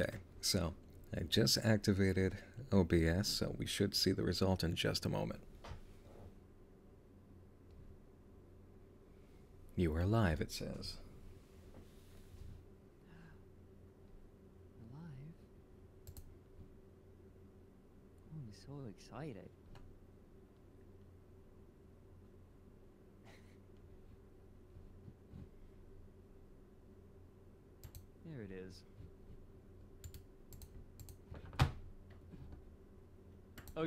Okay, so I just activated OBS, so we should see the result in just a moment. You are live, it says. Live? I'm so excited. There it is. Oh,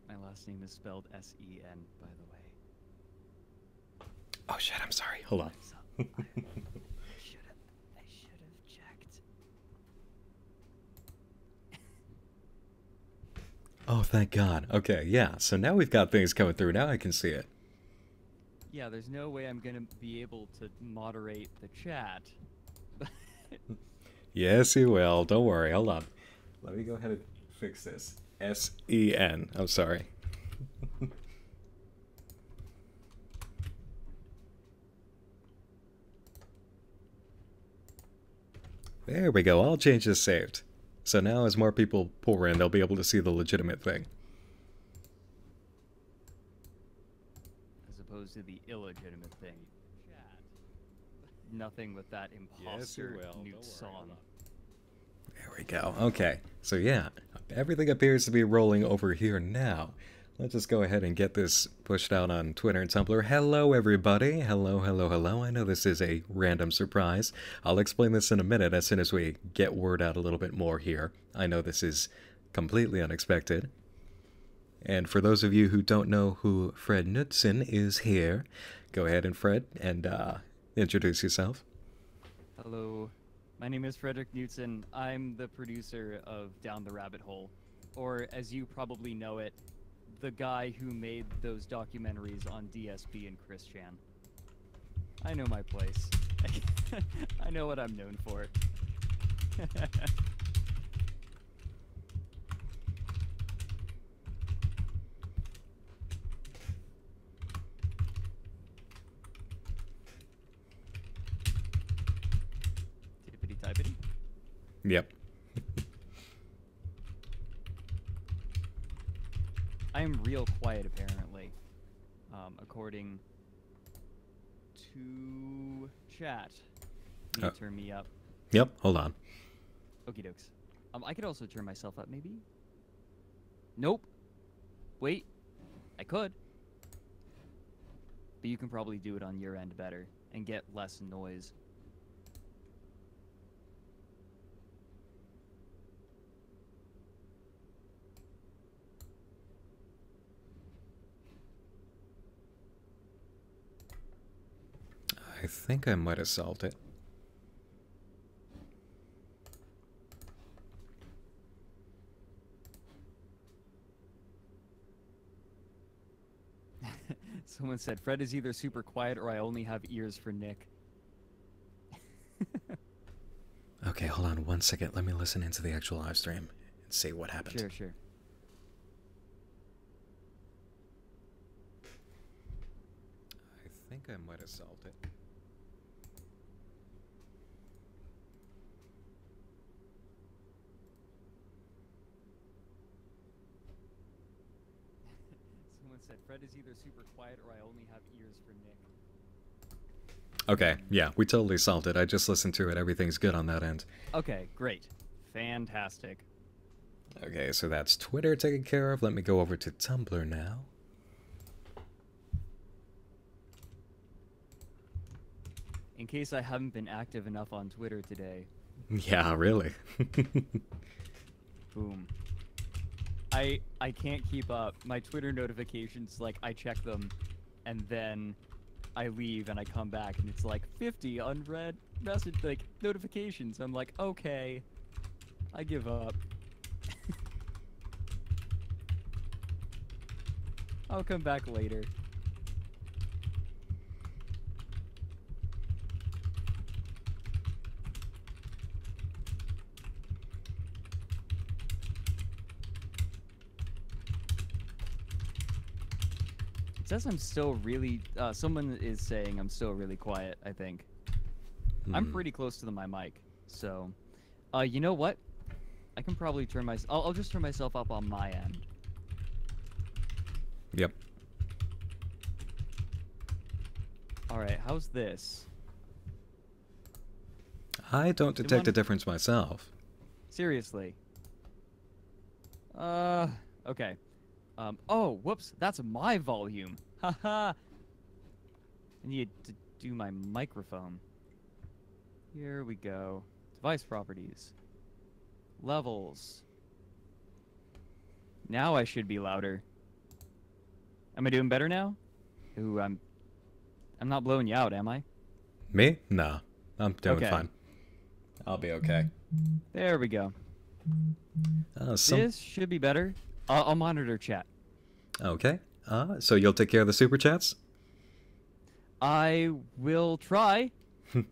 my last name is spelled S-E-N, by the way. Oh shit, I'm sorry. Hold on. I should have checked. Oh, thank God. Okay, yeah. So now we've got things coming through. Now I can see it. Yeah, there's no way I'm gonna be able to moderate the chat. Yes, you will. Don't worry. Hold on. Let me go ahead and fix this. S-E-N. I'm sorry. There we go. All changes saved. So now as more people pour in, they'll be able to see the legitimate thing. As opposed to the illegitimate thing. Chat. Nothing with that imposter Newt song. There we go. Okay. So yeah, everything appears to be rolling over here now. Let's just go ahead and get this pushed out on Twitter and Tumblr. Hello, everybody. Hello, hello, hello. I know this is a random surprise. I'll explain this in a minute as soon as we get word out a little bit more here. I know this is completely unexpected. And for those of you who don't know who Fred Knudsen is here, go ahead and Fred, and introduce yourself. Hello, my name is Frederick Knudsen. I'm the producer of Down the Rabbit Hole, or as you probably know it, the guy who made those documentaries on DSP and Chris Chan. I know my place. I know what I'm known for. Tippity typity. Yep. I am real quiet, apparently, according to chat. You need to turn me up. Yep, hold on. Okie dokes. I could also turn myself up, maybe? Nope. Wait. I could. But you can probably do it on your end better and get less noise. I think I might have solved it. Someone said, Fred is either super quiet or I only have ears for Nick. Okay, hold on one second. Let me listen into the actual live stream and see what happened. Sure, sure. I think I might have solved it. Someone said, Fred is either super quiet or I only have ears for Nick. Okay, yeah, we totally solved it. I just listened to it. Everything's good on that end. Okay, great. Fantastic. Okay, so that's Twitter taken care of. Let me go over to Tumblr now. In case I haven't been active enough on Twitter today. Yeah, really. Boom. I can't keep up. My Twitter notifications, like, I check them, and then I leave, and I come back, and it's like 50 unread message, like, notifications. I'm like, okay, I give up. I'll come back later. It says I'm still really, someone is saying I'm still really quiet, I think. I'm pretty close to my mic. So, you know what? I can probably turn my. I'll just turn myself up on my end. Yep. All right, how's this? I don't detect a difference myself. Seriously. Okay. Oh, whoops, that's my volume. Haha. I need to do my microphone. Here we go. Device properties. Levels. Now I should be louder. Am I doing better now? Ooh, I'm not blowing you out, am I? Me? Nah. I'm doing Okay. fine. I'll be okay. There we go. This should be better. I'll monitor chat. Okay. So you'll take care of the super chats? I will try.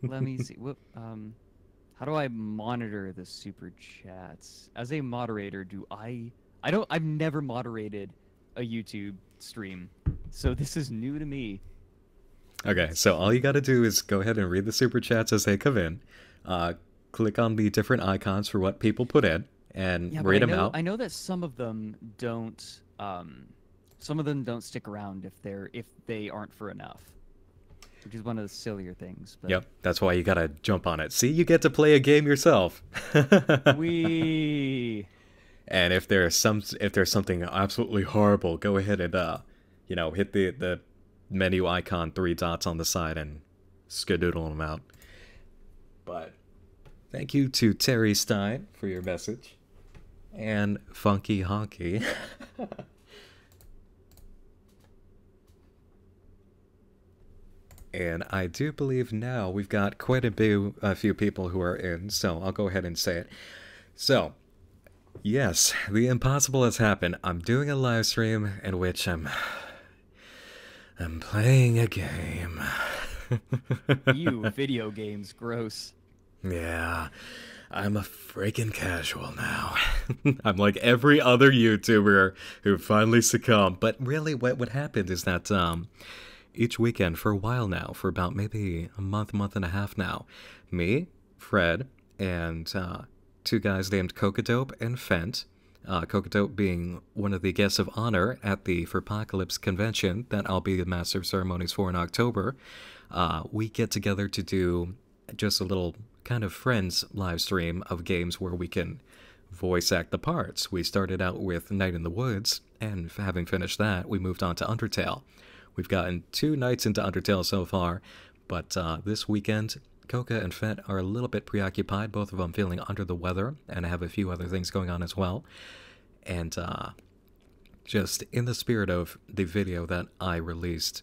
Let me see. Whoop. How do I monitor the super chats? As a moderator, I've never moderated a YouTube stream, so this is new to me. Okay, so all you gotta do is go ahead and read the super chats as they come in. Click on the different icons for what people put in, and read them out. I know that some of them don't. Some of them don't stick around if they aren't for enough, which is one of the sillier things. But yep, that's why you gotta jump on it. See, you get to play a game yourself. Wee. And if there's something absolutely horrible, go ahead and hit the menu icon, 3 dots on the side, and skadoodle them out. But thank you to Terry Stein for your message, and Funky Honky. And I do believe now we've got quite a few people who are in, so I'll go ahead and say it. So, yes, the impossible has happened. I'm doing a live stream in which I'm playing a game. You video games, gross. Yeah, I'm a freaking casual now. I'm like every other YouTuber who finally succumbed. But really what happened is that each weekend for a while now, for about maybe a month and a half now, me, Fred, and 2 guys named Cocodope and Fent, Cocodope being one of the guests of honor at the Furpocalypse convention that I'll be the Master of Ceremonies for in October, we get together to do just a little kind of friends live stream of games where we can voice act the parts. We started out with Night in the Woods, and having finished that, we moved on to Undertale. We've gotten 2 nights into Undertale so far, but this weekend, Coca and Fett are a little bit preoccupied, both of them feeling under the weather, and have a few other things going on as well. And just in the spirit of the video that I released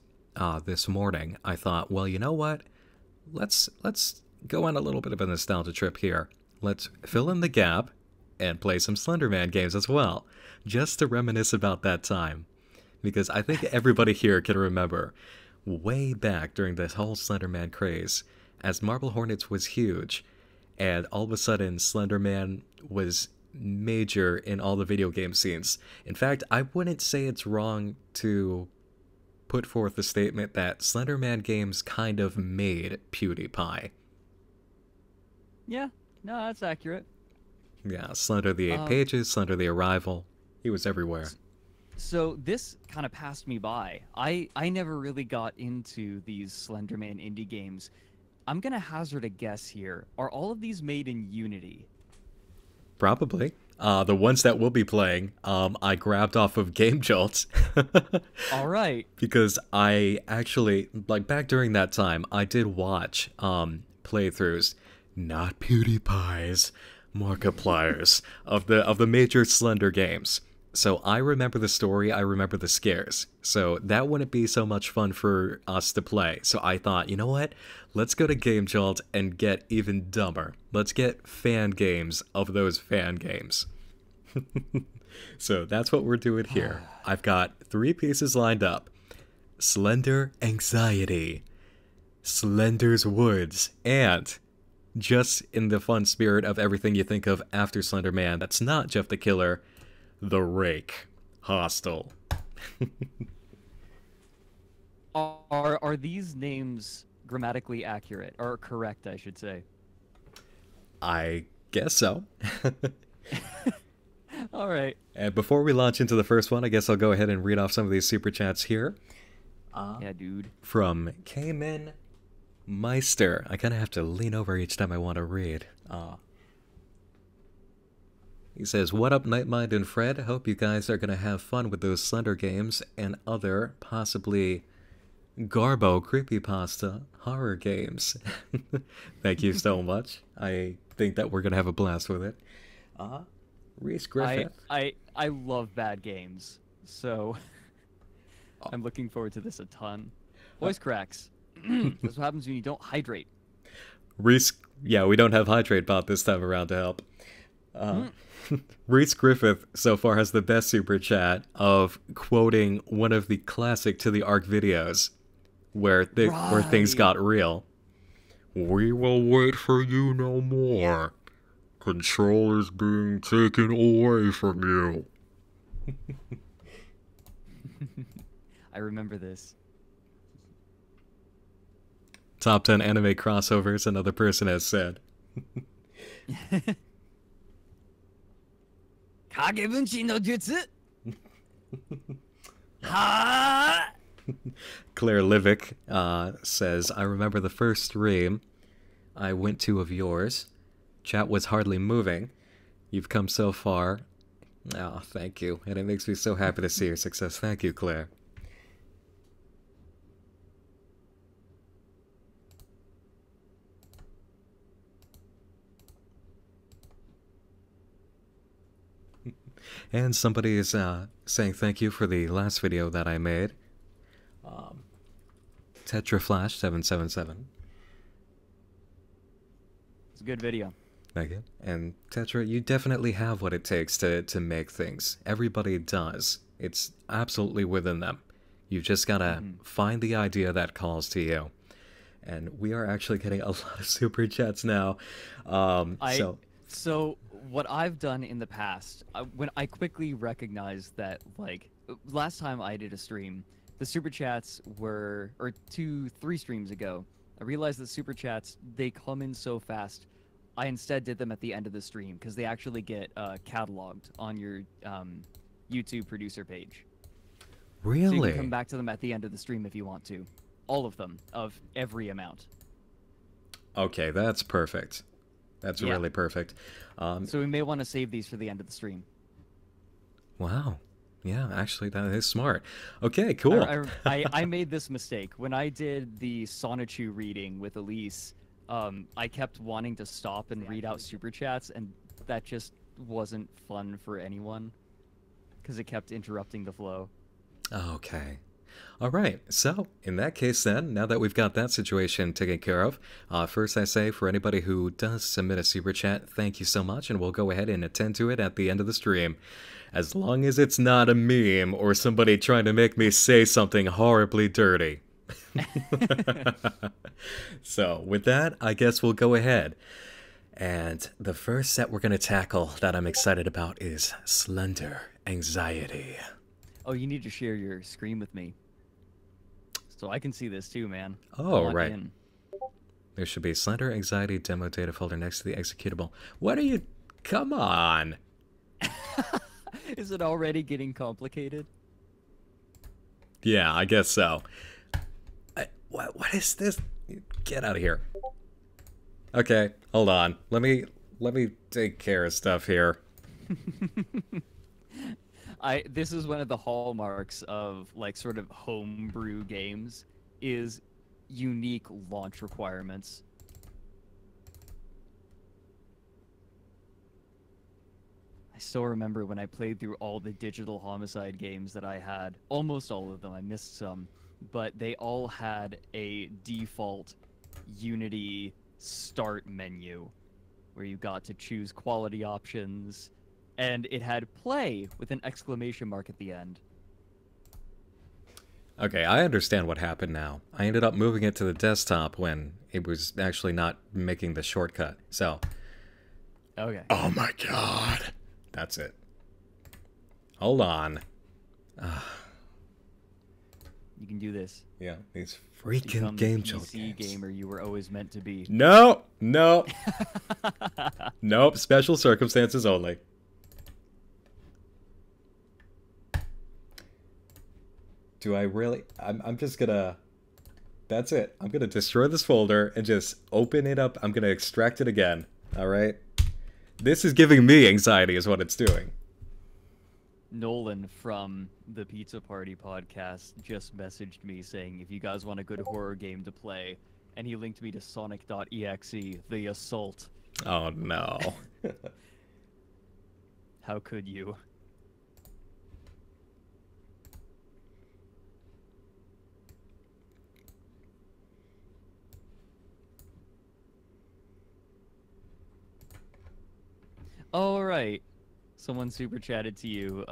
this morning, I thought, well, you know what? Let's go on a little bit of a nostalgia trip here. Let's fill in the gap and play some Slender Man games as well, just to reminisce about that time. Because I think everybody here can remember, way back during this whole Slender Man craze, as Marble Hornets was huge, and all of a sudden Slender Man was major in all the video game scenes. In fact, I wouldn't say it's wrong to put forth the statement that Slender Man games kind of made PewDiePie. Yeah, no, that's accurate. Yeah, Slender the 8 Pages, Slender the Arrival, he was everywhere. So this kind of passed me by. I never really got into these Slenderman indie games. I'm going to hazard a guess here. Are all of these made in Unity? Probably. The ones that we'll be playing, I grabbed off of Game Jolt. All right. Because I actually, like back during that time, I did watch playthroughs, not PewDiePie's, Markiplier's, of the major Slender games. So I remember the story, I remember the scares. So that wouldn't be so much fun for us to play. So I thought, you know what? Let's go to Game Jolt and get even dumber. Let's get fan games of those fan games. So that's what we're doing here. I've got 3 pieces lined up. Slender Anxiety, Slender's Woods, and just in the fun spirit of everything you think of after Slender Man that's not Jeff the Killer, The Rake Hostel. Are these names grammatically accurate, or correct, I should say? I guess so. All right. And before we launch into the first one, I guess I'll go ahead and read off some of these super chats here. Yeah, dude. From Cayman Meister. I kind of have to lean over each time I want to read. He says, "What up, Nightmind and Fred? Hope you guys are going to have fun with those Slender games and other, possibly Garbo creepypasta horror games." Thank you so much. I think that we're going to have a blast with it. Reese Griffith. I love bad games, so I'm looking forward to this a ton. Voice cracks. That's what happens when you don't hydrate. Reese, yeah, we don't have Hydrate Bot this time around to help. Reese Griffith so far has the best super chat of quoting one of the classic To the Arc videos where things got real. "We will wait for you no more. Control is being taken away from you." I remember this. Top 10 anime crossovers, another person has said. Kagebunshi no jutsu. Ha! Claire Livick says, "I remember the first stream I went to of yours. Chat was hardly moving. You've come so far. Oh, thank you. And it makes me so happy to see your success. Thank you, Claire." And somebody is saying thank you for the last video that I made. TetraFlash777. It's a good video. Thank you. And Tetra, you definitely have what it takes to make things. Everybody does. It's absolutely within them. You've just gotta find the idea that calls to you. And we are actually getting a lot of super chats now. So what I've done in the past, when I quickly recognized that, like, last time I did a stream, the super chats were, or 3 streams ago, I realized that super chats, they come in so fast. I instead did them at the end of the stream because they actually get cataloged on your YouTube producer page. Really? So you can come back to them at the end of the stream if you want to. All of them, of every amount. Okay, that's perfect. That's really perfect. So we may want to save these for the end of the stream. Wow. Yeah, actually, that is smart. Okay, cool. I made this mistake. When I did the Sonichu reading with Elise, I kept wanting to stop and read out super chats, and that just wasn't fun for anyone because it kept interrupting the flow. Okay. All right. So, in that case then, now that we've got that situation taken care of, first I say for anybody who does submit a super chat, thank you so much, and we'll go ahead and attend to it at the end of the stream. As long as it's not a meme or somebody trying to make me say something horribly dirty. So, with that, I guess we'll go ahead. And the first set we're going to tackle that I'm excited about is Slender Anxiety. Oh, you need to share your screen with me. So I can see this too, man. Oh, right. There should be Slender Anxiety demo data folder next to the executable. What are you... Come on! Is it already getting complicated? Yeah, I guess so. What is this? Get out of here. Okay, hold on. Let me take care of stuff here. This is one of the hallmarks of, like, sort of homebrew games, is unique launch requirements. I still remember when I played through all the Digital Homicide games that I had, almost all of them, I missed some, but they all had a default Unity start menu where you got to choose quality options, and it had play with an exclamation mark at the end. Okay, I understand what happened now. I ended up moving it to the desktop when it was actually not making the shortcut. So. Okay. Oh my god. That's it. Hold on. You can do this. Yeah, these freaking game PC games. gamer you were always meant to be. No! Nope. Nope. Special circumstances only. Do I really? I'm just gonna... That's it. I'm gonna destroy this folder and just open it up. I'm gonna extract it again. Alright? This is giving me anxiety is what it's doing. Nolan from the Pizza Party podcast just messaged me saying if you guys want a good horror game to play, and he linked me to Sonic.exe, The Assault. Oh no. How could you? All right. Someone super chatted to you.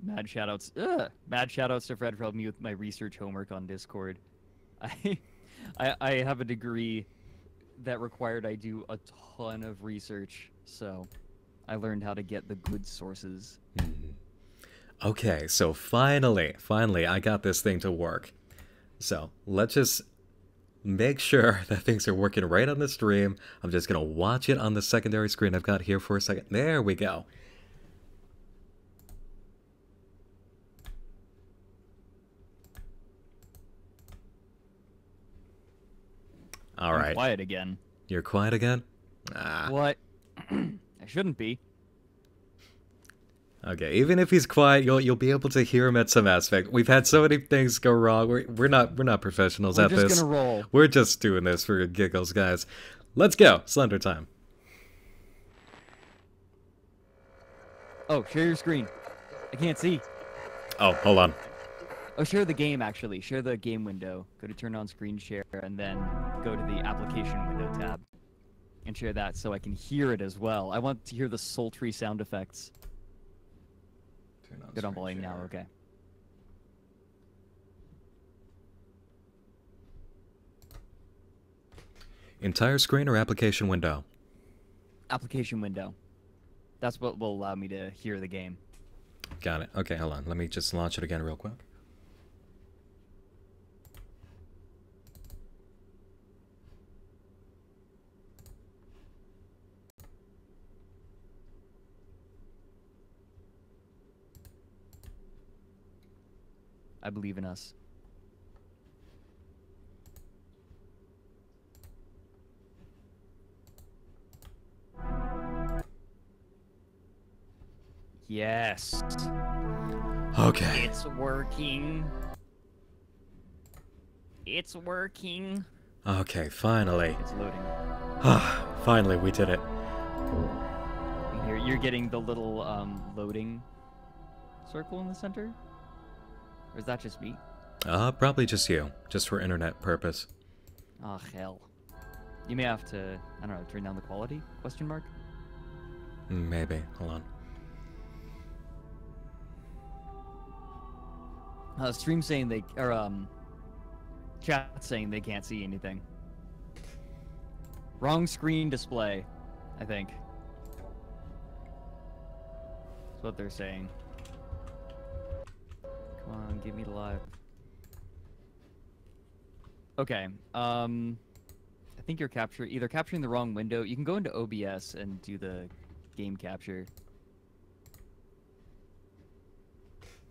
Mad shoutouts. Mad shoutouts to Fred for helping me with my research homework on Discord. I have a degree that required I do a ton of research, so I learned how to get the good sources. Okay, so finally, I got this thing to work. So let's just make sure that things are working right on the stream. I'm just gonna watch it on the secondary screen I've got here for a second. There we go. All right. I'm quiet again. You're quiet again? Ah. What? I shouldn't be. Okay, even if he's quiet, you'll be able to hear him at some aspect. We've had so many things go wrong. We're not professionals at this. We're just gonna roll. We're just doing this for giggles, guys. Let's go. Slender time. Oh, share your screen. I can't see. Oh, hold on. Oh, share the game, actually. Share the game window. Go to turn on screen share, and then go to the application window tab. And share that so I can hear it as well. I want to hear the sultry sound effects. Turn on Good on screen volume share. now, okay. Entire screen or application window? Application window. That's what will allow me to hear the game. Got it. Okay, hold on. Let me just launch it again real quick. I believe in us. Yes. Okay. It's working. It's working. Okay, finally. It's loading. Finally, we did it. Here, you're getting the little loading circle in the center? Or is that just me? Probably just you. Just for internet purpose. Oh, hell. You may have to, I don't know, turn down the quality? Question mark? Maybe. Hold on. Stream saying they, or chat saying they can't see anything. Wrong screen display, I think. That's what they're saying. Come on, give me the live. Okay, I think you're either capturing the wrong window. You can go into OBS and do the game capture.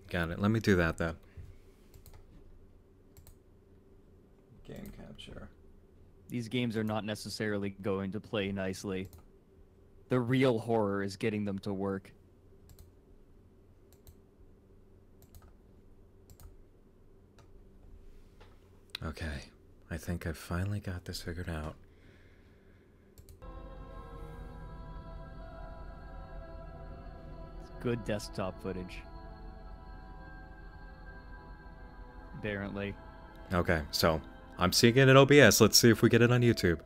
Got it. Let me do that, though. Game capture. These games are not necessarily going to play nicely. The real horror is getting them to work. Okay. I think I've finally got this figured out. It's good desktop footage. Apparently. Okay, so I'm seeing it in OBS. Let's see if we get it on YouTube.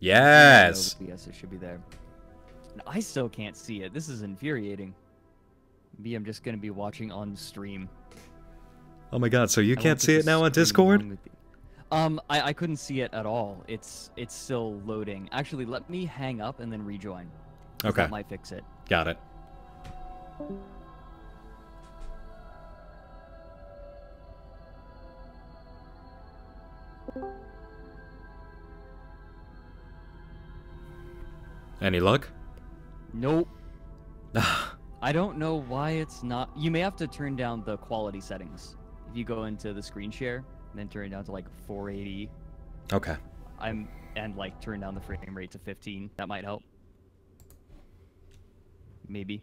Yes! Yes, it should be there. No, I still can't see it. This is infuriating. Maybe I'm just going to be watching on stream. Oh my god, so you I can't won't see put it the now on screen Discord? along with you. I couldn't see it at all. It's still loading. Actually, let me hang up and then rejoin. Okay. That might fix it. Got it. Any luck? Nope. I don't know why it's not. You may have to turn down the quality settings. If you go into the screen share and then turn it down to like 480. Okay. And like turn down the frame rate to 15. That might help. Maybe.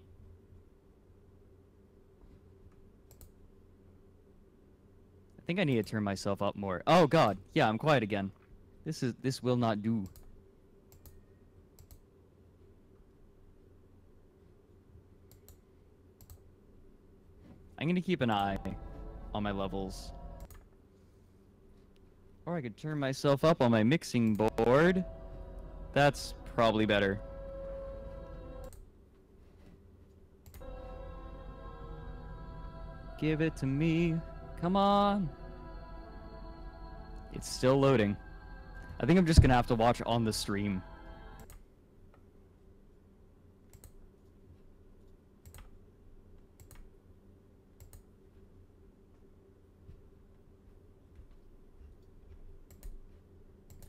I think I need to turn myself up more. Oh god. Yeah, I'm quiet again. This will not do. I'm gonna keep an eye on my levels. Or I could turn myself up on my mixing board. That's probably better. Give it to me. Come on. It's still loading. I think I'm just gonna have to watch on the stream.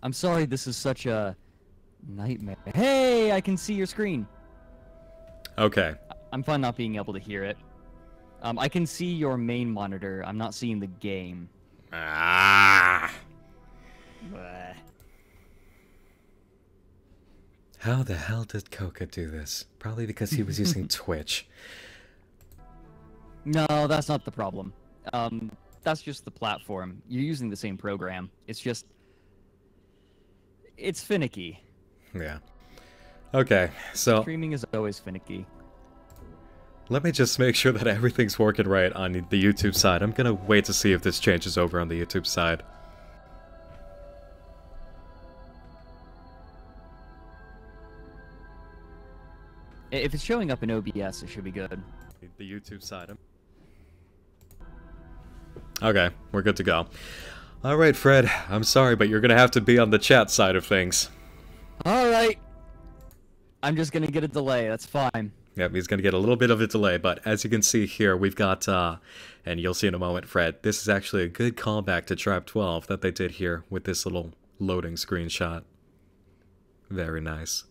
I'm sorry this is such a nightmare. Hey, I can see your screen. Okay. I'm fine not being able to hear it. I can see your main monitor. I'm not seeing the game. Ah. Bleh. How the hell did Coca do this? Probably because he was using Twitch. No, that's not the problem. That's just the platform. You're using the same program. It's just... It's finicky. Yeah. Okay, so... Streaming is always finicky. Let me just make sure that everything's working right on the YouTube side. I'm gonna wait to see if this changes over on the YouTube side. If it's showing up in OBS, it should be good. The YouTube side. Okay, we're good to go. Alright, Fred, I'm sorry, but you're gonna have to be on the chat side of things. Alright! I'm just gonna get a delay, that's fine. Yep, he's gonna get a little bit of a delay, but as you can see here, we've got, and you'll see in a moment, Fred, this is actually a good callback to Tribe 12 that they did here with this little loading screenshot. Very nice.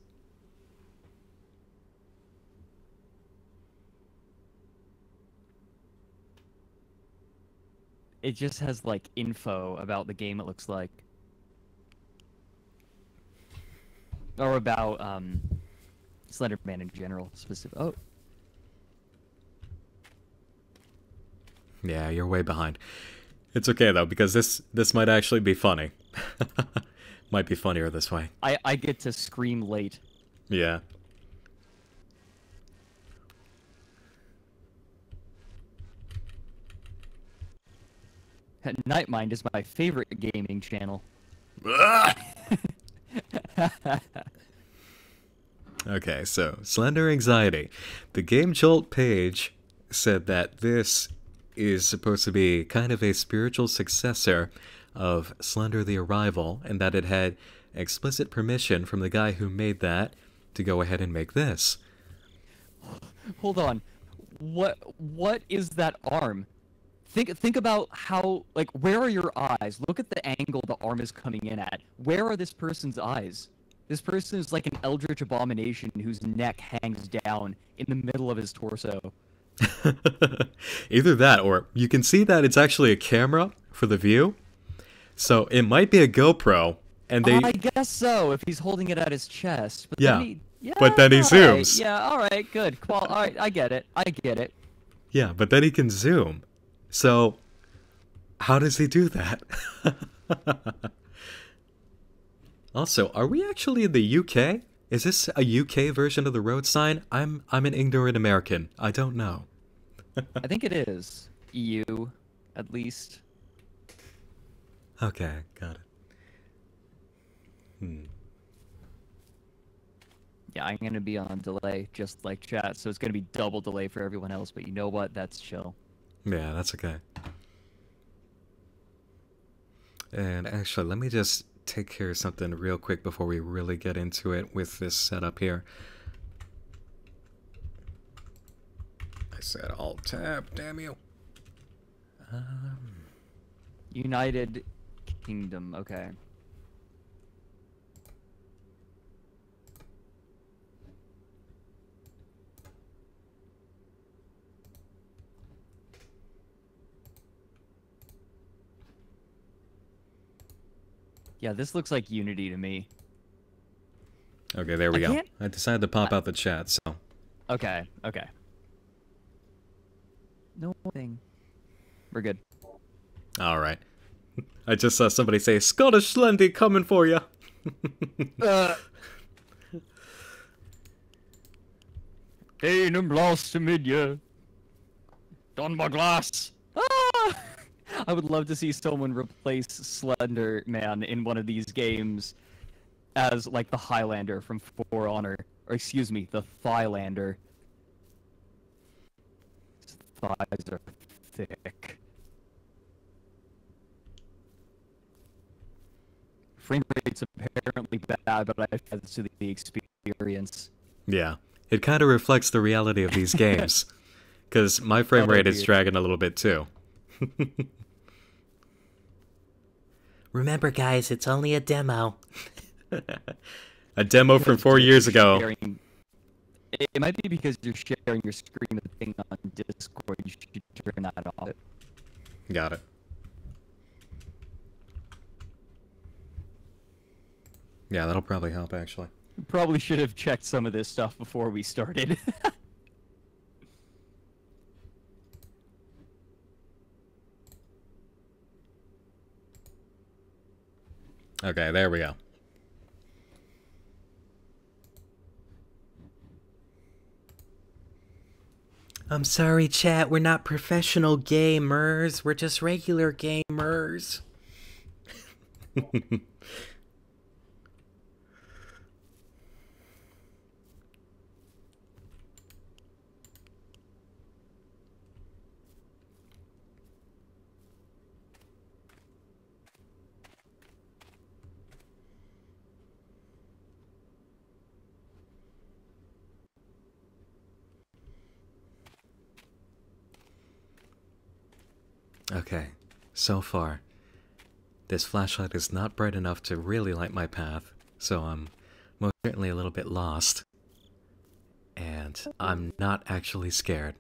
It just has, like, info about the game, it looks like. Or about, Slender Man in general, specific. Oh. Yeah, you're way behind. It's okay, though, because this might actually be funny. Might be funnier this way. I get to scream late. Yeah. Nightmind is my favorite gaming channel. Okay, so Slender Anxiety. The Game Jolt page said that this is supposed to be kind of a spiritual successor of Slender the Arrival, and that it had explicit permission from the guy who made that to go ahead and make this. Hold on. What is that arm? Think about how, like, where are your eyes? Look at the angle the arm is coming in at. Where are this person's eyes? This person is like an eldritch abomination whose neck hangs down in the middle of his torso. Either that, or you can see that it's actually a camera for the view. So it might be a GoPro, and they... I guess so, if he's holding it at his chest. But yeah, then but then he zooms. Right, yeah, alright, good. Well, alright, I get it. I get it. Yeah, but then he can zoom. So, how does he do that? Also, are we actually in the UK? Is this a UK version of the road sign? I'm an ignorant American. I don't know. I think it is. EU, at least. Okay, got it. Yeah, I'm gonna be on delay, just like chat, so it's gonna be double delay for everyone else, but you know what? That's chill. Yeah, that's okay. And actually, let me just take care of something real quick before we really get into it with this setup here. I said Alt Tab, damn you. United Kingdom, okay. Yeah, this looks like Unity to me. Okay, there we I go. can't- I decided to pop out the chat, so... Okay, okay. No thing. We're good. Alright. I just saw somebody say, Scottish Slendy coming for you! Hey, I'm lost amid you. Don my glass. Ah! I would love to see someone replace Slender Man in one of these games as, like, the Highlander from For Honor. Or, excuse me, the Thylander. His thighs are thick. Frame rate's apparently bad, but I've had to the experience. Yeah. It kind of reflects the reality of these games. Because my frame Oh, rate is dear. dragging a little bit too. Remember, guys, it's only a demo. A demo from 4 years ago. It might be because you're sharing your screen with the thing on Discord. You should turn that off. Got it. Yeah, that'll probably help, actually. Probably should have checked some of this stuff before we started. Okay, there we go. I'm sorry, chat. We're not professional gamers. We're just regular gamers. Okay, so far, this flashlight is not bright enough to really light my path, so I'm most certainly a little bit lost. And I'm not actually scared.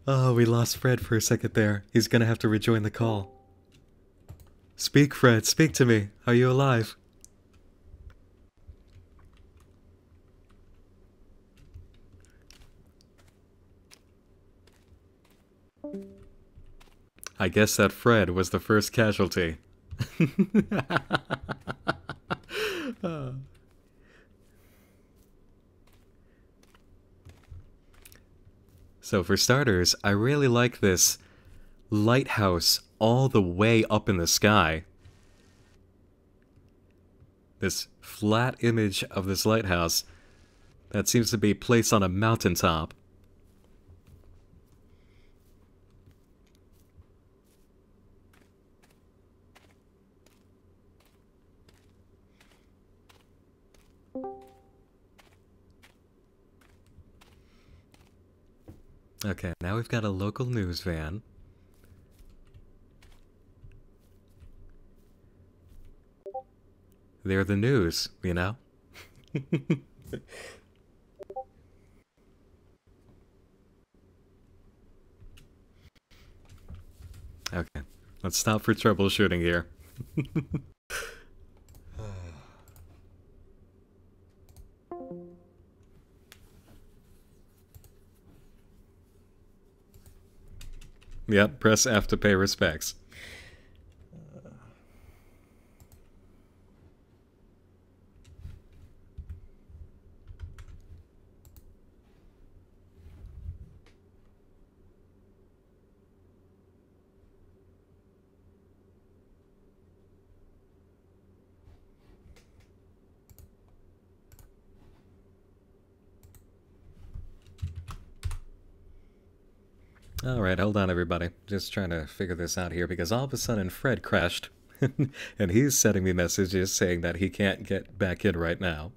Oh, we lost Fred for a second there. He's gonna have to rejoin the call. Speak, Fred. Speak to me. Are you alive? I guess that Fred was the first casualty. So for starters, I really like this lighthouse all the way up in the sky. This flat image of this lighthouse that seems to be placed on a mountaintop. Okay, now we've got a local news van. They're the news, you know? Okay, let's stop for troubleshooting here. Yep, press F to pay respects. Alright, hold on everybody. Just trying to figure this out here because all of a sudden Fred crashed. And he's sending me messages saying that he can't get back in right now.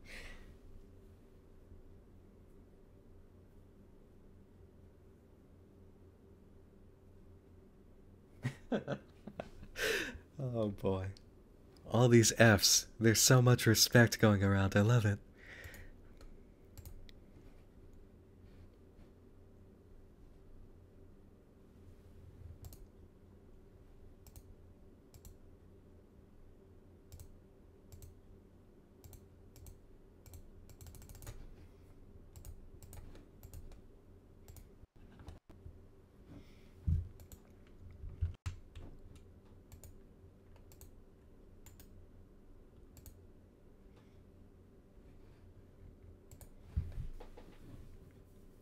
Oh boy. All these F's. There's so much respect going around. I love it.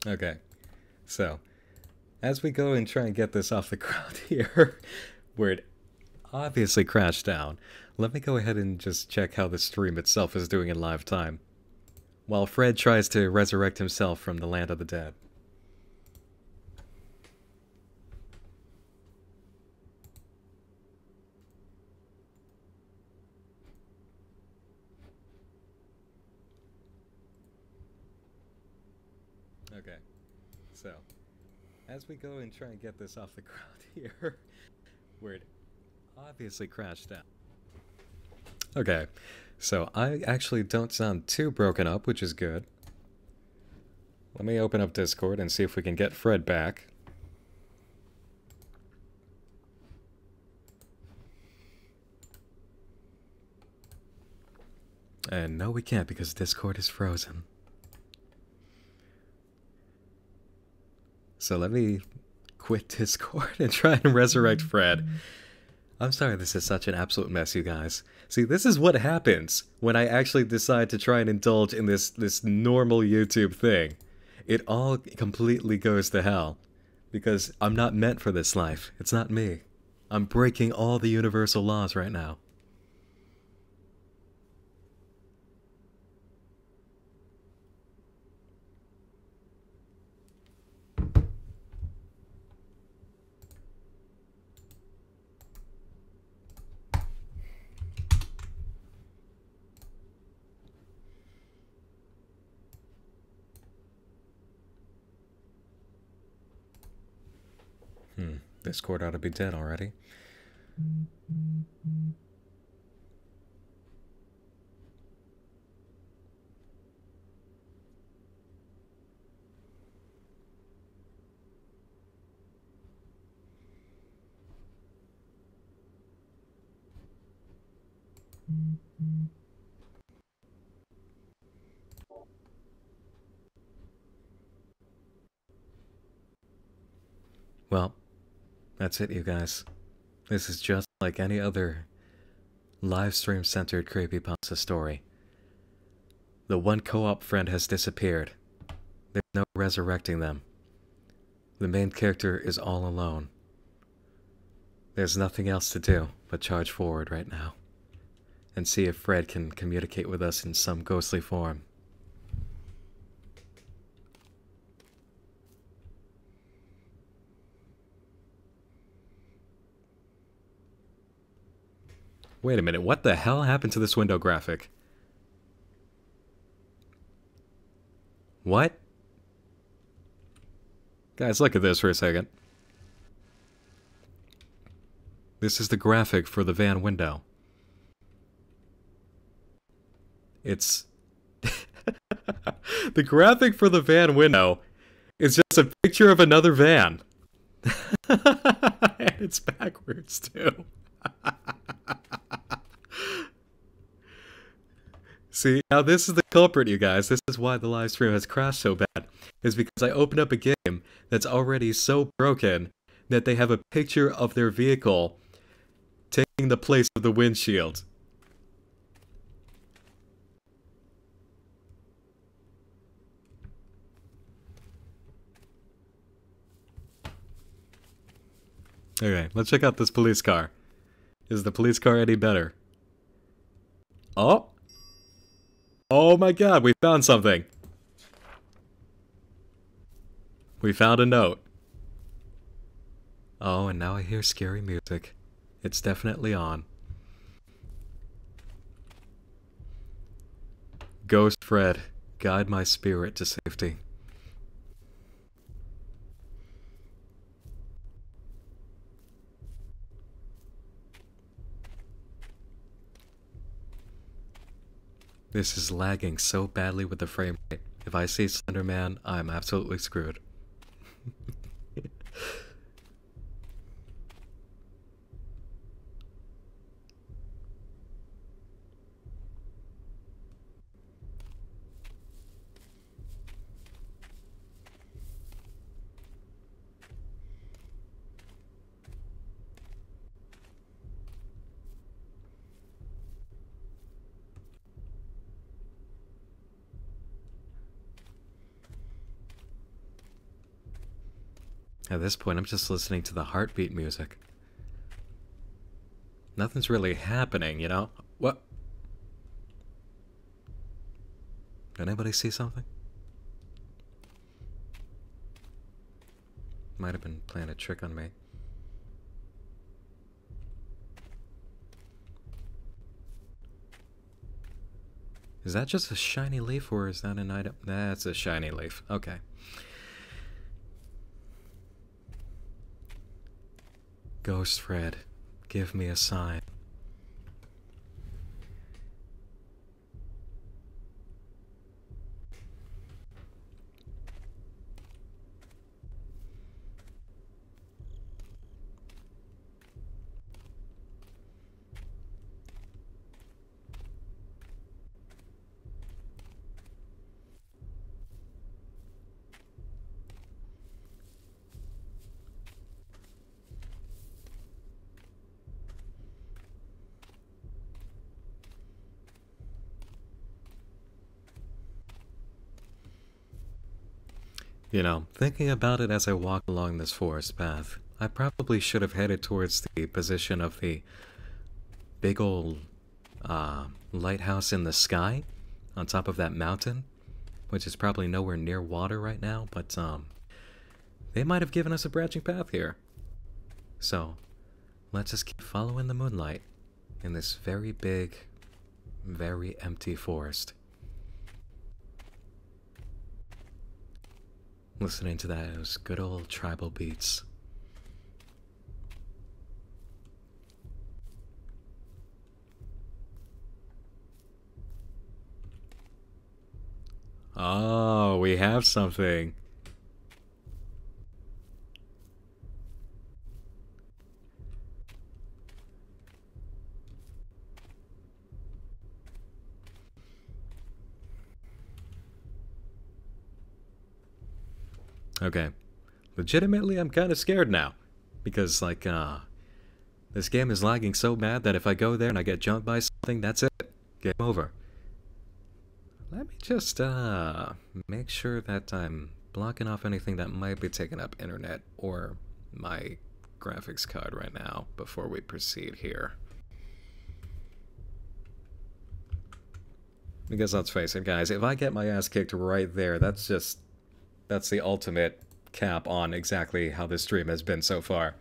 Okay, so as we go and try and get this off the ground here, where it obviously crashed down, let me go ahead and just check how the stream itself is doing in live time, while Fred tries to resurrect himself from the land of the dead. Okay, so as we go and try and get this off the ground here, where it obviously crashed down. Okay, so I actually don't sound too broken up, which is good. Let me open up Discord and see if we can get Fred back. And no, we can't because Discord is frozen. So let me quit Discord and try and resurrect Fred. I'm sorry this is such an absolute mess, you guys. See, this is what happens when I actually decide to try and indulge in this normal YouTube thing. It all completely goes to hell. Because I'm not meant for this life. It's not me. I'm breaking all the universal laws right now. Discord ought to be dead already. Well, that's it, you guys. This is just like any other live stream centered creepypasta story. The one co-op friend has disappeared. There's no resurrecting them. The main character is all alone. There's nothing else to do but charge forward right now and see if Fred can communicate with us in some ghostly form. Wait a minute, what the hell happened to this window graphic? What? Guys, look at this for a second. This is the graphic for the van window. It's... the graphic for the van window is just a picture of another van. And it's backwards, too. See, now this is the culprit, you guys. This is why the live stream has crashed so bad. Is because I opened up a game that's already so broken that they have a picture of their vehicle taking the place of the windshield. Okay, let's check out this police car. Is the police car any better? Oh! Oh my god, we found something! We found a note. Oh, and now I hear scary music. It's definitely on. Ghost Fred, guide my spirit to safety. This is lagging so badly with the frame rate. If I see Slender Man, I'm absolutely screwed. At this point, I'm just listening to the heartbeat music. Nothing's really happening, you know? What? Did anybody see something? Might have been playing a trick on me. Is that just a shiny leaf, or is that an item? That's a shiny leaf. Okay. Ghost Fred, give me a sign. You know, thinking about it as I walk along this forest path, I probably should have headed towards the position of the big old lighthouse in the sky on top of that mountain, which is probably nowhere near water right now, but they might have given us a branching path here. So, let's just keep following the moonlight in this very big, very empty forest. Listening to those good old tribal beats. Oh, we have something. Okay. Legitimately, I'm kind of scared now. Because, like, this game is lagging so bad that if I go there and I get jumped by something, that's it. Game over. Let me just, make sure that I'm blocking off anything that might be taking up internet or my graphics card right now before we proceed here. Because let's face it, guys, if I get my ass kicked right there, that's the ultimate cap on exactly how this stream has been so far.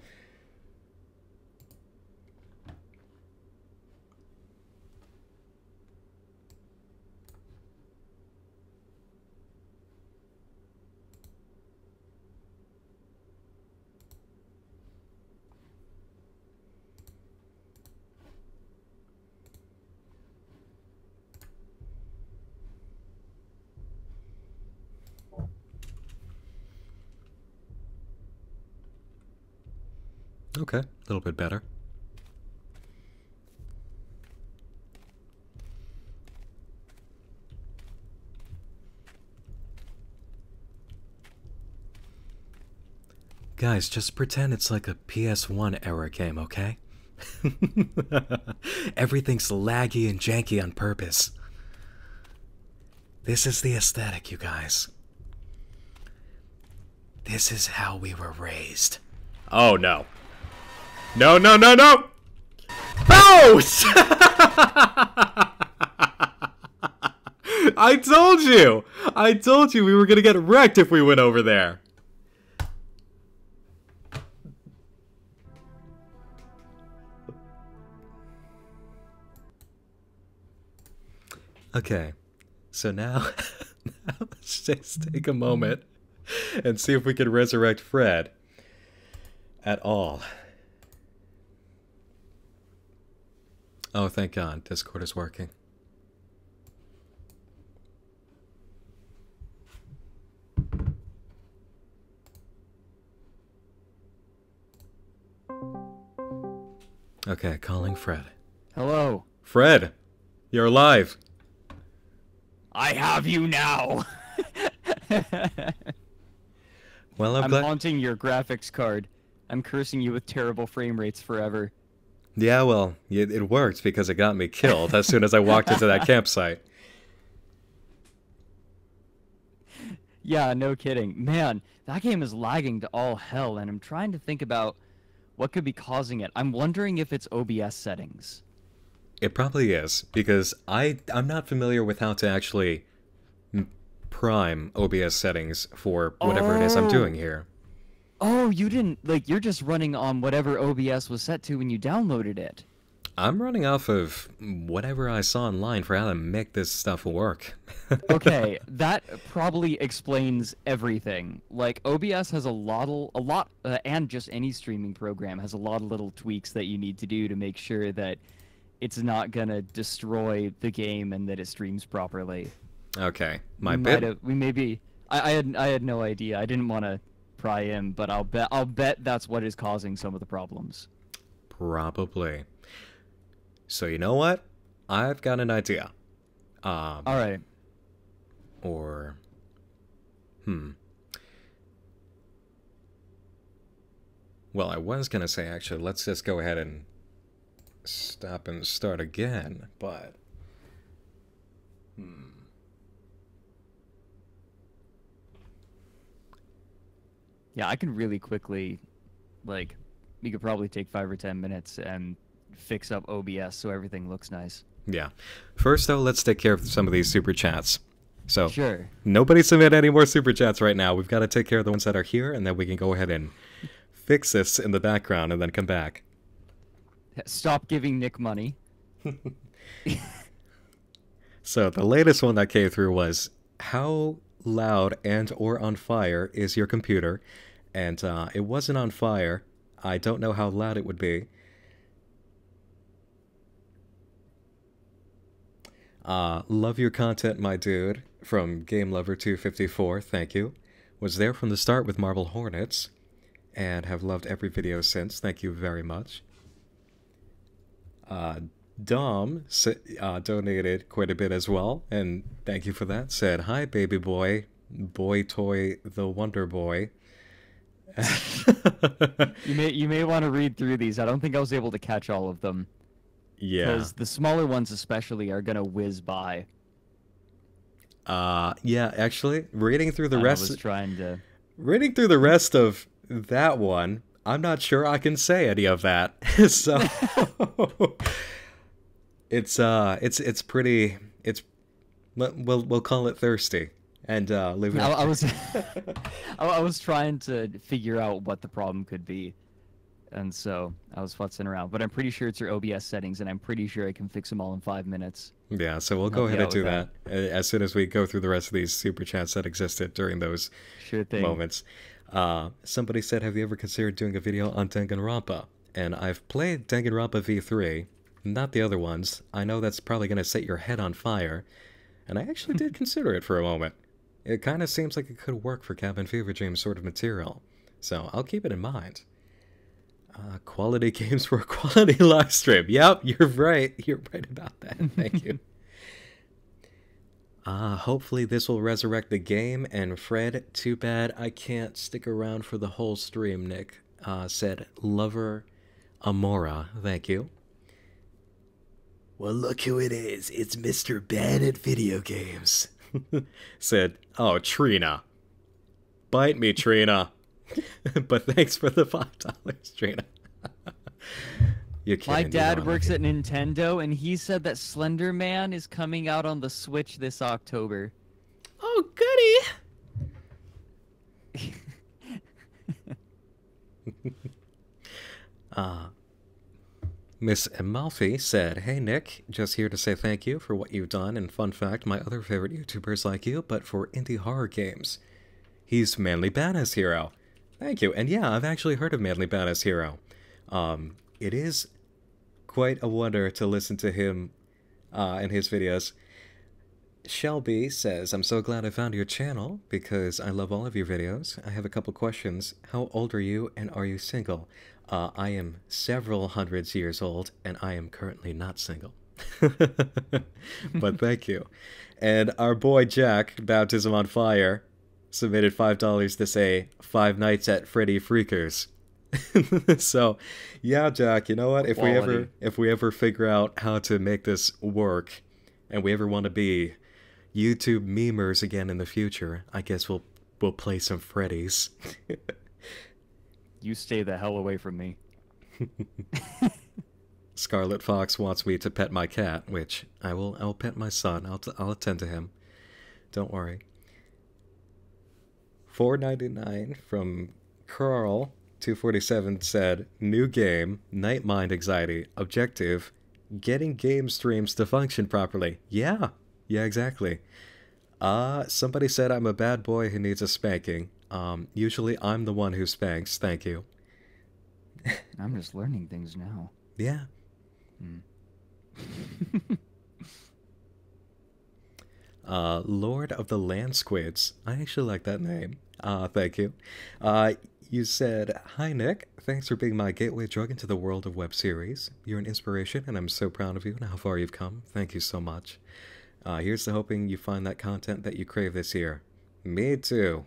Okay, a little bit better. Guys, just pretend it's like a PS1 era game, okay? Everything's laggy and janky on purpose. This is the aesthetic, you guys. This is how we were raised. Oh, no. No, no, no, no! Oh! I told you! I told you we were gonna get wrecked if we went over there. Okay, so now let's just take a moment and see if we can resurrect Fred at all. Oh, thank God, Discord is working. Okay, calling Fred. Hello. Fred! You're alive! I have you now! Well, I'm I'm glad... haunting your graphics card. I'm cursing you with terrible frame rates forever. Yeah, well, it worked because it got me killed as soon as I walked into that campsite. Yeah, no kidding. Man, that game is lagging to all hell, and I'm trying to think about what could be causing it. I'm wondering if it's OBS settings. It probably is, because I'm not familiar with how to actually prime OBS settings for whatever it is I'm doing here. Oh, you didn't, like, you're just running on whatever OBS was set to when you downloaded it. I'm running off of whatever I saw online for how to make this stuff work. Okay, that probably explains everything. Like, OBS has a lot, and just any streaming program has a lot of little tweaks that you need to do to make sure that it's not gonna destroy the game and that it streams properly. Okay, I had no idea. I didn't want to pry in, but I'll bet that's what is causing some of the problems. Probably. So you know what? I've got an idea. All right. Or, well, I was gonna say actually, let's just go ahead and stop and start again, but Yeah, I can really quickly, like, we could probably take 5 or 10 minutes and fix up OBS so everything looks nice. yeah. First though, let's take care of some of these super chats. So, Sure. nobody submit any more super chats right now. We've got to take care of the ones that are here, and then we can go ahead and fix this in the background and then come back. Stop giving Nick money. So, the latest one that came through was, how loud and or on fire is your computer? And it wasn't on fire. I don't know how loud it would be. Love your content, my dude, from GameLover254, thank you. Was there from the start with Marble Hornets, and have loved every video since, thank you very much. Dom donated quite a bit as well, and thank you for that. Said, hi, baby boy, boy toy, the Wonder Boy. You may want to read through these. I don't think I was able to catch all of them. Yeah. Because the smaller ones especially are gonna whiz by. Yeah, actually, reading through the I rest was trying to... reading through the rest of that one, I'm not sure I can say any of that. So it's pretty, we'll call it thirsty and leave it. I was trying to figure out what the problem could be, and so I was futzing around. But I'm pretty sure it's your OBS settings, and I'm pretty sure I can fix them all in 5 minutes. Yeah, so we'll go ahead and do that as soon as we go through the rest of these super chats that existed during those moments. Somebody said, have you ever considered doing a video on Danganronpa? And I've played Danganronpa V3, not the other ones. I know that's probably going to set your head on fire, and I actually did consider it for a moment. It kind of seems like it could work for Cabin Fever Dream sort of material, so I'll keep it in mind. Quality games for a quality live stream. Yep, you're right. You're right about that. Thank you. Hopefully this will resurrect the game. And Fred, too bad I can't stick around for the whole stream, Nick. Said Lover Amora. Thank you. Well, look who it is. It's Mr. Bad at Video Games. Said, oh, Trina. Bite me, Trina. But thanks for the $5, Trina. My dad works at Nintendo, and he said that Slender Man is coming out on the Switch this October. Oh, goody! Miss Amalfi said, hey Nick, just here to say thank you for what you've done, and fun fact, my other favorite YouTubers like you, but for indie horror games. He's Manly Badass Hero. Thank you, and yeah, I've actually heard of Manly Badass Hero. It is quite a wonder to listen to him and his videos. Shelby says, I'm so glad I found your channel because I love all of your videos. I have a couple questions. How old are you and are you single? I am several hundreds years old and I am currently not single. But thank you. And our boy Jack, Baptism on Fire, submitted $5 to say 5 nights at Freddy Freakers. So, yeah, Jack, you know what? If we ever figure out how to make this work and we ever want to be YouTube memers again in the future, I guess we'll play some Freddy's. You stay the hell away from me. Scarlet Fox wants me to pet my cat, which I'll pet my son. I'll attend to him. Don't worry. $4.99 from Carl 247 said, new game, night mind anxiety, objective, getting game streams to function properly. Yeah, exactly. Somebody said I'm a bad boy who needs a spanking. Usually I'm the one who spanks, thank you. I'm just learning things now. Yeah. Lord of the Land Squids. I actually like that name. Thank you. You said, hi Nick, thanks for being my gateway drug into the world of web series. You're an inspiration and I'm so proud of you and how far you've come. Thank you so much. Here's to hoping you find that content that you crave this year. Me too.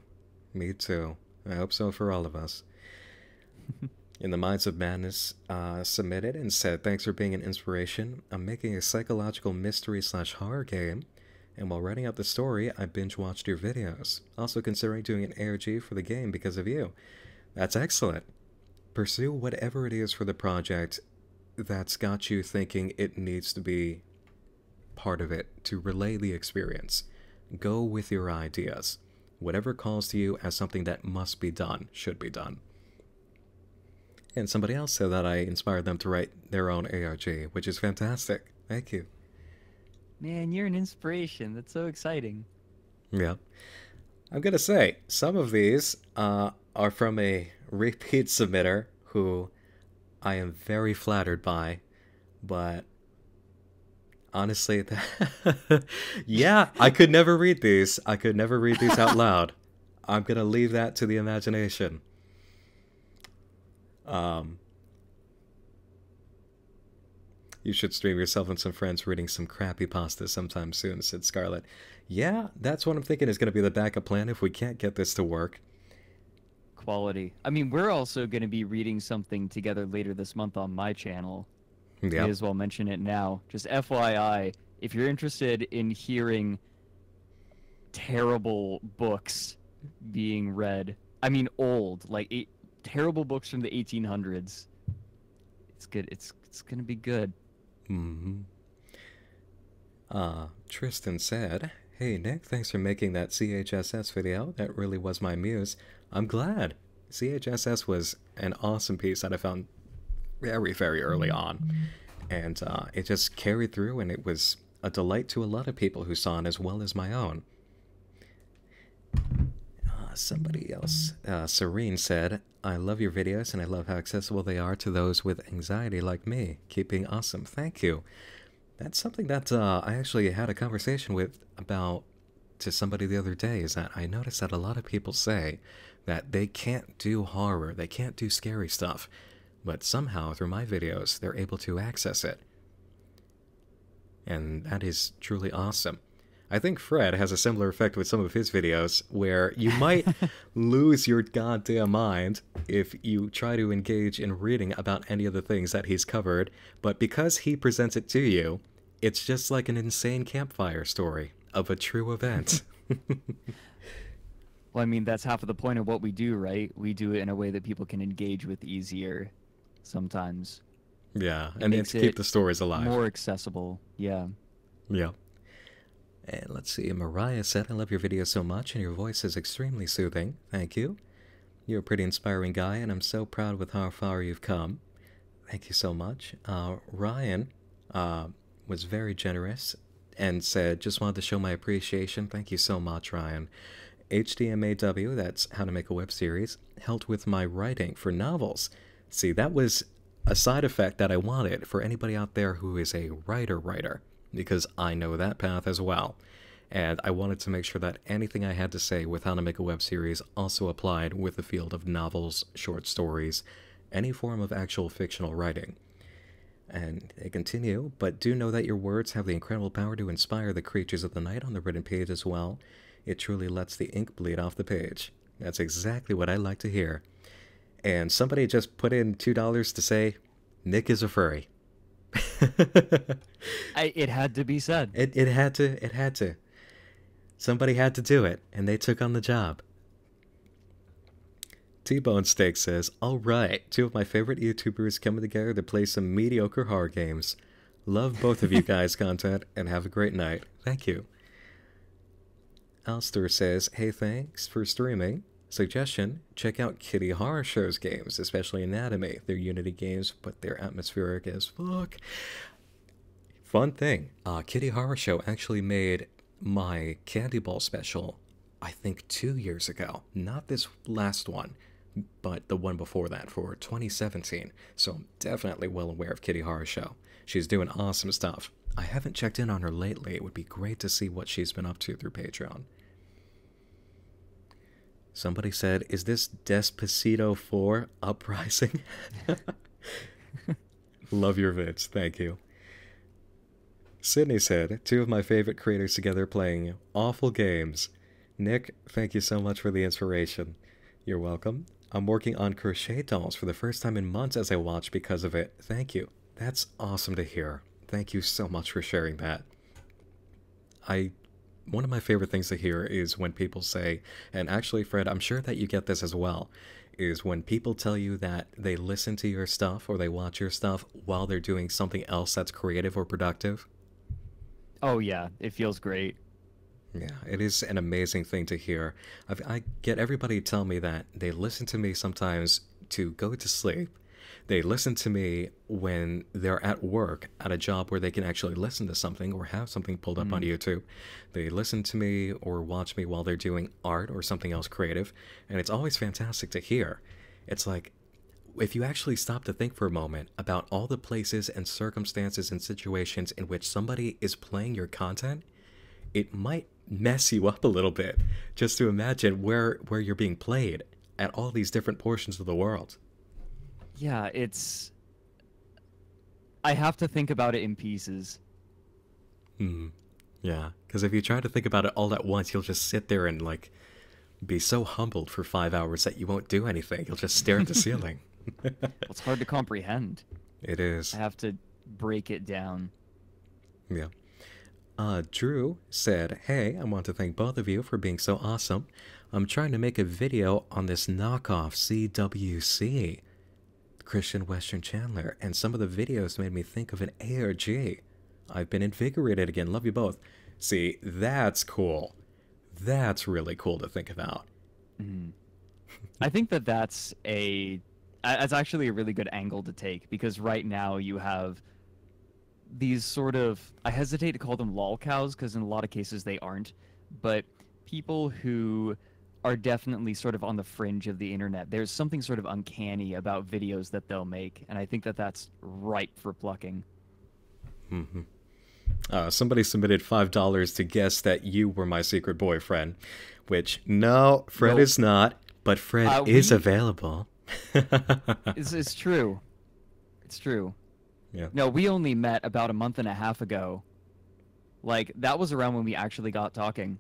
Me too. I hope so for all of us. In the Minds of Madness submitted and said, thanks for being an inspiration. I'm making a psychological mystery/horror game, and while writing out the story, I binge-watched your videos. Also considering doing an ARG for the game because of you. That's excellent. Pursue whatever it is for the project that's got you thinking it needs to be part of it to relay the experience. Go with your ideas. Whatever calls to you as something that must be done, should be done. And somebody else said that I inspired them to write their own ARG, which is fantastic. Thank you. Man, you're an inspiration. That's so exciting. Yeah. I'm gonna say, some of these are from a repeat submitter who I am very flattered by, but honestly, yeah, I could never read these. I could never read these out loud. I'm gonna leave that to the imagination. You should stream yourself and some friends reading some crappy pasta sometime soon, said Scarlett. Yeah, that's what I'm thinking is going to be the backup plan if we can't get this to work. Quality. I mean, we're also going to be reading something together later this month on my channel. Yep. May as well mention it now. Just FYI, if you're interested in hearing terrible books being read, I mean old, like terrible books from the 1800s, it's good. It's going to be good. Mm-hmm. Tristan said, hey Nick, thanks for making that CHSS video. That really was my muse. I'm glad. CHSS was an awesome piece that I found very, very early on. And it just carried through, and it was a delight to a lot of people who saw it as well as my own. Somebody else, Serene said, I love your videos and I love how accessible they are to those with anxiety like me. Keeping awesome. Thank you. That's something that I actually had a conversation with about to somebody the other day, is that I noticed that a lot of people say that they can't do horror, they can't do scary stuff, but somehow through my videos they're able to access it. And that is truly awesome. I think Fred has a similar effect with some of his videos, where you might lose your goddamn mind if you try to engage in reading about any of the things that he's covered, but because he presents it to you, it's just like an insane campfire story of a true event. Well, I mean, that's half of the point of what we do, right? We do it in a way that people can engage with easier sometimes. Yeah, and it's keep the stories alive. More accessible, yeah. Yeah. And let's see, Mariah said, I love your video so much, and your voice is extremely soothing. Thank you. You're a pretty inspiring guy, and I'm so proud with how far you've come. Thank you so much. Ryan was very generous and said, just wanted to show my appreciation. Thank you so much, Ryan. HDMAW, that's how to make a web series, helped with my writing for novels. See, that was a side effect that I wanted for anybody out there who is a writer, because I know that path as well. and I wanted to make sure that anything I had to say with how to make a web series also applied with the field of novels, short stories, any form of actual fictional writing. And they continue, but do know that your words have the incredible power to inspire the creatures of the night on the written page as well. It truly lets the ink bleed off the page. That's exactly what I like to hear. And somebody just put in $2 to say, Nick is a furry. It had to be said. It had to. Somebody had to do it, and they took on the job. T-Bone Steak says, alright, two of my favorite YouTubers coming together to play some mediocre horror games. Love both of you guys' content, and have a great night. Thank you. Alster says, hey, thanks for streaming. Suggestion, check out Kitty Horror Show's games, especially Anatomy. They're Unity games, but they're atmospheric as fuck. Fun thing, Kitty Horror Show actually made my Candy Ball special, I think 2 years ago. Not this last one, but the one before that for 2017. So I'm definitely well aware of Kitty Horror Show. She's doing awesome stuff. I haven't checked in on her lately. It would be great to see what she's been up to through Patreon. Somebody said, is this Despacito 4 Uprising? Love your vids. Thank you. Sydney said, two of my favorite creators together playing awful games. Nick, thank you so much for the inspiration. You're welcome. I'm working on crochet dolls for the first time in months as I watch because of it. Thank you. That's awesome to hear. Thank you so much for sharing that. One of my favorite things to hear is when people say, and actually, Fred, I'm sure that you get this as well, is when people tell you that they listen to your stuff or they watch your stuff while they're doing something else that's creative or productive. Oh yeah, it feels great. Yeah, it is an amazing thing to hear. I get everybody tell me that they listen to me sometimes to go to sleep. They listen to me when they're at work at a job where they can actually listen to something or have something pulled up on YouTube. They listen to me or watch me while they're doing art or something else creative, and it's always fantastic to hear. It's like, if you actually stop to think for a moment about all the places and circumstances and situations in which somebody is playing your content, it might mess you up a little bit just to imagine where you're being played at all these different portions of the world. Yeah, I have to think about it in pieces. Yeah, because if you try to think about it all at once, you'll just sit there and, like, be so humbled for 5 hours that you won't do anything. You'll just stare at the ceiling. It's hard to comprehend. It is. I have to break it down. Yeah. Drew said, hey, I want to thank both of you for being so awesome. I'm trying to make a video on this knockoff CWC, Christian Western Chandler, and some of the videos made me think of an ARG. I've been invigorated again. Love you both. See, that's cool. That's really cool to think about. I think that's actually a really good angle to take, because right now you have these sort of, I hesitate to call them lolcows because in a lot of cases they aren't, but people who are definitely sort of on the fringe of the internet. There's something sort of uncanny about videos that they'll make, and I think that that's ripe for plucking. Somebody submitted $5 to guess that you were my secret boyfriend, which, no, Fred Nope. is not, but Fred is available. It's true. It's true. Yeah. No, we only met about a month and a half ago. Like, that was around when we actually got talking,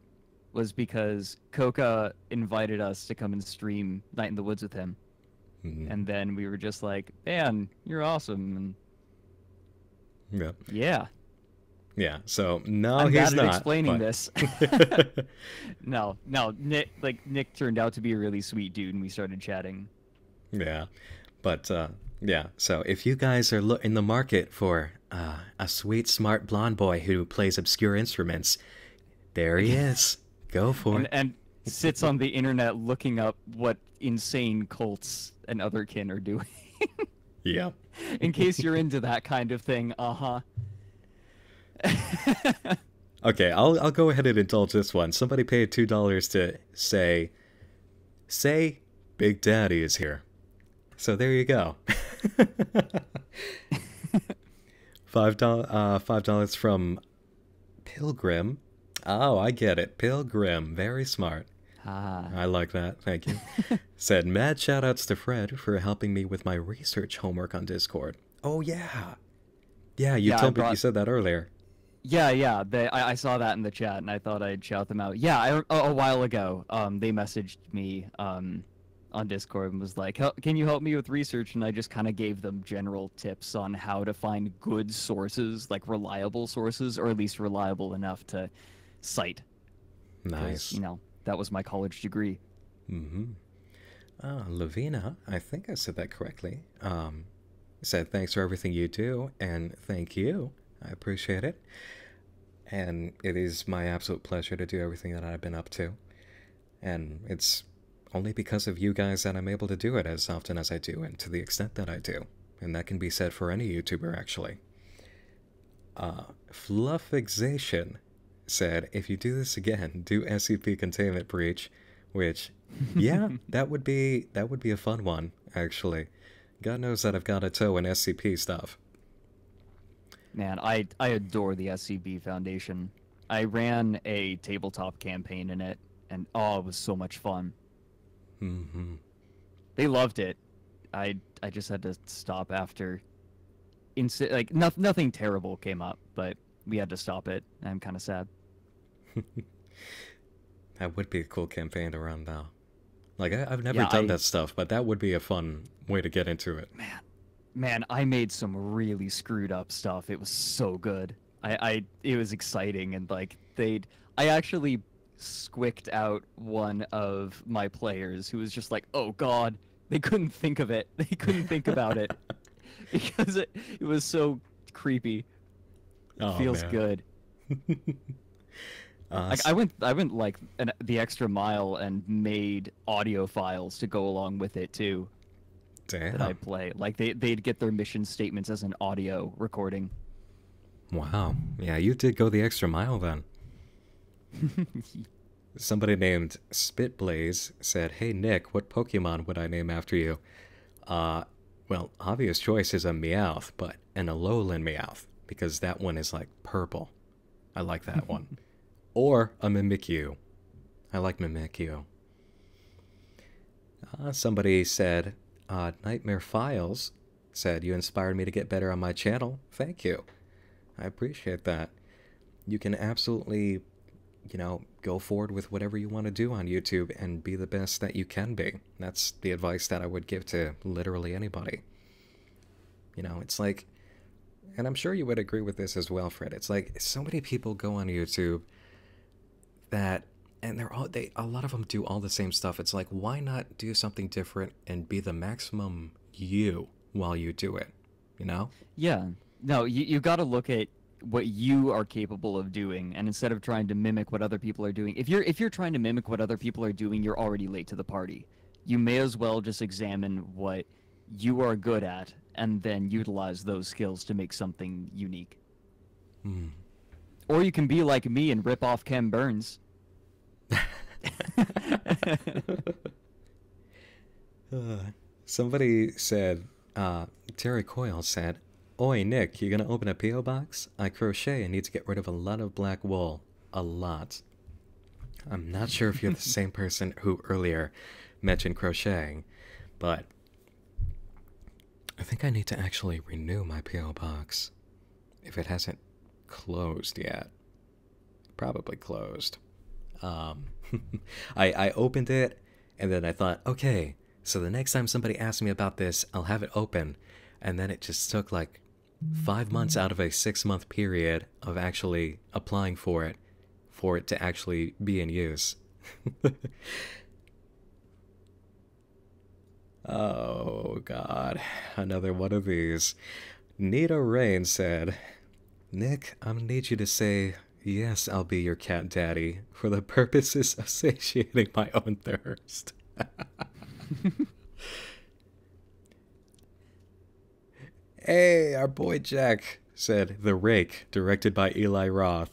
was because Coca invited us to come and stream Night in the Woods with him. And then we were just like, man, you're awesome. And Yeah. yeah. Yeah, so no, I'm he's bad at not. explaining but... this. No, Nick turned out to be a really sweet dude, and we started chatting. Yeah, but yeah. So if you guys are in the market for a sweet, smart blonde boy who plays obscure instruments, there he is. Go for it. And sits on the internet looking up what insane cults and other kin are doing. Yeah. In case you're into that kind of thing, Okay, I'll go ahead and indulge this one. Somebody paid $2 to say Big Daddy is here. So there you go. $5 from Pilgrim. Oh, I get it. Pilgrim. Very smart. Ah. I like that. Thank you. Said, mad shoutouts to Fred for helping me with my research homework on Discord. Oh, yeah. Yeah, you Yeah, I told me, you brought. said that earlier. Yeah, yeah. I saw that in the chat, and I thought I'd shout them out. Yeah, a while ago, they messaged me on Discord and was like, "Can you help me with research?" And I just kind of gave them general tips on how to find good sources, like reliable sources, or at least reliable enough to cite, because Nice. that was my college degree. Mm-hmm. Lavina, I think I said that correctly. Said thanks for everything you do, and thank you. I appreciate it. And it is my absolute pleasure to do everything that I've been up to. And it's only because of you guys that I'm able to do it as often as I do, and to the extent that I do. And that can be said for any YouTuber, actually. Fluffixation said, if you do this again, do SCP Containment Breach, which, yeah, that would be a fun one, actually. God knows that I've got a toe in SCP stuff. Man, I adore the SCB Foundation. I ran a tabletop campaign in it, and oh, it was so much fun. Mm-hmm. They loved it. I just had to stop after like nothing terrible came up, but we had to stop it. I'm kind of sad. That would be a cool campaign to run, though. Like, I've never Yeah, done that stuff, but that would be a fun way to get into it. man, I made some really screwed up stuff. It was so good. It was exciting, and like I actually squicked out one of my players who was just like, oh God, they couldn't think of it. They couldn't think about it because it was so creepy. It Oh, feels man. good. Like I went like the extra mile and made audio files to go along with it too. Damn. That I play. Like they'd get their mission statements as an audio recording. Wow. Yeah, you did go the extra mile then. Somebody named Spitblaze said, hey Nick, what Pokemon would I name after you? Well, obvious choice is a Meowth, but an Alolan Meowth, because that one is like purple. I like that one. Or a Mimikyu. I like Mimikyu. Somebody said, Nightmare Files said, you inspired me to get better on my channel. Thank you. I appreciate that. You can absolutely, go forward with whatever you want to do on YouTube and be the best that you can be. That's the advice that I would give to literally anybody. It's like, and I'm sure you would agree with this as well, Fred. It's like so many people go on YouTube that, and a lot of them do all the same stuff. It's like, why not do something different and be the maximum you while you do it? Yeah. No, you got to look at what you are capable of doing, and instead of trying to mimic what other people are doing, if you're trying to mimic what other people are doing, you're already late to the party. You may as well just examine what you are good at and then utilize those skills to make something unique. Or you can be like me and rip off Ken Burns. Somebody said, Terry Coyle said, oi Nick, you gonna open a P.O. box? I crochet and need to get rid of a lot of black wool. A lot. I'm not sure if you're the same person who earlier mentioned crocheting, but I think I need to actually renew my P.O. box. If it hasn't closed yet. Probably closed. I opened it, and then I thought, okay, so the next time somebody asks me about this, I'll have it open. And then it just took like 5 months out of a 6-month period of actually applying for it to actually be in use. Oh, God. Another one of these. Nita Rain said, Nick, I'm gonna need you to say, yes, I'll be your cat daddy for the purposes of satiating my own thirst. Hey, our boy Jack said, The Rake, directed by Eli Roth.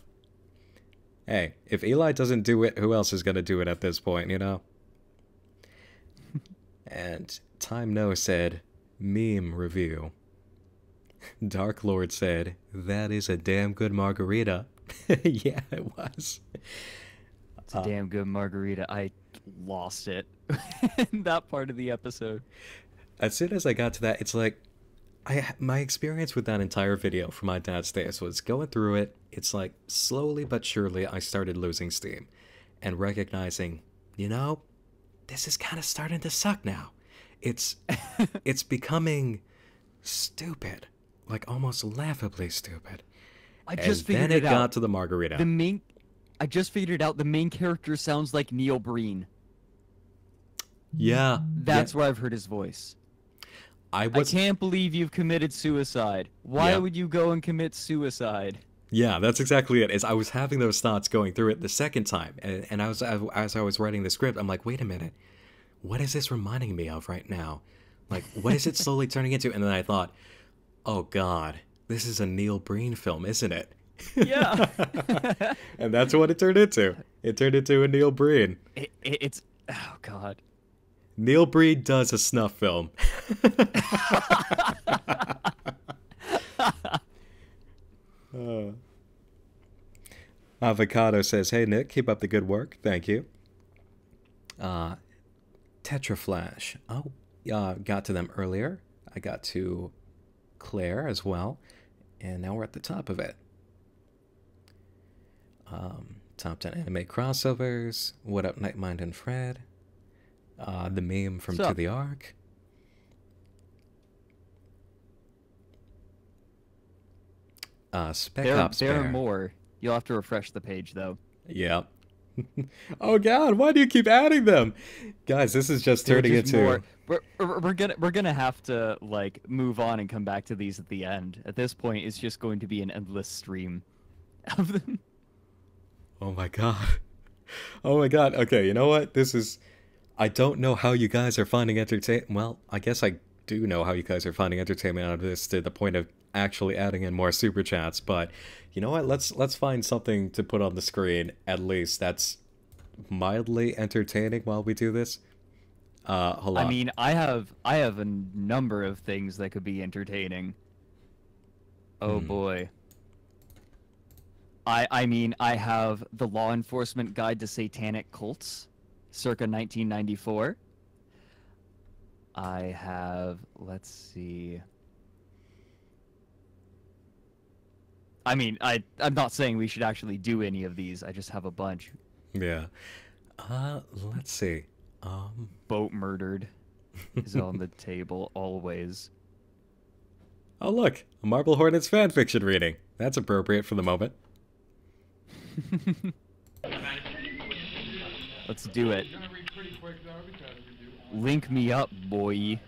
Hey, if Eli doesn't do it, who else is gonna do it at this point, And Time No said, meme review. Dark Lord said, that is a damn good margarita. Yeah, it was. It's a damn good margarita. I lost it in that part of the episode. As soon as I got to that, it's like my experience with that entire video for my dad's days was going through it. It's like slowly but surely I started losing steam and recognizing, you know, this is kind of starting to suck now. It's it's becoming stupid, like almost laughably stupid. I just And figured then it it got out. to the margarita. I just figured out the main character sounds like Neil Breen. Yeah, That's where I've heard his voice. I I can't believe you've committed suicide. Why Yeah. would you go and commit suicide? Yeah, that's exactly it. Is I was having those thoughts going through it the second time, and as I was writing the script, I'm like, wait a minute, what is this reminding me of right now? Like, what is it slowly turning into? And then I thought, oh God, this is a Neil Breen film, isn't it? Yeah. And that's what it turned into. It turned into a Neil Breen. It's oh God. Neil Breen does a snuff film. Avocado says, hey Nick, keep up the good work. Thank you. Tetraflash. Oh, got to them earlier. I got to Claire as well. And now we're at the top of it. Top 10 anime crossovers. What up, Nightmind and Fred? The meme from Sup? To the Ark. Spec Ops There are Bear. more. You'll have to refresh the page though. Yeah. Oh God, why do you keep adding them? Guys, this is just There are turning just into... more. We're gonna have to like move on and come back to these at the end. At this point, it's just going to be an endless stream of them. Oh my God. Oh my God. Okay, you know what? This is... I don't know how you guys are finding entertainment. Well, I guess I do know how you guys are finding entertainment out of this to the point of actually adding in more super chats, but you know what? Let's find something to put on the screen at least that's mildly entertaining while we do this. Hold on. I mean, I have a number of things that could be entertaining. Oh boy. I mean, I have The Law Enforcement Guide to Satanic Cults, circa 1994. I have, let's see. I mean, I'm not saying we should actually do any of these. I just have a bunch. Yeah. Let's see. Boat Murdered is on the table always. Oh look, a Marble Hornets fanfiction reading. That's appropriate for the moment. Let's do it. Link me up, boy.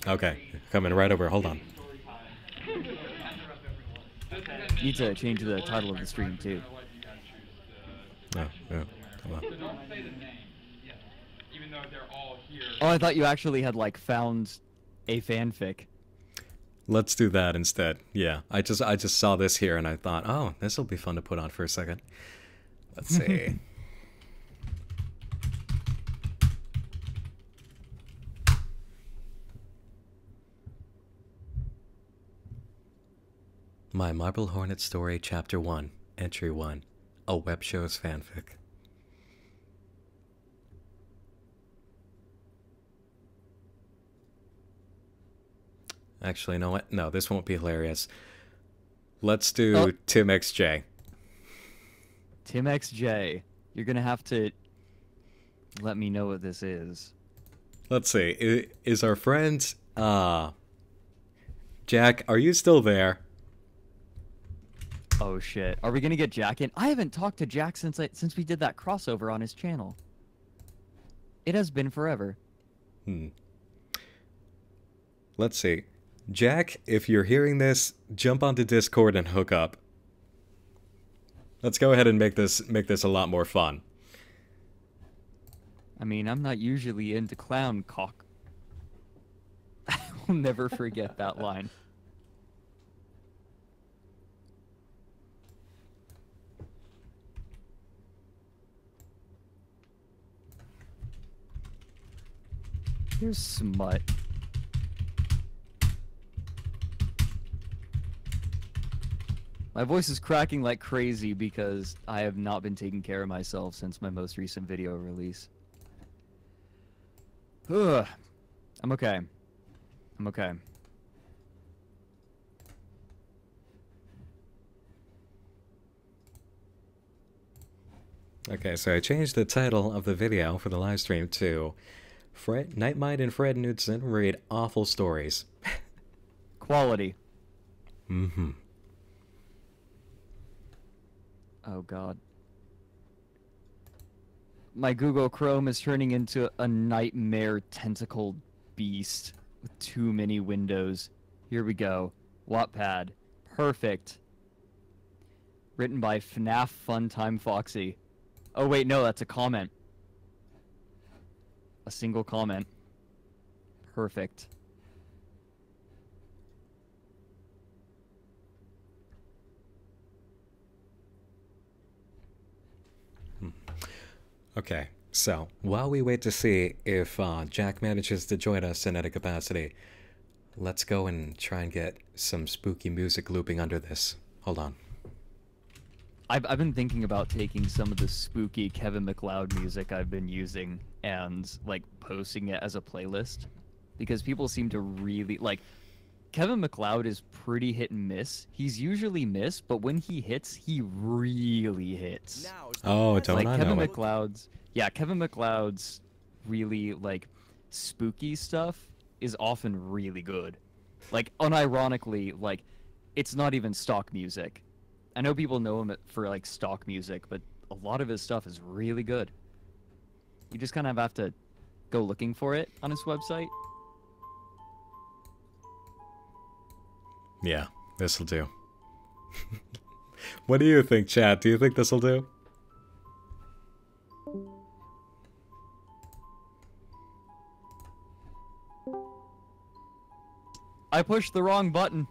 Okay, coming right over. Hold on. Need to change the title of the stream too. No, no. Hold on. Don't say the name. Yes. Even though they're all here. Oh, I thought you actually had like found a fanfic. Let's do that instead. Yeah, I just saw this here and I thought, oh, this will be fun to put on for a second. Let's see. My Marble Hornet Story, Chapter 1, Entry 1, a web show's fanfic. Actually, you know what? No, this won't be hilarious. Let's do Oh. Tim XJ. Tim XJ, you're gonna have to let me know what this is. Let's see. Is our friend, Jack, are you still there? Oh shit. Are we gonna get Jack in? I haven't talked to Jack since we did that crossover on his channel. It has been forever. Let's see. Jack, if you're hearing this, jump onto Discord and hook up. Let's go ahead and make this a lot more fun. I mean, I'm not usually into clown cock. I will never forget that line. Here's smut. My voice is cracking like crazy because I have not been taking care of myself since my most recent video release. Ugh. I'm okay. I'm okay. Okay, so I changed the title of the video for the live stream to Nightmind and Fred Knudsen read awful stories. Quality. Mm-hmm. Oh god. My Google Chrome is turning into a nightmare tentacled beast with too many windows. Here we go. Wattpad. Perfect. Written by FNAF Funtime Foxy. Oh wait, no, that's a comment. A single comment. Perfect. Okay, so while we wait to see if Jack manages to join us in any capacity, let's go and try and get some spooky music looping under this. Hold on. I've been thinking about taking some of the spooky Kevin MacLeod music I've been using and like posting it as a playlist because people seem to really like Kevin MacLeod is pretty hit and miss. He's usually miss, but when he hits, he really hits. Oh, don't Like I Kevin know it? MacLeod's, yeah, Kevin MacLeod's really like spooky stuff is often really good. Like unironically, like it's not even stock music. I know people know him for like stock music, but a lot of his stuff is really good. You just kind of have to go looking for it on his website. Yeah, this'll do. What do you think, chat? Do you think this'll do? I pushed the wrong button.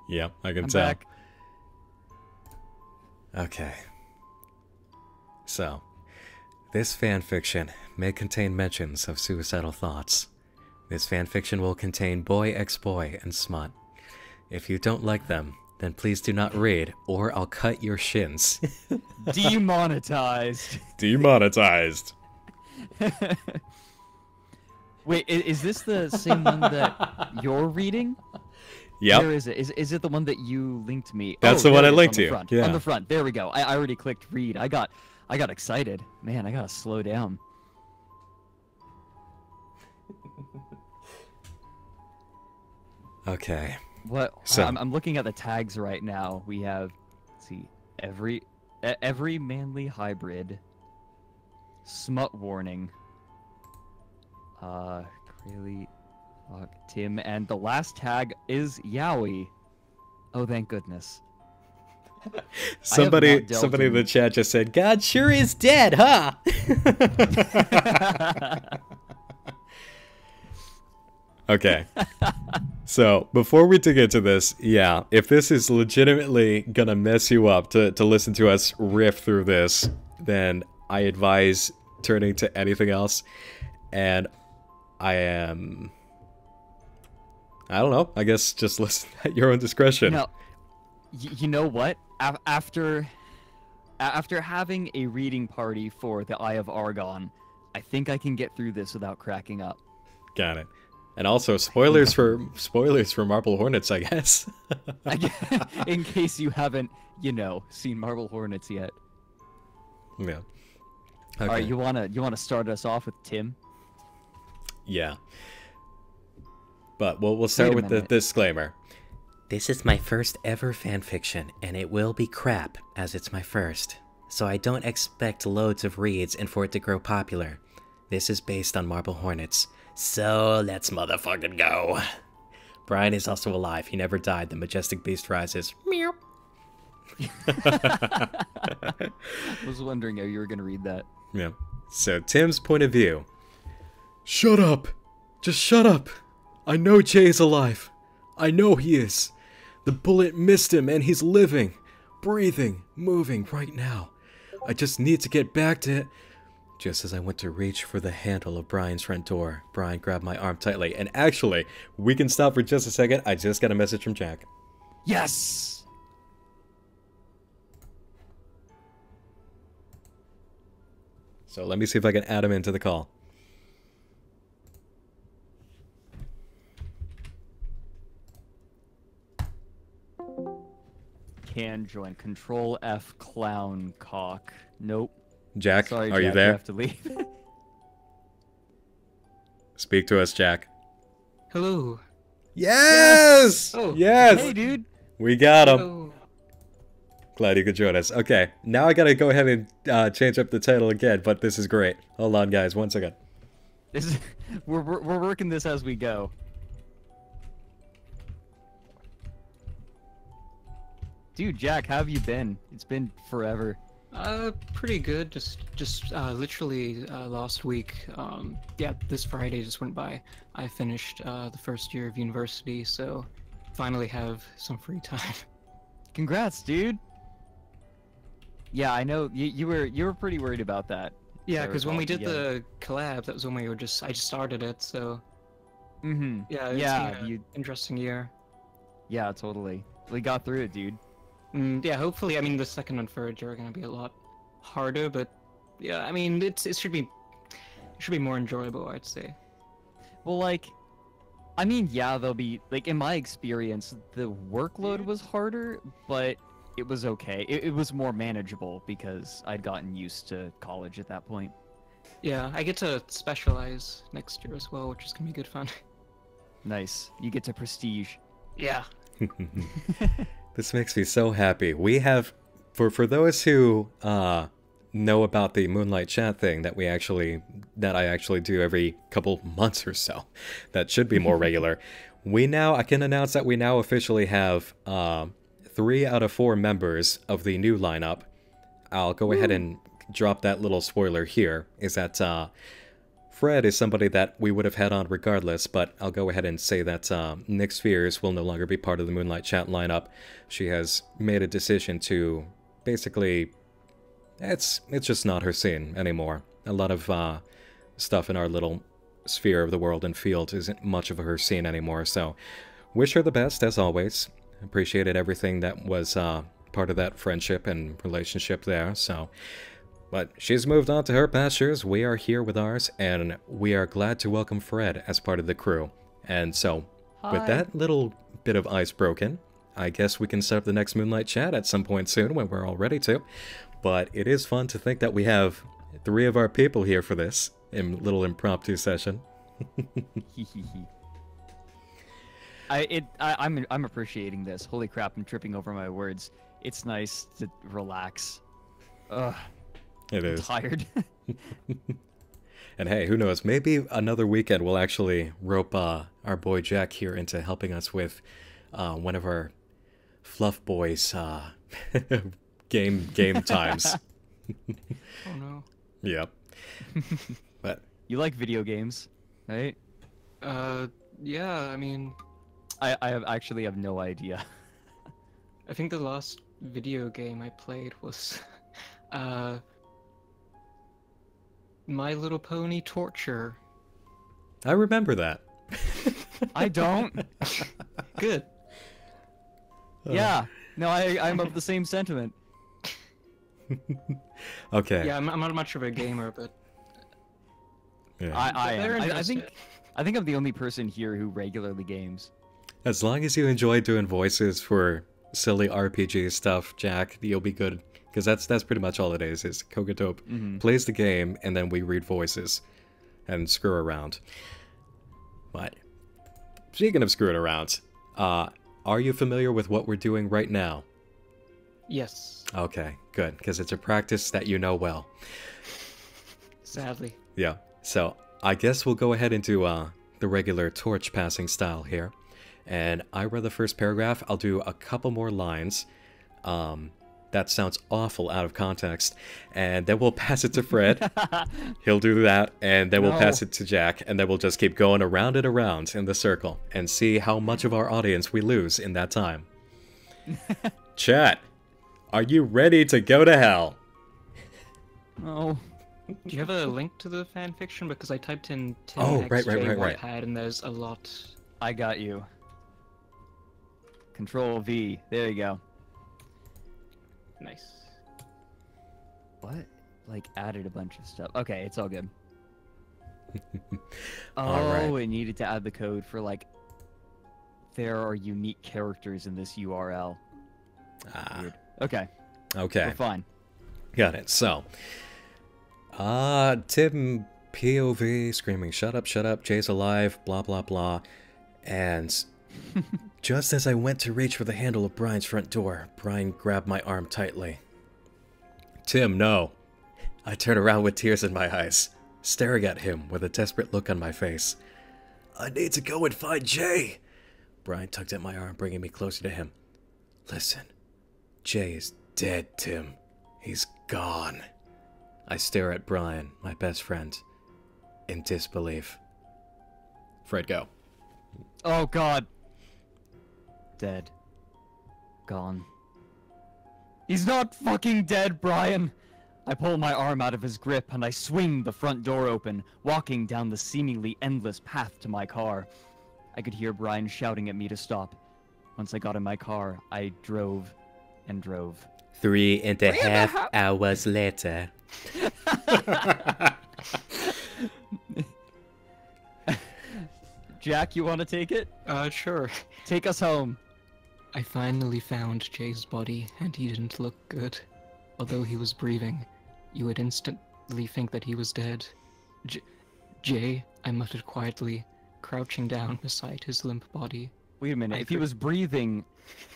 Yeah, I can I'm tell. back. Okay. So, this fanfiction may contain mentions of suicidal thoughts. This fanfiction will contain boy ex-boy and smut. If you don't like them, then please do not read, or I'll cut your shins. Demonetized. Demonetized. Wait, is this the same one that you're reading? Yep. Where is it? Is it the one that you linked me? That's Oh, the one there I it is, linked on the you. front. Yeah. On the front. There we go. I already clicked read. I got excited. Man, I gotta slow down. Okay. What? So- I'm looking at the tags right now. We have, let's see, every manly hybrid, smut warning, Crayley, Tim, and the last tag is Yowie. Oh, thank goodness. Somebody not dealt in the in- chat just said, God sure is dead, huh? Okay. So, before we dig into this, yeah, if this is legitimately gonna mess you up to listen to us riff through this, then I advise turning to anything else. And I don't know, I guess just listen at your own discretion. Now, you know what? After having a reading party for the Eye of Argon, I think I can get through this without cracking up. Got it. And also spoilers for Marble Hornets, I guess. In case you haven't, seen Marble Hornets yet. Yeah. Okay. All right, you wanna start us off with Tim? Yeah. But we'll start Wait a with the minute. disclaimer. This is my first ever fanfiction, and it will be crap, as it's my first. So I don't expect loads of reads and for it to grow popular. This is based on Marble Hornets. So let's motherfucking go. Brian is also alive. He never died. The majestic beast rises. Meow. I was wondering how you were gonna read that. Yeah. So Tim's point of view. Shut up. Just shut up. I know Jay's alive. I know he is. The bullet missed him and he's living, breathing, moving right now. I just need to get back to it. Just as I went to reach for the handle of Brian's front door, Brian grabbed my arm tightly. And actually, we can stop for just a second. I just got a message from Jack. Yes. So let me see if I can add him into the call. Can join. Control F clown cock. Nope. Jack, Sorry, are Jack, you there? You have to leave. Speak to us, Jack. Hello. Yes! Oh, Yes! Hey, dude. We got him. Hello. Glad you could join us. Okay, now I gotta go ahead and change up the title again, but this is great. Hold on, guys, 1 second. This is, we're working this as we go. Dude, Jack, how have you been? It's been forever. Pretty good. Just literally last week. Yeah, this Friday just went by. I finished the first year of university, so finally have some free time. Congrats, dude. Yeah, I know you were pretty worried about that. Yeah, I because when recall, we did yeah. the collab, that was when I just started it. So Mm-hmm. yeah, it's Yeah, been an you. interesting year. Yeah, totally. We got through it, dude. Yeah, hopefully, I mean, the second and third year are gonna be a lot harder, but yeah, I mean, it should be more enjoyable, I'd say. Well, like, I mean, yeah, they'll be like in my experience, the workload was harder, but it was okay. It was more manageable because I'd gotten used to college at that point. Yeah, I get to specialize next year as well, which is gonna be good fun. Nice. You get to prestige. Yeah. This makes me so happy. We have, for those who know about the Moonlight Chat thing that I actually do every couple months or so, that should be more regular. I can announce that we now officially have 3 out of 4 members of the new lineup. I'll go ahead and drop that little spoiler here, is that Fred is somebody that we would have had on regardless, but I'll go ahead and say that Nick Spheres will no longer be part of the Moonlight Chat lineup. She has made a decision to basically... It's just not her scene anymore. A lot of stuff in our little sphere of the world and field isn't much of her scene anymore, so wish her the best, as always. Appreciated everything that was part of that friendship and relationship there, so... But she's moved on to her pastures, we are here with ours, and we are glad to welcome Fred as part of the crew. And so, with Hi. that little bit of ice broken, I guess we can set up the next Moonlight Chat at some point soon when we're all ready to. But it is fun to think that we have 3 of our people here for this little impromptu session. I'm appreciating this. Holy crap, I'm tripping over my words. It's nice to relax. Ugh. It I'm is. tired. And hey, who knows, maybe another weekend we'll actually rope our boy Jack here into helping us with one of our Fluff Boys game times. Oh no. Yep. But You like video games, right? Yeah, I mean, I actually have no idea. I think the last video game I played was, My Little Pony Torture. I remember that. I don't. Good. Yeah. No, I'm of the same sentiment. Okay. Yeah, I'm not much of a gamer, but Yeah. I they're think interesting. I think I'm the only person here who regularly games. As long as you enjoy doing voices for silly RPG stuff, Jack, you'll be good. Because that's pretty much all it is Kokotope plays the game, and then we read voices and screw around. But, speaking of screwing around, are you familiar with what we're doing right now? Yes, Okay, good, because it's a practice that you know well. sadly. Yeah, so I guess we'll go ahead and do the regular torch passing style here. And I read the first paragraph. I'll do a couple more lines. That sounds awful out of context. And then we'll pass it to Fred. He'll do that, and then we'll No. pass it to Jack, and then we'll just keep going around and around in the circle and see how much of our audience we lose in that time. Chat, are you ready to go to hell? Oh. Do you have a link to the fanfiction? Because I typed in Tim Oh, right, XJ right. Whitehead, and there's a lot. I got you. Control V. There you go. Nice. What? like added a bunch of stuff. Okay, it's all good. All right. Oh, it needed to add the code for like there are unique characters in this URL. Ah, Weird. Okay, okay. we're fine. Got it. So, Tim POV screaming, shut up, Jay's alive, blah, blah, blah. And just as I went to reach for the handle of Brian's front door, Brian grabbed my arm tightly. Tim, no. I turned around with tears in my eyes, staring at him with a desperate look on my face. I need to go and find Jay. Brian tugged at my arm, bringing me closer to him. Listen, Jay is dead, Tim. He's gone. I stare at Brian, my best friend, in disbelief. Fred, go. Oh God. Dead. Gone. He's not fucking dead, Brian! I pull my arm out of his grip and I swing the front door open, walking down the seemingly endless path to my car. I could hear Brian shouting at me to stop. Once I got in my car, I drove and drove. 3.5 hours later. Jack, you want to take it? Sure. Take us home. I finally found Jay's body, and he didn't look good. Although he was breathing, you would instantly think that he was dead. Jay, I muttered quietly, crouching down beside his limp body. Wait a minute. If he was breathing,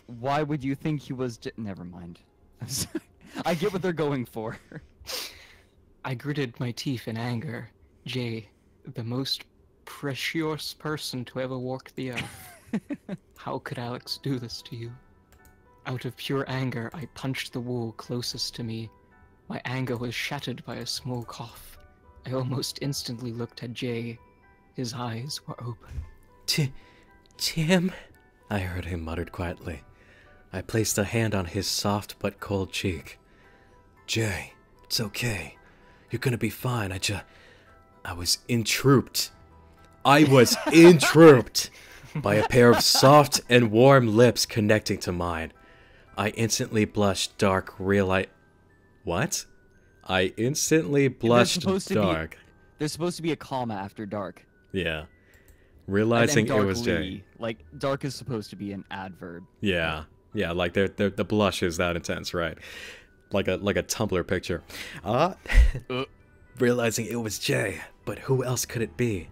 why would you think he was Never mind. I'm sorry. I get what they're going for. I gritted my teeth in anger. Jay, the most precious person to ever walk the earth. How could Alex do this to you? Out of pure anger, I punched the wall closest to me. My anger was shattered by a small cough. I almost instantly looked at Jay. His eyes were open. Tim? I heard him muttered quietly. I placed a hand on his soft but cold cheek. Jay, it's okay. You're gonna be fine. I was entrapped. I was entrapped by a pair of soft and warm lips connecting to mine. I instantly blushed dark, What? I instantly blushed dark. There's supposed to be a comma after dark. Yeah. Realizing it was darkly, Jay. Like, dark is supposed to be an adverb. Yeah. Yeah, like the blush is that intense, right? Like a Tumblr picture. Realizing it was Jay, but who else could it be?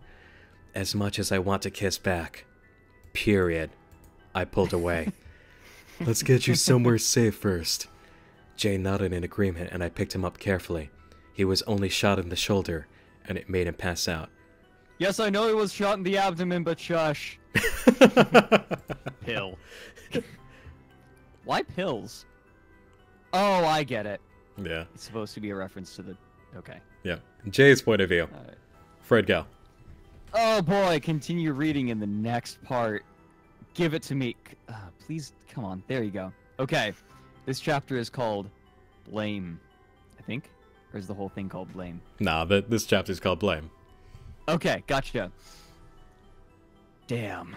As much as I want to kiss back. Period. I pulled away. Let's get you somewhere safe first. Jay nodded in agreement and I picked him up carefully. He was only shot in the shoulder, and it made him pass out. Yes, I know he was shot in the abdomen, but shush. Pill. Why pills? Oh, I get it. Yeah. It's supposed to be a reference to the... Okay. Yeah. Jay's point of view. Alright. Fred, go. Oh boy, continue reading in the next part. Give it to me. Please, come on. There you go. Okay. This chapter is called Blame, I think? Or is the whole thing called Blame? Nah, this chapter is called Blame. Okay, gotcha. Damn.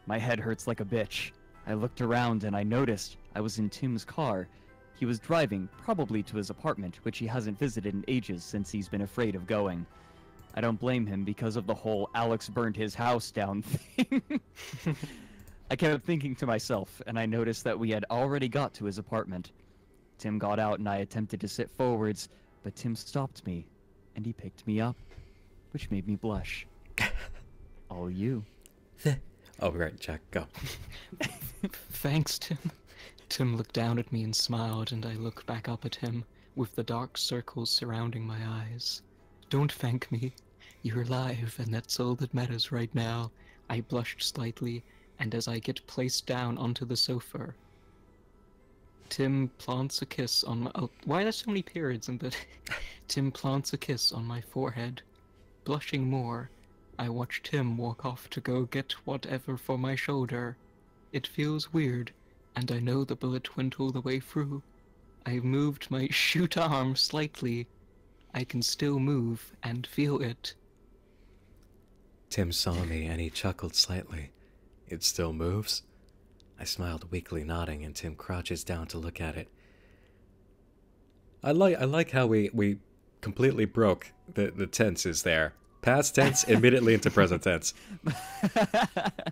My head hurts like a bitch. I looked around and I noticed I was in Tim's car. He was driving, probably to his apartment, which he hasn't visited in ages since he's been afraid of going. I don't blame him because of the whole Alex burned his house down thing. I kept thinking to myself, and I noticed that we had already got to his apartment. Tim got out and I attempted to sit forwards, but Tim stopped me, and he picked me up, which made me blush. All you. Oh, right, Jack, go. Thanks, Tim. Tim looked down at me and smiled, and I looked back up at him, with the dark circles surrounding my eyes. Don't thank me. You're alive, and that's all that matters right now. I blushed slightly, and as I get placed down onto the sofa, Tim plants a kiss on my... Oh, why are there so many periods in bed? Tim plants a kiss on my forehead. Blushing more, I watch Tim walk off to go get whatever for my shoulder. It feels weird, and I know the bullet went all the way through. I moved my shoot arm slightly. I can still move and feel it. Tim saw me and he chuckled slightly. It still moves? I smiled weakly, nodding, and Tim crouches down to look at it. I like how we completely broke the tenses there. Past tense immediately into present tense.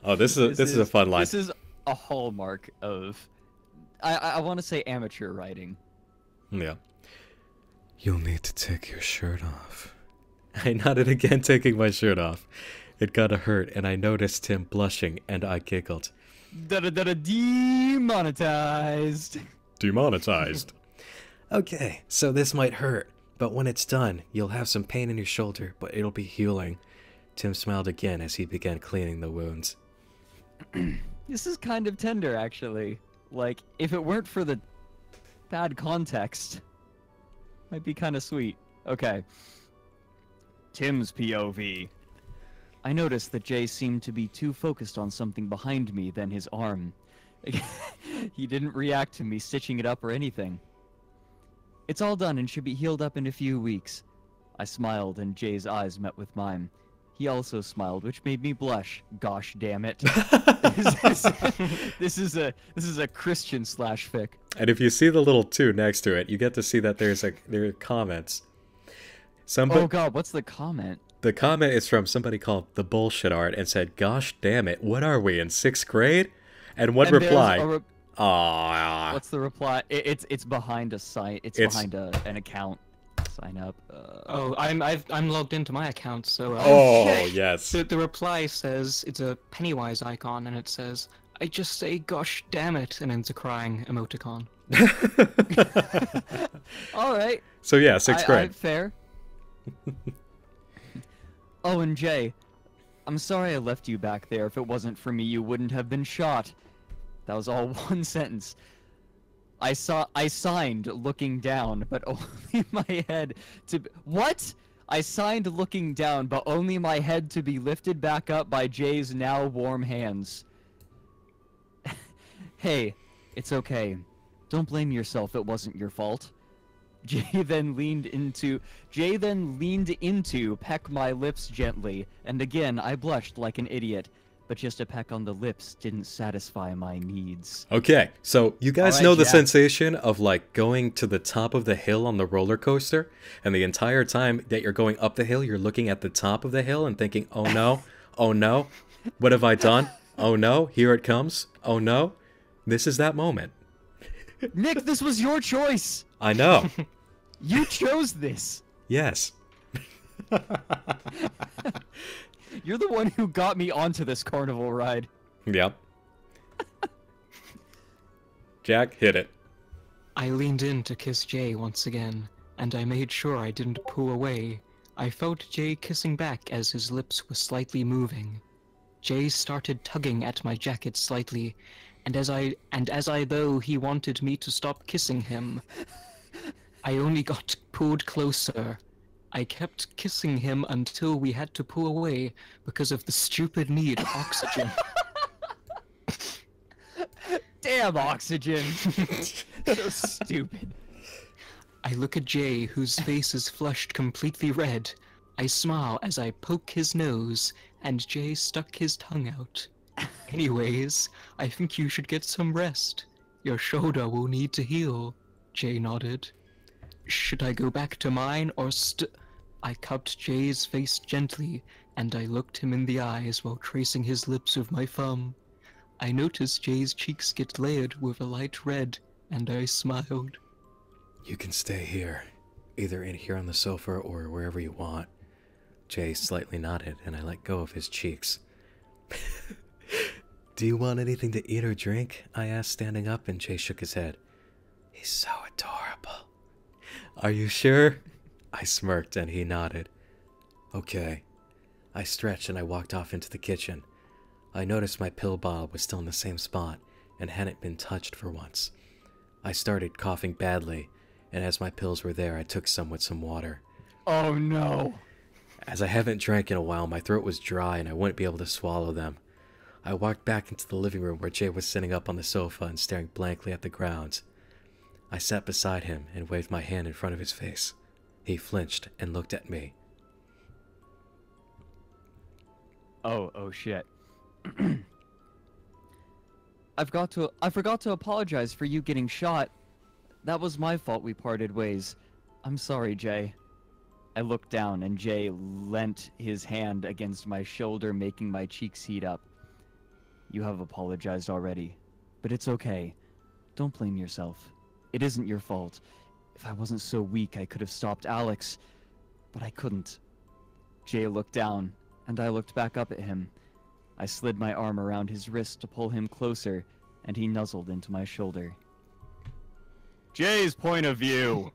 Oh, this is a fun line. This is a hallmark of, I want to say amateur writing. Yeah. You'll need to take your shirt off. I nodded again, taking my shirt off. It got a hurt, and I noticed him blushing, and I giggled. Demonetized. Demonetized. Okay, so this might hurt, but when it's done, you'll have some pain in your shoulder, but it'll be healing. Tim smiled again as he began cleaning the wounds. This is kind of tender, actually. Like, if it weren't for the bad context, might be kind of sweet. Okay. Tim's POV. I noticed that Jay seemed to be too focused on something behind me than his arm. He didn't react to me stitching it up or anything. It's all done and should be healed up in a few weeks. I smiled and Jay's eyes met with mine. He also smiled, which made me blush. Gosh damn it. This is a Christian slash fic. And if you see the little 2 next to it, you get to see that there are comments. Oh god, what's the comment? The comment is from somebody called The Bullshit Art and said, "Gosh damn it, what are we in 6th grade?" And one reply. Aww. What's the reply? It's behind a site. It's behind an account. Sign up. Oh, I'm logged into my account, so. Oh yes. The reply says it's a Pennywise icon, and it says, "I just say gosh damn it," and it's a crying emoticon. All right. So yeah, 6th grade. Fair. Oh, and Jay, I'm sorry I left you back there. If it wasn't for me, you wouldn't have been shot. That was all one sentence. I signed looking down, but only my head to what? I signed looking down, but only my head to be lifted back up by Jay's now warm hands. Hey, it's okay. Don't blame yourself. It wasn't your fault. Jay then leaned into peck my lips gently, and again I blushed like an idiot. But just a peck on the lips didn't satisfy my needs. Okay, so you guys All right, know the Jack. sensation of like going to the top of the hill on the roller coaster, and the entire time that you're going up the hill, you're looking at the top of the hill and thinking, "Oh no, oh no, what have I done? Oh no, here it comes. Oh no." This is that moment. Nick, this was your choice. I know. You chose this. Yes. You're the one who got me onto this carnival ride. Yep. Jack, hit it. I leaned in to kiss Jay once again, and I made sure I didn't pull away. I felt Jay kissing back as his lips were slightly moving. Jay started tugging at my jacket slightly, and as I though he wanted me to stop kissing him, I only got pulled closer. I kept kissing him until we had to pull away because of the stupid need of oxygen. Damn oxygen. So stupid. I look at Jay, whose face is flushed completely red. I smile as I poke his nose, and Jay stuck his tongue out. Anyways, I think you should get some rest. Your shoulder will need to heal. Jay nodded. Should I go back to mine or I cupped Jay's face gently, and I looked him in the eyes while tracing his lips with my thumb. I noticed Jay's cheeks get layered with a light red, and I smiled. You can stay here, either in here on the sofa or wherever you want. Jay slightly nodded, and I let go of his cheeks. Do you want anything to eat or drink? I asked, standing up, and Jay shook his head. He's so adorable. Are you sure? I smirked, and he nodded. Okay. I stretched, and I walked off into the kitchen. I noticed my pill bottle was still in the same spot, and hadn't been touched for once. I started coughing badly, and as my pills were there, I took some with some water. Oh no. As I haven't drank in a while, my throat was dry, and I wouldn't be able to swallow them. I walked back into the living room where Jay was sitting up on the sofa and staring blankly at the ground. I sat beside him and waved my hand in front of his face. He flinched and looked at me. Oh shit. I forgot to apologize for you getting shot. That was my fault we parted ways. I'm sorry, Jay. I looked down, and Jay leant his hand against my shoulder, making my cheeks heat up. You have apologized already, but it's okay. Don't blame yourself. It isn't your fault. If I wasn't so weak, I could have stopped Alex, but I couldn't. Jay looked down, and I looked back up at him. I slid my arm around his wrist to pull him closer, and he nuzzled into my shoulder. Jay's point of view!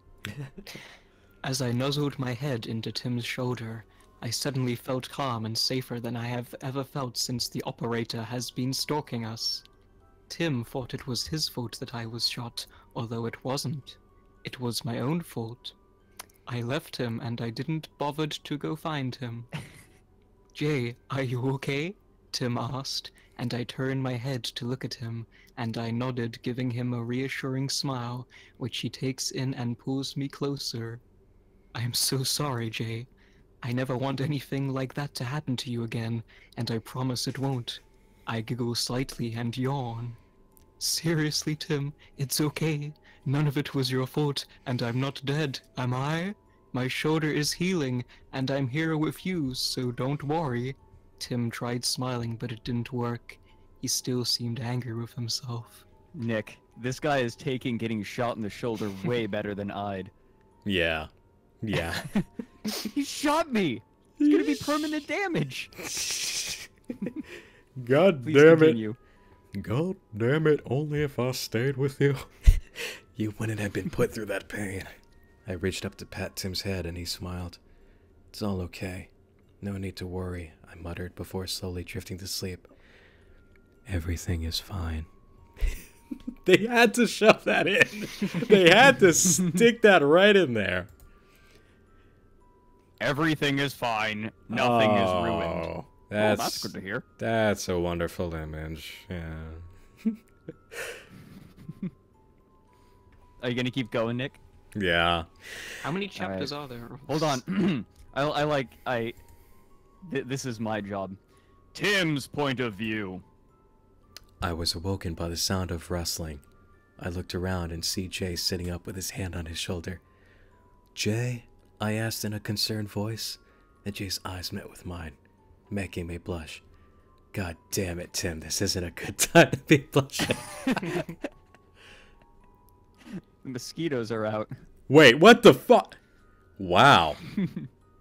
As I nuzzled my head into Tim's shoulder, I suddenly felt calm and safer than I have ever felt since the operator has been stalking us. Tim thought it was his fault that I was shot, although it wasn't. It was my own fault. I left him and I didn't bother to go find him. Jay, are you okay? Tim asked, and I turned my head to look at him, and I nodded, giving him a reassuring smile, which he takes in and pulls me closer. I am so sorry, Jay. I never want anything like that to happen to you again, and I promise it won't. I giggle slightly and yawn. Seriously, Tim, it's okay. None of it was your fault, and I'm not dead, am I? My shoulder is healing, and I'm here with you, so don't worry. Tim tried smiling, but it didn't work. He still seemed angry with himself. Nick, this guy is taking getting shot in the shoulder way better than I'd. Yeah. Yeah. He shot me! It's gonna be permanent damage! God Please damn continue. it. God damn it, only if I stayed with you. You wouldn't have been put through that pain. I reached up to pat Tim's head and he smiled. It's all okay. No need to worry, I muttered before slowly drifting to sleep. Everything is fine. They had to shove that in. They had to stick that right in there. Everything is fine. Nothing is ruined. That's good to hear. That's a wonderful image. Yeah. Are you gonna keep going, Nick? Yeah. How many chapters are there? Hold on. This is my job. Tim's point of view. I was awoken by the sound of rustling. I looked around and see Jay sitting up with his hand on his shoulder. Jay? I asked in a concerned voice, and Jay's eyes met with mine, making me blush. God damn it, Tim, this isn't a good time to be blushing. The mosquitoes are out. Wait, what the fuck? Wow.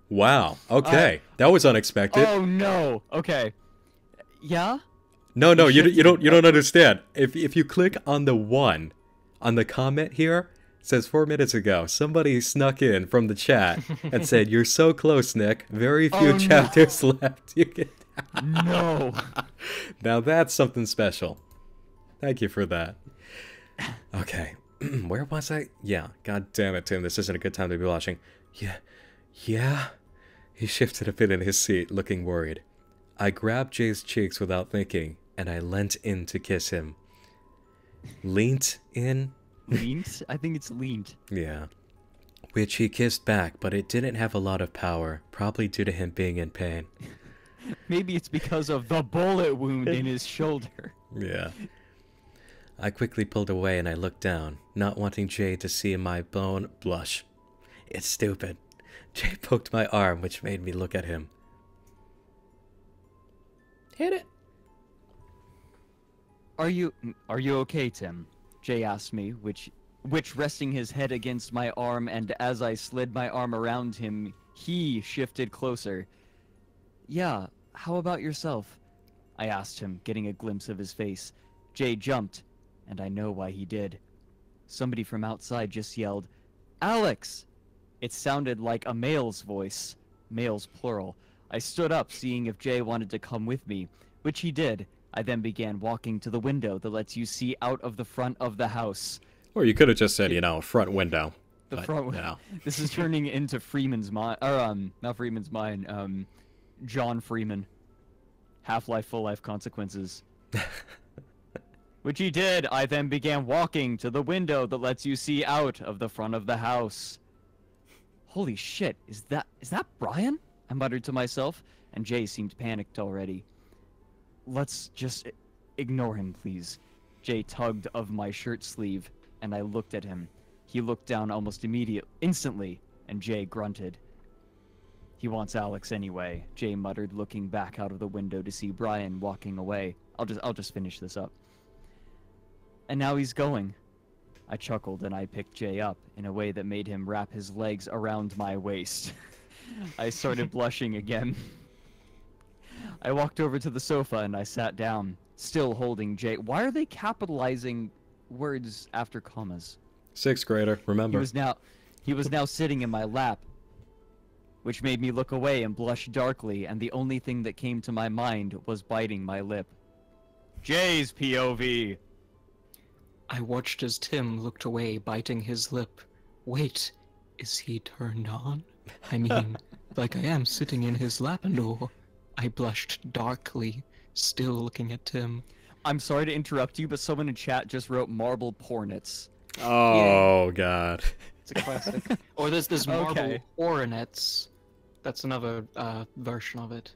Wow. Okay, that was unexpected. Oh no. Okay. Yeah? No, you don't understand. If you click on the one, on the comment here, it says 4 minutes ago, somebody snuck in from the chat and said, "You're so close, Nick. Very few chapters left." You get No. Now that's something special. Thank you for that. Okay, where was I? Yeah. God damn it, Tim. This isn't a good time to be watching. Yeah. He shifted a bit in his seat, looking worried. I grabbed Jay's cheeks without thinking, and I leant in to kiss him. Leant in? Leant? I think it's leant. Yeah. Which he kissed back, but it didn't have a lot of power, probably due to him being in pain. Maybe it's because of the bullet wound in his shoulder. Yeah. I quickly pulled away and I looked down, not wanting Jay to see my blown blush. It's stupid. Jay poked my arm, which made me look at him. Hit it. Are you okay, Tim? Jay asked me, which resting his head against my arm, and as I slid my arm around him, he shifted closer. Yeah, how about yourself? I asked him, getting a glimpse of his face. Jay jumped, and I know why he did. Somebody from outside just yelled, "Alex!" It sounded like a male's voice. Males plural. I stood up, seeing if Jay wanted to come with me, which he did. I then began walking to the window that lets you see out of the front of the house. Or you could have just said, front window. The front window. This is turning into Freeman's mind, or not Freeman's mind, John Freeman. Half-Life, Full-Life Consequences. Which he did. I then began walking to the window that lets you see out of the front of the house. Holy shit, is that Brian? I muttered to myself, and Jay seemed panicked already. Let's just ignore him, please. Jay tugged of my shirt sleeve, and I looked at him. He looked down almost instantly, and Jay grunted. He wants Alex anyway, Jay muttered, looking back out of the window to see Brian walking away. I'll just finish this up. And now he's going. I chuckled and I picked Jay up in a way that made him wrap his legs around my waist. I started blushing again. I walked over to the sofa and I sat down, still holding Jay. Why are they capitalizing words after commas? 6th grader, remember. He was now sitting in my lap, which made me look away and blush darkly, and the only thing that came to my mind was biting my lip. Jay's POV! I watched as Tim looked away, biting his lip. Wait, is he turned on? I mean, like I am sitting in his lap and all. I blushed darkly, still looking at Tim. I'm sorry to interrupt you, but someone in chat just wrote marble pornets. Oh, God. It's a classic. Or there's marble Okay. oronets. That's another version of it.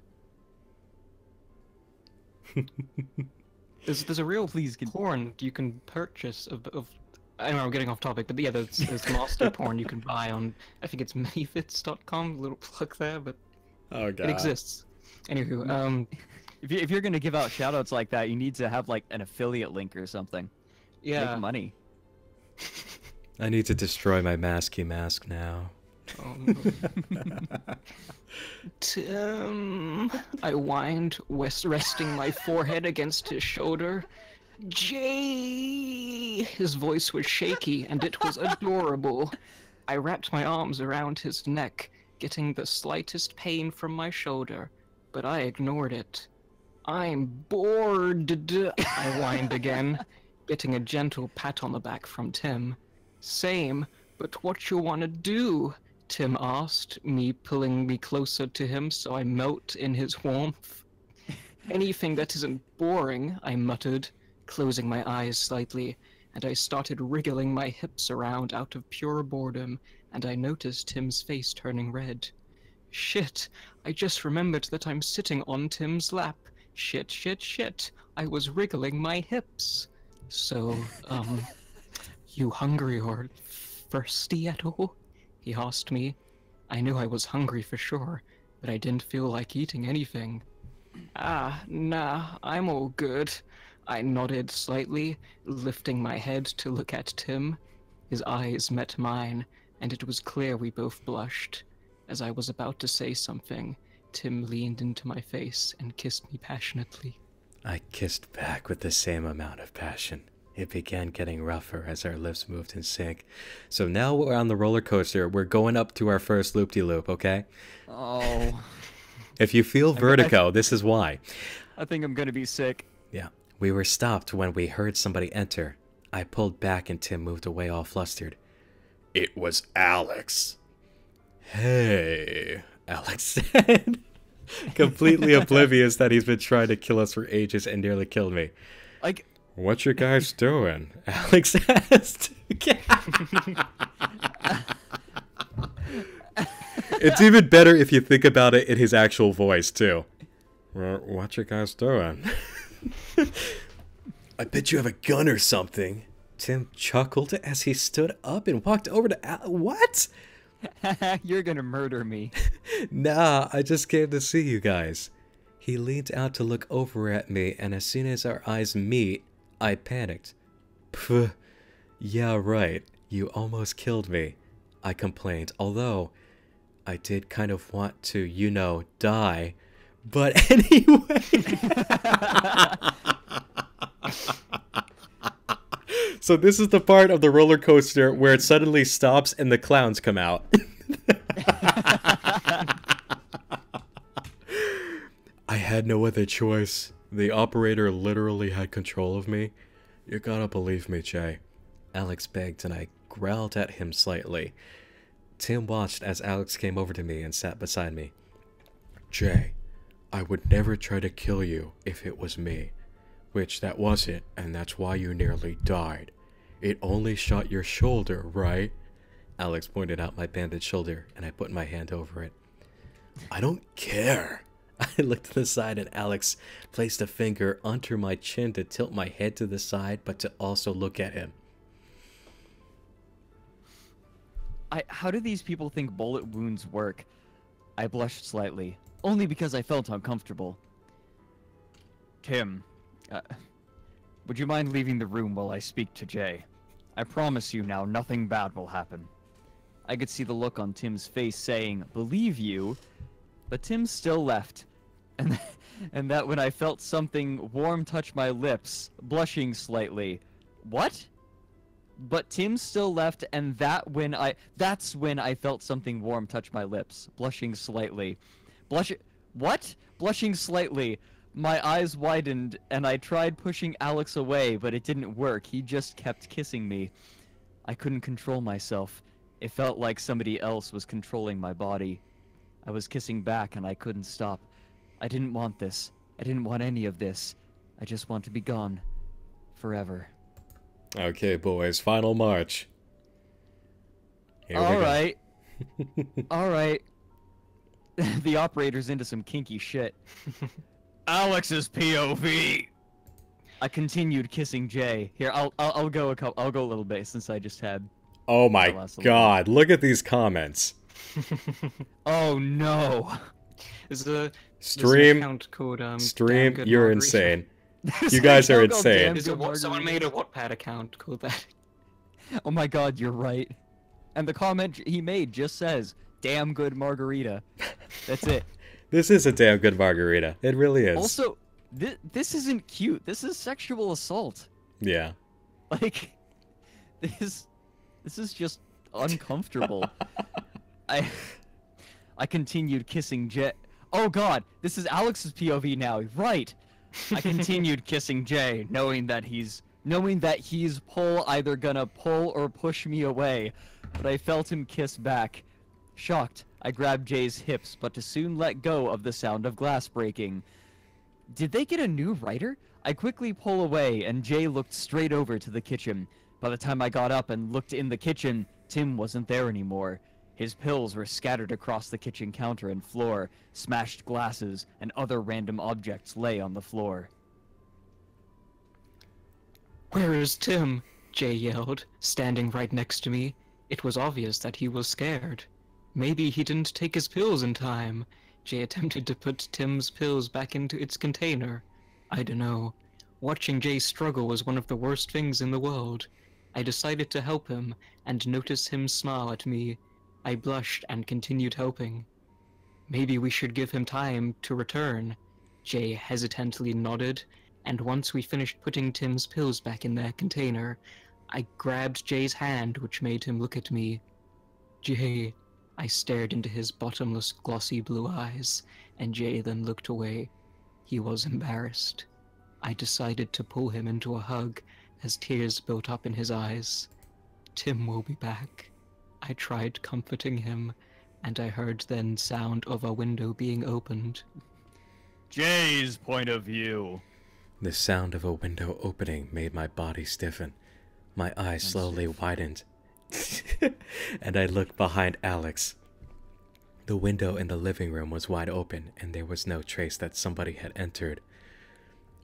There's a real porn you can purchase of I know I'm getting off topic, but yeah, there's master porn you can buy on, I think it's minifits.com, little plug there, but Oh, God. it exists. Anywho, If you're gonna give out shoutouts like that, you need to have like an affiliate link or something. yeah. Make money. I need to destroy my masky mask now. Oh, no. Tim, I whined, resting my forehead against his shoulder. Jay! His voice was shaky, and it was adorable. I wrapped my arms around his neck, getting the slightest pain from my shoulder, but I ignored it. I'm bored, I whined again, getting a gentle pat on the back from Tim. Same, but what you wanna do? Tim asked, me pulling me closer to him so I melt in his warmth. Anything that isn't boring, I muttered, closing my eyes slightly, and I started wriggling my hips around out of pure boredom, and I noticed Tim's face turning red. Shit, I just remembered that I'm sitting on Tim's lap. Shit. I was wriggling my hips. So, you hungry or thirsty at all? He asked me. I knew I was hungry for sure, but I didn't feel like eating anything. Nah, I'm all good. I nodded slightly, lifting my head to look at Tim. His eyes met mine, and it was clear we both blushed. As I was about to say something, Tim leaned into my face and kissed me passionately. I kissed back with the same amount of passion. It began getting rougher as our lips moved in sync. So now we're on the roller coaster. We're going up to our first loop-de-loop, okay? Oh, If you feel vertigo, this is why. I think I'm gonna be sick. Yeah. We were stopped when we heard somebody enter. I pulled back and Tim moved away all flustered. It was Alex. Hey, Alex said. Completely oblivious that he's been trying to kill us for ages and nearly killed me. Like, What you guys doing? Alex asked. It's even better if you think about it in his actual voice, too. What you guys doing? I bet you have a gun or something. Tim chuckled as he stood up and walked over to What? you're gonna murder me. Nah, I just came to see you guys. He leaned out to look over at me, and as soon as our eyes meet, I panicked. Pff, yeah, right. You almost killed me, I complained, although I did kind of want to, you know, die. But anyway... So this is the part of the roller coaster where it suddenly stops and the clowns come out. I had no other choice. The operator literally had control of me. You gotta believe me, Jay. Alex begged and I growled at him slightly. Tim watched as Alex came over to me and sat beside me. Jay, I would never try to kill you if it was me. Which that wasn't, and that's why you nearly died. It only shot your shoulder, right? Alex pointed out my bandaged shoulder, and I put my hand over it. I don't care. I looked to the side, and Alex placed a finger under my chin to tilt my head to the side, but to also look at him. How do these people think bullet wounds work? I blushed slightly, only because I felt uncomfortable. Tim, would you mind leaving the room while I speak to Jay? I promise you now, nothing bad will happen. I could see the look on Tim's face saying, believe you, but Tim still left. And that when I felt something warm touch my lips, blushing slightly. What? But Tim still left, and that's when I felt something warm touch my lips, blushing slightly. What? Blushing slightly. My eyes widened, and I tried pushing Alex away, but it didn't work. He just kept kissing me. I couldn't control myself. It felt like somebody else was controlling my body. I was kissing back, and I couldn't stop. I didn't want this. I didn't want any of this. I just want to be gone. Forever. Okay, boys, final march. Here we go. Alright. Alright. The operator's into some kinky shit. Alex's POV! I continued kissing Jay. Here, I'll go a little bit since I just had... Oh my god, look at these comments. Oh no. There's an Stream, account called, stream, Damn Good you're Margarita. insane. You guys are insane. There's someone made a Wattpad account called that. Oh my god, you're right. And the comment he made just says, damn good margarita. That's it. This is a damn good margarita. It really is. Also, this isn't cute. This is sexual assault. Yeah. Like, this is just uncomfortable. I continued kissing Jay. Oh god, this is Alex's POV now. Right. I continued kissing Jay, knowing that he's either gonna pull or push me away, but I felt him kiss back. Shocked, I grabbed Jay's hips, but to soon let go of the sound of glass breaking. Did they get a new writer? I quickly pull away, and Jay looked straight over to the kitchen. By the time I got up and looked in the kitchen, Tim wasn't there anymore. His pills were scattered across the kitchen counter and floor. Smashed glasses and other random objects lay on the floor. "Where is Tim?" Jay yelled, standing right next to me. It was obvious that he was scared. Maybe he didn't take his pills in time. Jay attempted to put Tim's pills back into its container. I dunno. Watching Jay struggle was one of the worst things in the world. I decided to help him, and notice him smile at me. I blushed and continued helping. Maybe we should give him time to return. Jay hesitantly nodded, and once we finished putting Tim's pills back in their container, I grabbed Jay's hand, which made him look at me. Jay, I stared into his bottomless, glossy blue eyes, and Jay then looked away. He was embarrassed. I decided to pull him into a hug as tears built up in his eyes. Tim will be back. I tried comforting him, and I heard then sound of a window being opened. Jay's point of view. The sound of a window opening made my body stiffen. My eyes slowly widened, and I looked behind Alex. The window in the living room was wide open, and there was no trace that somebody had entered.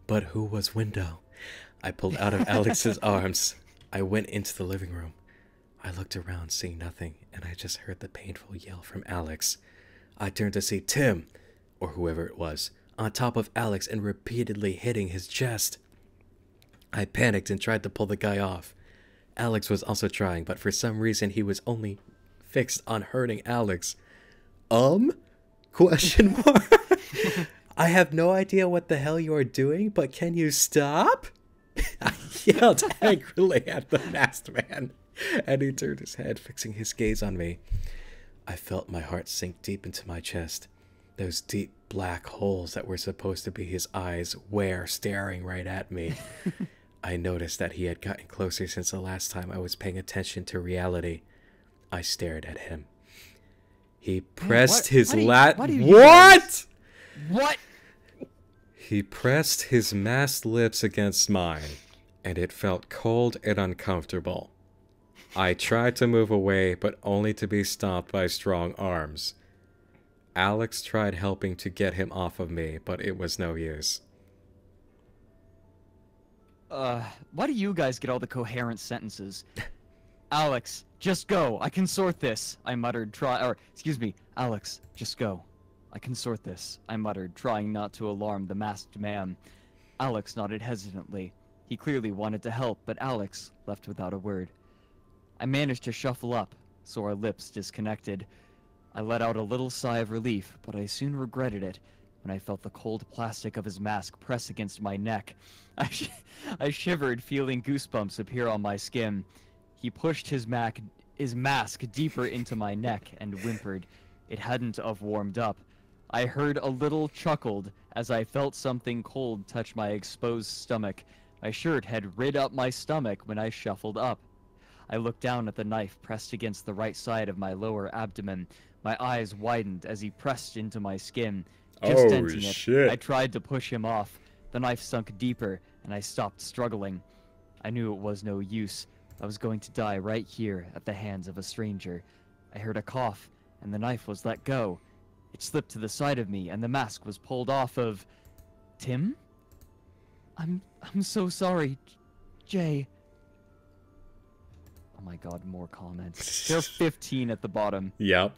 But who was window? I pulled out of Alex's arms. I went into the living room. I looked around, seeing nothing, and I just heard the painful yell from Alex. I turned to see Tim, or whoever it was, on top of Alex and repeatedly hitting his chest. I panicked and tried to pull the guy off. Alex was also trying, but for some reason he was only fixed on hurting Alex. Question mark? I have no idea what the hell you are doing, but can you stop? I yelled angrily at the masked man, and he turned his head, fixing his gaze on me. I felt my heart sink deep into my chest. Those deep black holes that were supposed to be his eyes were staring right at me. I noticed that he had gotten closer since the last time I was paying attention to reality. I stared at him. He pressed his What? He pressed his masked lips against mine, and it felt cold and uncomfortable. I tried to move away, but only to be stopped by strong arms. Alex tried helping to get him off of me, but it was no use. Why do you guys get all the coherent sentences? Alex, just go. I can sort this, I muttered, Alex, just go. I can sort this, I muttered, trying not to alarm the masked man. Alex nodded hesitantly. He clearly wanted to help, but Alex left without a word. I managed to shuffle up, so our lips disconnected. I let out a little sigh of relief, but I soon regretted it when I felt the cold plastic of his mask press against my neck. I shivered, feeling goosebumps appear on my skin. He pushed his mask deeper into my neck and whimpered. It hadn't of warmed up. I heard a little chuckled as I felt something cold touch my exposed stomach. My shirt had rid up my stomach when I shuffled up. I looked down at the knife pressed against the right side of my lower abdomen. My eyes widened as he pressed into my skin. Just denting it, I tried to push him off. The knife sunk deeper, and I stopped struggling. I knew it was no use. I was going to die right here at the hands of a stranger. I heard a cough, and the knife was let go. It slipped to the side of me, and the mask was pulled off of... Tim? I'm so sorry, Jay. Oh my god, more comments. There are 15 at the bottom. Yep.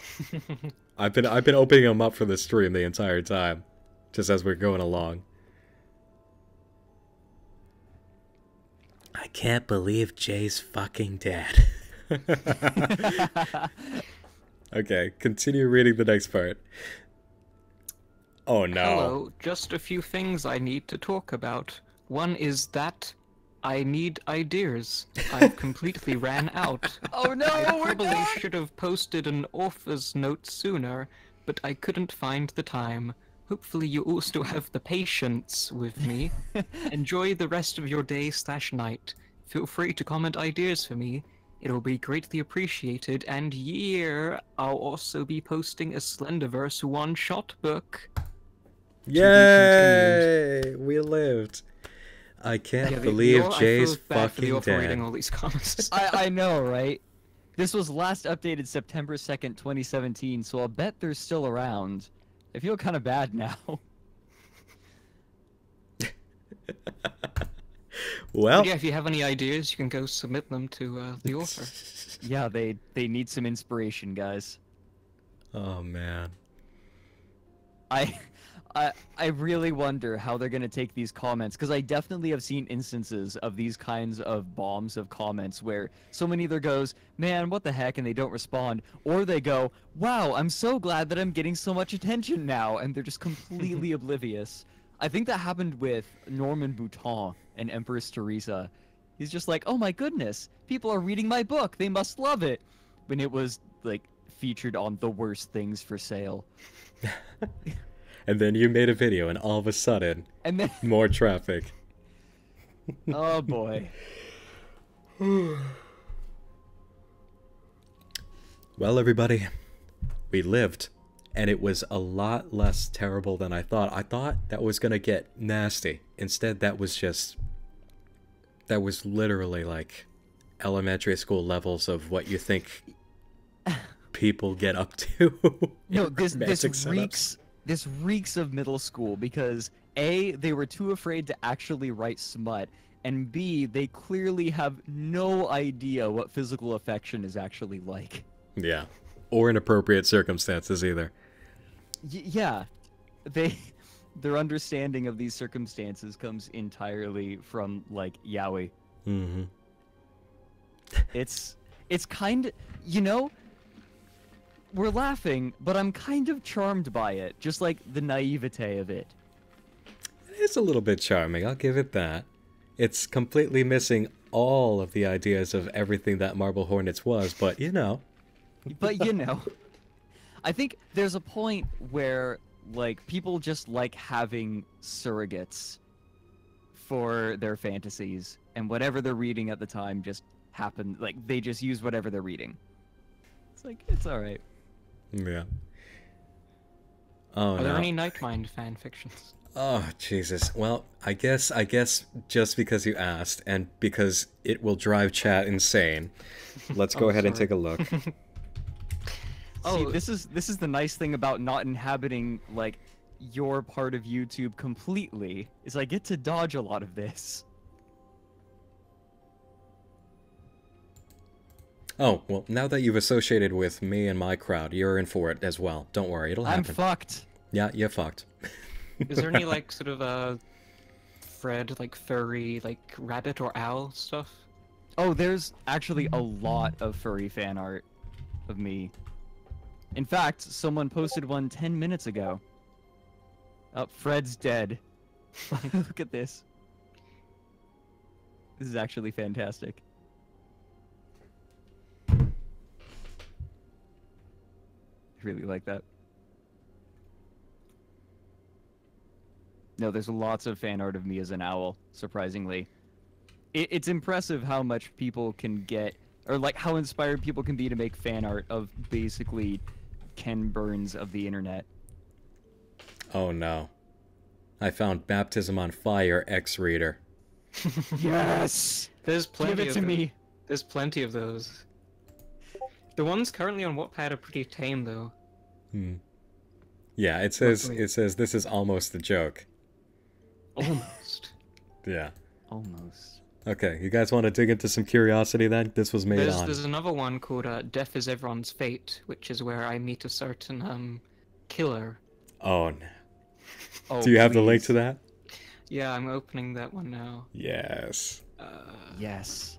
I've been opening them up for the stream the entire time, just as we're going along. I can't believe Jay's fucking dead. Okay, continue reading the next part. Oh no. Hello, just a few things I need to talk about. One is that I need ideas. I've completely ran out. Oh no, I we're probably done! should have posted an author's note sooner, but I couldn't find the time. Hopefully you all still have the patience with me. Enjoy the rest of your day/night. Feel free to comment ideas for me. It'll be greatly appreciated, and I'll also be posting a Slenderverse one-shot book. Yay! We lived. I can't believe Jay's fucking dead. Reading all these comments. I know, right? This was last updated September 2nd, 2017, so I'll bet they're still around. I feel kind of bad now. Well, but yeah, if you have any ideas, you can go submit them to the author. Yeah, they need some inspiration, guys. oh man. I really wonder how they're gonna take these comments, because I definitely have seen instances of these kinds of bombs of comments where someone either goes, man, what the heck, and they don't respond, or they go, wow, I'm so glad that I'm getting so much attention now, and they're just completely oblivious. I think that happened with Norman Boutin and Empress Teresa. He's just like, oh my goodness, people are reading my book, they must love it, when it was like featured on the worst things for sale. And then you made a video, and all of a sudden, And then, more traffic. oh boy. Well, everybody, we lived, and it was a lot less terrible than I thought. I thought that was gonna get nasty. Instead, that was literally like elementary school levels of what you think people get up to. No, in this romantic setups. reeks of middle school, because A, they were too afraid to actually write smut, and B, they clearly have no idea what physical affection is actually like. Yeah, or inappropriate circumstances either. Yeah, their understanding of these circumstances comes entirely from like yaoi. Mm-hmm. It's kind of, you know, we're laughing, but I'm kind of charmed by it, just like the naivete of it. It's a little bit charming, I'll give it that. It's completely missing all of the ideas of everything that Marble Hornets was, but you know. But you know, I think there's a point where like people just like having surrogates for their fantasies, and whatever they're reading at the time just happen, like they just use whatever they're reading. It's like, it's all right. Yeah. Oh, Are there no. any Nightmind fan fictions? Oh, Jesus. Well, I guess just because you asked, and because it will drive chat insane, let's go ahead and sorry. take a look. See, this is the nice thing about not inhabiting like your part of YouTube completely, is I get to dodge a lot of this. Oh, well, now that you've associated with me and my crowd, you're in for it as well. Don't worry, it'll I'm happen. fucked. Yeah, you're fucked. Is there any like sort of Fred like furry like rabbit or owl stuff? Oh, there's actually a lot of furry fan art of me. In fact, someone posted one 10 minutes ago. Oh, Fred's dead. Look at this. This is actually fantastic. I really like that. No, there's lots of fan art of me as an owl, surprisingly. It's impressive how much people can get, or like how inspired people can be to make fan art of basically Ken Burns of the internet. Oh no. I found Baptism on Fire X-Reader. Yes! There's plenty Give it to of me. There's plenty of those. The ones currently on Wattpad are pretty tame though. Yeah, it says Luckily. this is almost a joke. Almost. Yeah. Almost. Okay, you guys want to dig into some curiosity then? This was made on. There's another one called Death is Everyone's Fate, which is where I meet a certain killer. Oh, no. Oh, Do you have the link please. to that? Yeah, I'm opening that one now. Yes. Yes.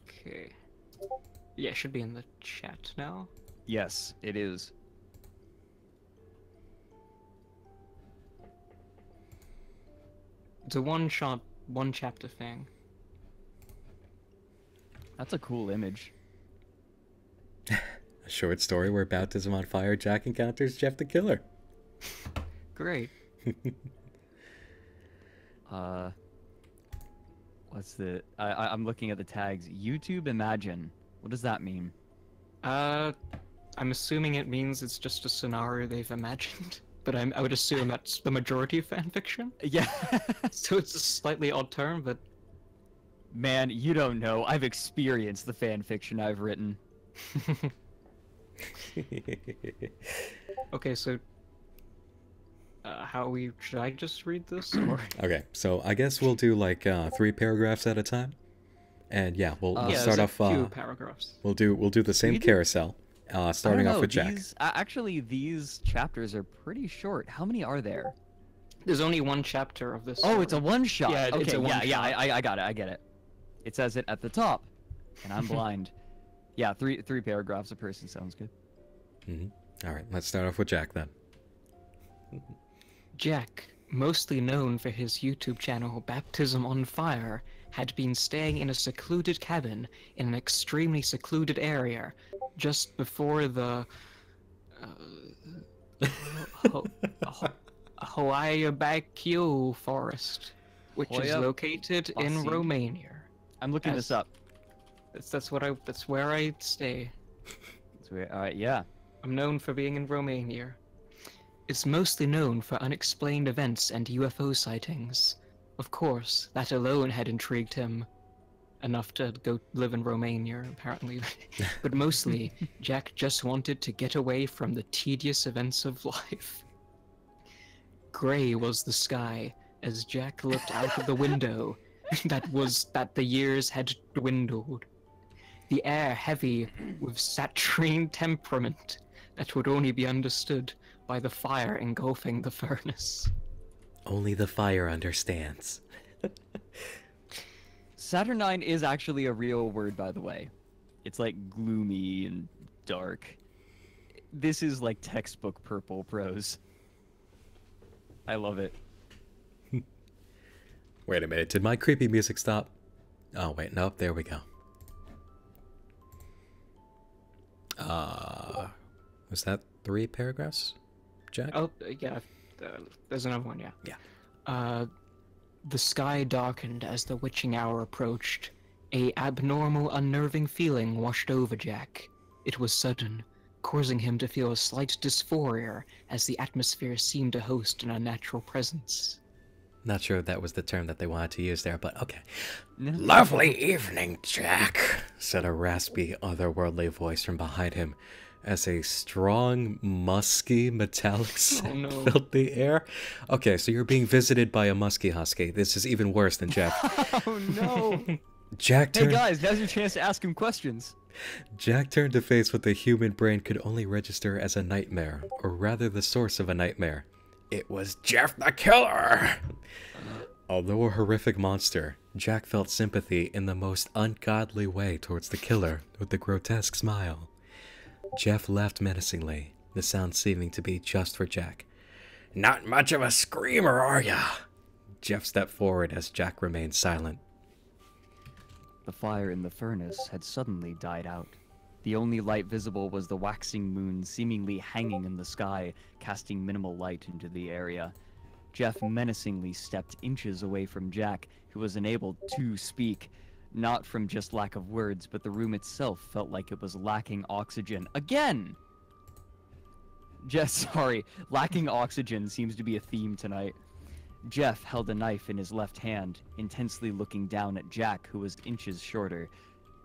Okay. Yeah, it should be in the chat now. Yes, it is. It's a one chapter thing. That's a cool image. A short story where Baptism on Fire Jack encounters Jeff the Killer. Great. What's the... I'm looking at the tags. YouTube Imagine. What does that mean? I'm assuming it means it's just a scenario they've imagined, but I would assume that's the majority of fanfiction. Yeah. So it's a slightly odd term, but Man, you don't know. I've experienced the fan fiction I've written. okay. So, should I just read this or? Okay, so I guess we'll do like 3 paragraphs at a time. And yeah, we'll Yeah, start there's off a few paragraphs. we'll do the same We do- carousel. Starting I off don't with know, Jack. Actually, these chapters are pretty short. How many are there? There's only one chapter of this. Oh, it's a story. one-shot. Yeah, okay, it's a yeah, one-shot. I got it, I get it. It says it at the top, and I'm blind. Yeah, three paragraphs a person sounds good. All right, let's start off with Jack then. Jack, mostly known for his YouTube channel BaptismOnFire, had been staying in a secluded cabin in an extremely secluded area just before the Hoayabakio forest, which is Hoya located in Basi- Romania. I'm looking As- this up. That's where I stay. All right, yeah. I'm known for being in Romania. It's mostly known for unexplained events and UFO sightings. Of course, that alone had intrigued him enough to go live in Romania, apparently. But mostly, Jack just wanted to get away from the tedious events of life. Gray was the sky as Jack looked out of the window that the years had dwindled. The air heavy with saturine temperament that would only be understood by the fire engulfing the furnace. Only the fire understands. Saturnine is actually a real word, by the way. It's like gloomy and dark. This is like textbook purple prose. I love it. Wait a minute, did my creepy music stop? Oh wait, nope, there we go. Was that 3 paragraphs, Jack? Oh, yeah, there's another one, yeah. Yeah. The sky darkened as the witching hour approached. A abnormal, unnerving feeling washed over Jack. It was sudden, causing him to feel a slight dysphoria as the atmosphere seemed to host an unnatural presence. Not sure if that was the term that they wanted to use there, but okay. No. Lovely evening, Jack, said a raspy, otherworldly voice from behind him, as a strong, musky, metallic scent no. filled the air. Okay, so you're being visited by a musky husky. This is even worse than Jeff. Oh no! Jack Hey turned, guys, now's your chance to ask him questions. Jack turned to face what the human brain could only register as a nightmare, or rather the source of a nightmare. It was Jeff the Killer! Although a horrific monster, Jack felt sympathy in the most ungodly way towards the killer with a grotesque smile. Jeff laughed menacingly, the sound seeming to be just for Jack. Not much of a screamer, are ya? Jeff stepped forward as Jack remained silent. The fire in the furnace had suddenly died out. The only light visible was the waxing moon seemingly hanging in the sky, casting minimal light into the area. Jeff menacingly stepped inches away from Jack, who was unable to speak. Not from just lack of words, but the room itself felt like it was lacking oxygen. Again! Sorry, lacking oxygen seems to be a theme tonight. Jeff held a knife in his left hand, intensely looking down at Jack, who was inches shorter.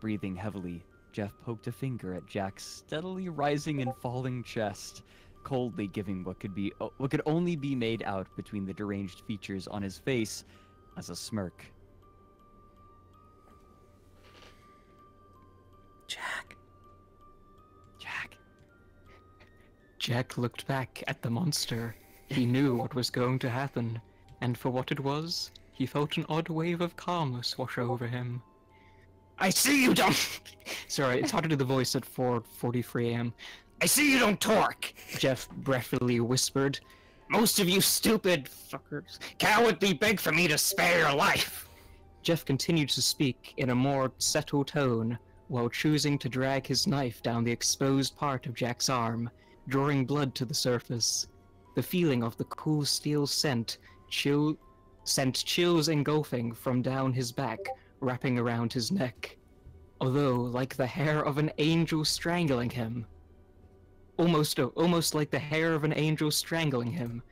Breathing heavily, Jeff poked a finger at Jack's steadily rising and falling chest, coldly giving what could only be made out between the deranged features on his face as a smirk. Jack. Jack. Jack looked back at the monster. He knew what was going to happen, and for what it was, he felt an odd wave of calmness wash over him. I see you don't... Sorry, it's hard to do the voice at 4:43 a.m. I see you don't talk, Jeff breathily whispered. Most of you stupid fuckers cowardly beg for me to spare your life. Jeff continued to speak in a more settled tone, while choosing to drag his knife down the exposed part of Jack's arm, drawing blood to the surface. The feeling of the cool steel sent chills engulfing from down his back, wrapping around his neck. Although, like the hair of an angel strangling him. Almost like the hair of an angel strangling him,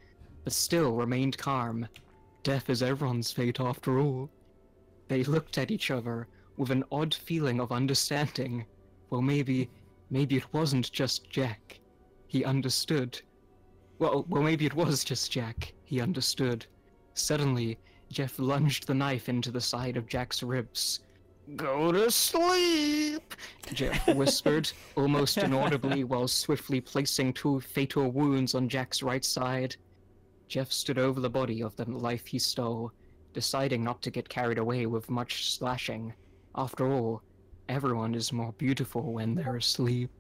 but still remained calm. Death is everyone's fate after all. They looked at each other with an odd feeling of understanding. Well, maybe it wasn't just Jack. He understood. Well, maybe it was just Jack. He understood. Suddenly, Jeff lunged the knife into the side of Jack's ribs. Go to sleep, Jeff whispered, almost inaudibly, while swiftly placing 2 fatal wounds on Jack's right side. Jeff stood over the body of the life he stole, deciding not to get carried away with much slashing. After all, everyone is more beautiful when they're asleep.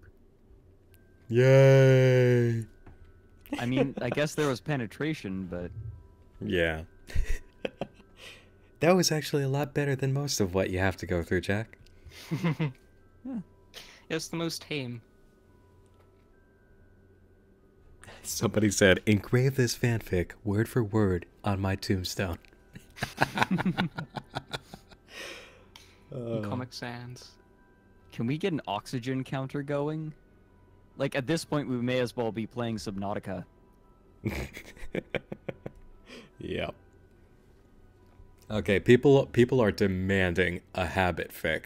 Yay! I mean, I guess there was penetration, but... Yeah. That was actually a lot better than most of what you have to go through, Jack. Yeah. It's the most tame. Somebody said, engrave this fanfic word for word on my tombstone. Comic Sans. Can we get an oxygen counter going? Like, at this point, we may as well be playing Subnautica. Yep. Okay, people are demanding a habit fic.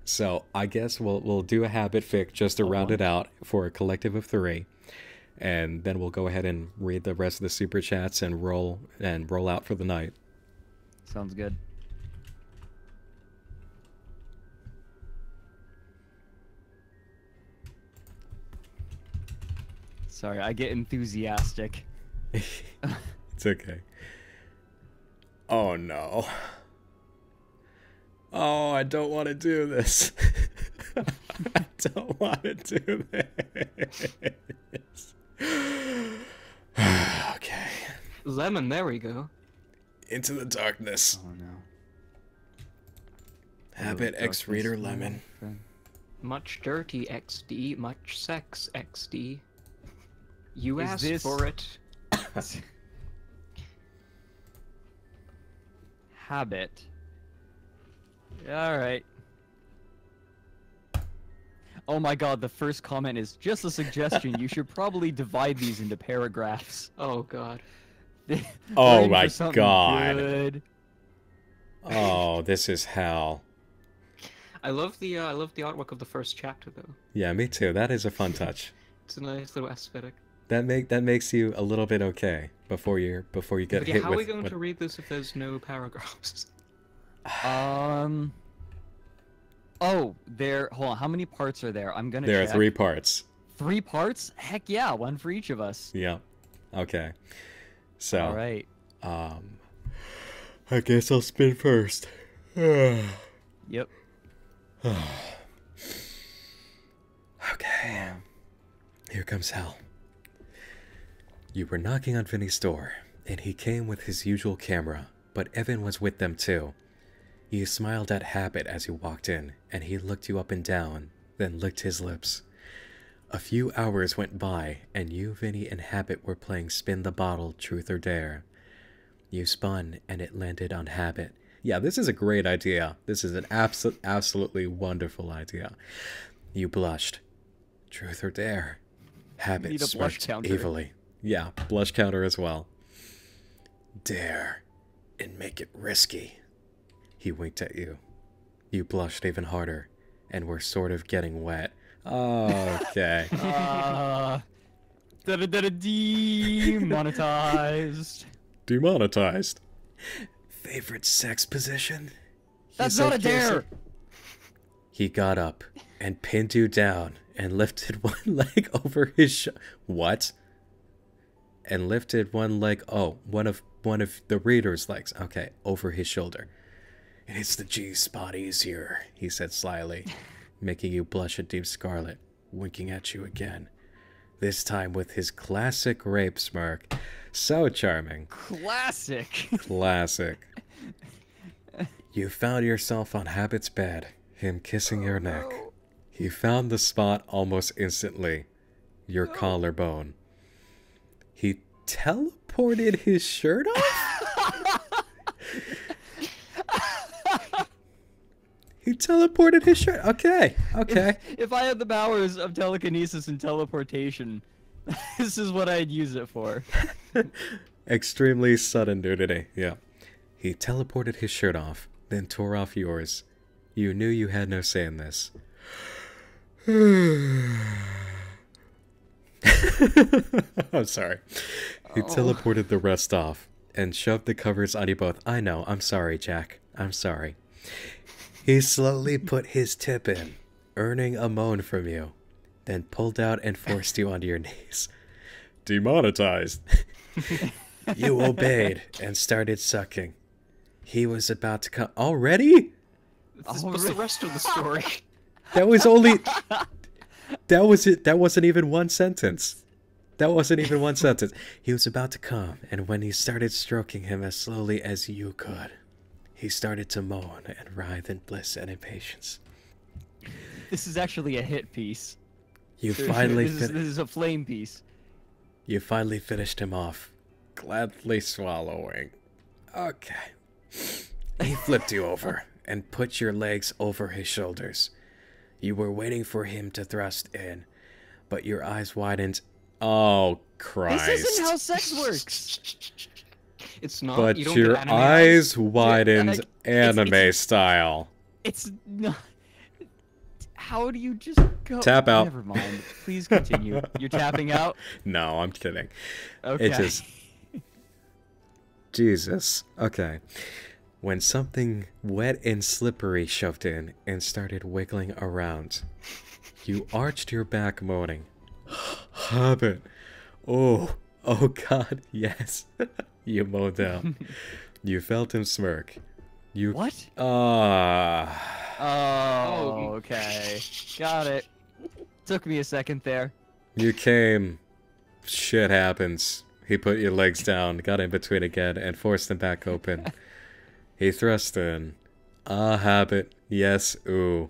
So I guess we'll do a habit fic just to round it out for a collective of 3. And then we'll go ahead and read the rest of the super chats and roll out for the night. Sounds good. Sorry, I get enthusiastic. It's okay. Oh no. Oh, I don't want to do this. I don't want to do this. Okay. Lemon, there we go. Into the darkness. Oh no. Habit X Reader Lemon. Much dirty XD, much sex XD. You Is asked this- for it. Habit. Alright. Oh my god, the first comment is just a suggestion. You should probably divide these into paragraphs. Oh god. Oh We're in for my something god. good. Oh, this is hell. I love the artwork of the first chapter though. Yeah, me too. That is a fun touch. It's a nice little aesthetic. That makes you a little bit okay before you get But yeah, hit how with. are we going to read this if there's no paragraphs? Oh, there. Hold on. How many parts are there? I'm gonna. There are check. 3 parts. 3 parts? Heck yeah, one for each of us. Yeah. Okay. So. All right. I guess I'll spin first. Yep. Okay. Here comes hell. You were knocking on Vinny's door, and he came with his usual camera, but Evan was with them too. You smiled at Habit as you walked in, and he looked you up and down, then licked his lips. A few hours went by, and you, Vinny, and Habit were playing Spin the Bottle, Truth or Dare. You spun, and it landed on Habit. Yeah, this is a great idea. This is an absolutely wonderful idea. You blushed. Truth or Dare? Habit Need a blush smirked counter. evilly. Yeah, blush counter as well. Dare, and make it risky. He winked at you. You blushed even harder, and were sort of getting wet. Okay. Demonetized. Demonetized. Favorite sex position? That's not a dare. He got up and pinned you down and lifted one leg over his what? And lifted one leg. Oh, one of the reader's legs. Okay, over his shoulder. It hits the G spot easier, he said slyly, making you blush a deep scarlet, winking at you again. This time with his classic rape smirk. So charming. Classic. Classic. You found yourself on Habit's bed, him kissing your neck. He found the spot almost instantly. Your collarbone. He teleported his shirt off? He teleported his shirt. Okay, okay. If I had the powers of telekinesis and teleportation, this is what I'd use it for. Extremely sudden nudity, yeah. He teleported his shirt off, then tore off yours. You knew you had no say in this. I'm sorry. He teleported the rest off and shoved the covers on you both. I know, I'm sorry, Jack. I'm sorry. He slowly put his tip in, earning a moan from you, then pulled out and forced you onto your knees. Demonetized. You obeyed and started sucking. He was about to come. Already? What's the rest of the story? That was only... That was it. That wasn't even one sentence. That wasn't even one sentence. He was about to come, and when he started stroking him as slowly as you could, he started to moan and writhe in bliss and impatience. This is actually a hit piece. You finally this is a flame piece. You finally finished him off, gladly swallowing. Okay. He flipped you over and put your legs over his shoulders. You were waiting for him to thrust in, but your eyes widened. Oh, Christ. This isn't how sex works. It's not. But you don't your get anime eyes widened Like, anime style. It's not. How do you just go? Tap out. Never mind. Please continue. You're tapping out? No, I'm kidding. Okay. It just... Jesus. Okay. When something wet and slippery shoved in and started wiggling around, you arched your back moaning. Habit. Oh God, yes. You moaned out. You felt him smirk. You... What? Ah. Oh, okay. Got it. Took me a second there. You came. Shit happens. He put your legs down, got in between again, and forced them back open. He thrust in. Ah, Habit. Yes, ooh.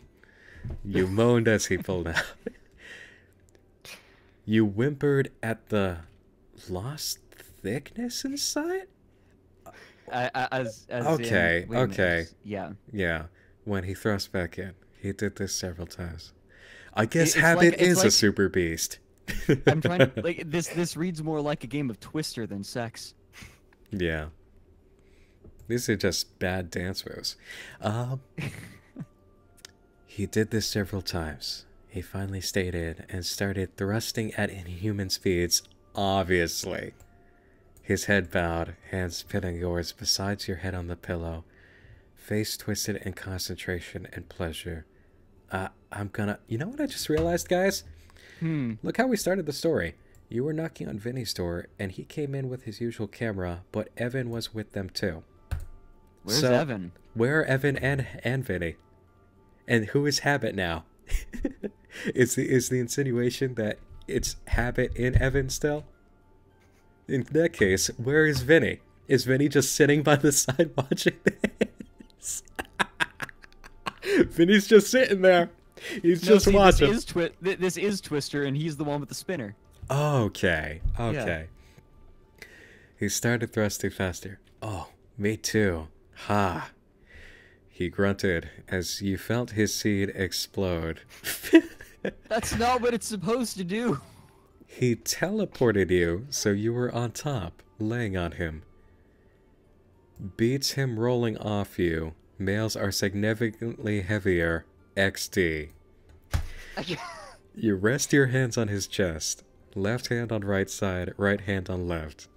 You moaned as he pulled out. You whimpered at the lost thickness inside? As Okay, in, wait a minute. okay. Yeah. Yeah, when he thrust back in. He did this several times. I guess It's Habit like- is it's a like- super beast. I'm trying to like this reads more like a game of Twister than sex. Yeah. These are just bad dance moves. He did this several times. He finally stayed in and started thrusting at inhuman speeds, obviously. His head bowed, hands pinning yours beside your head on the pillow, face twisted in concentration and pleasure. I'm gonna... You know what I just realized, guys? Look how we started the story. You were knocking on Vinny's door, and he came in with his usual camera, but Evan was with them too. Where's Evan? Where are Evan and Vinny? And who is Habit now? Is the insinuation that it's Habit in Evan still? In that case, where is Vinny? Is Vinny just sitting by the side watching this? Vinny's just sitting there. He's just watching. This is Twister, and he's the one with the spinner. Okay. Yeah. He started thrusting faster. Oh, me too. Ha. He grunted as you felt his seed explode. That's not what it's supposed to do. He teleported you, so you were on top, laying on him. Beats him rolling off you. Males are significantly heavier. XD. You rest your hands on his chest. Left hand on right side, right hand on left.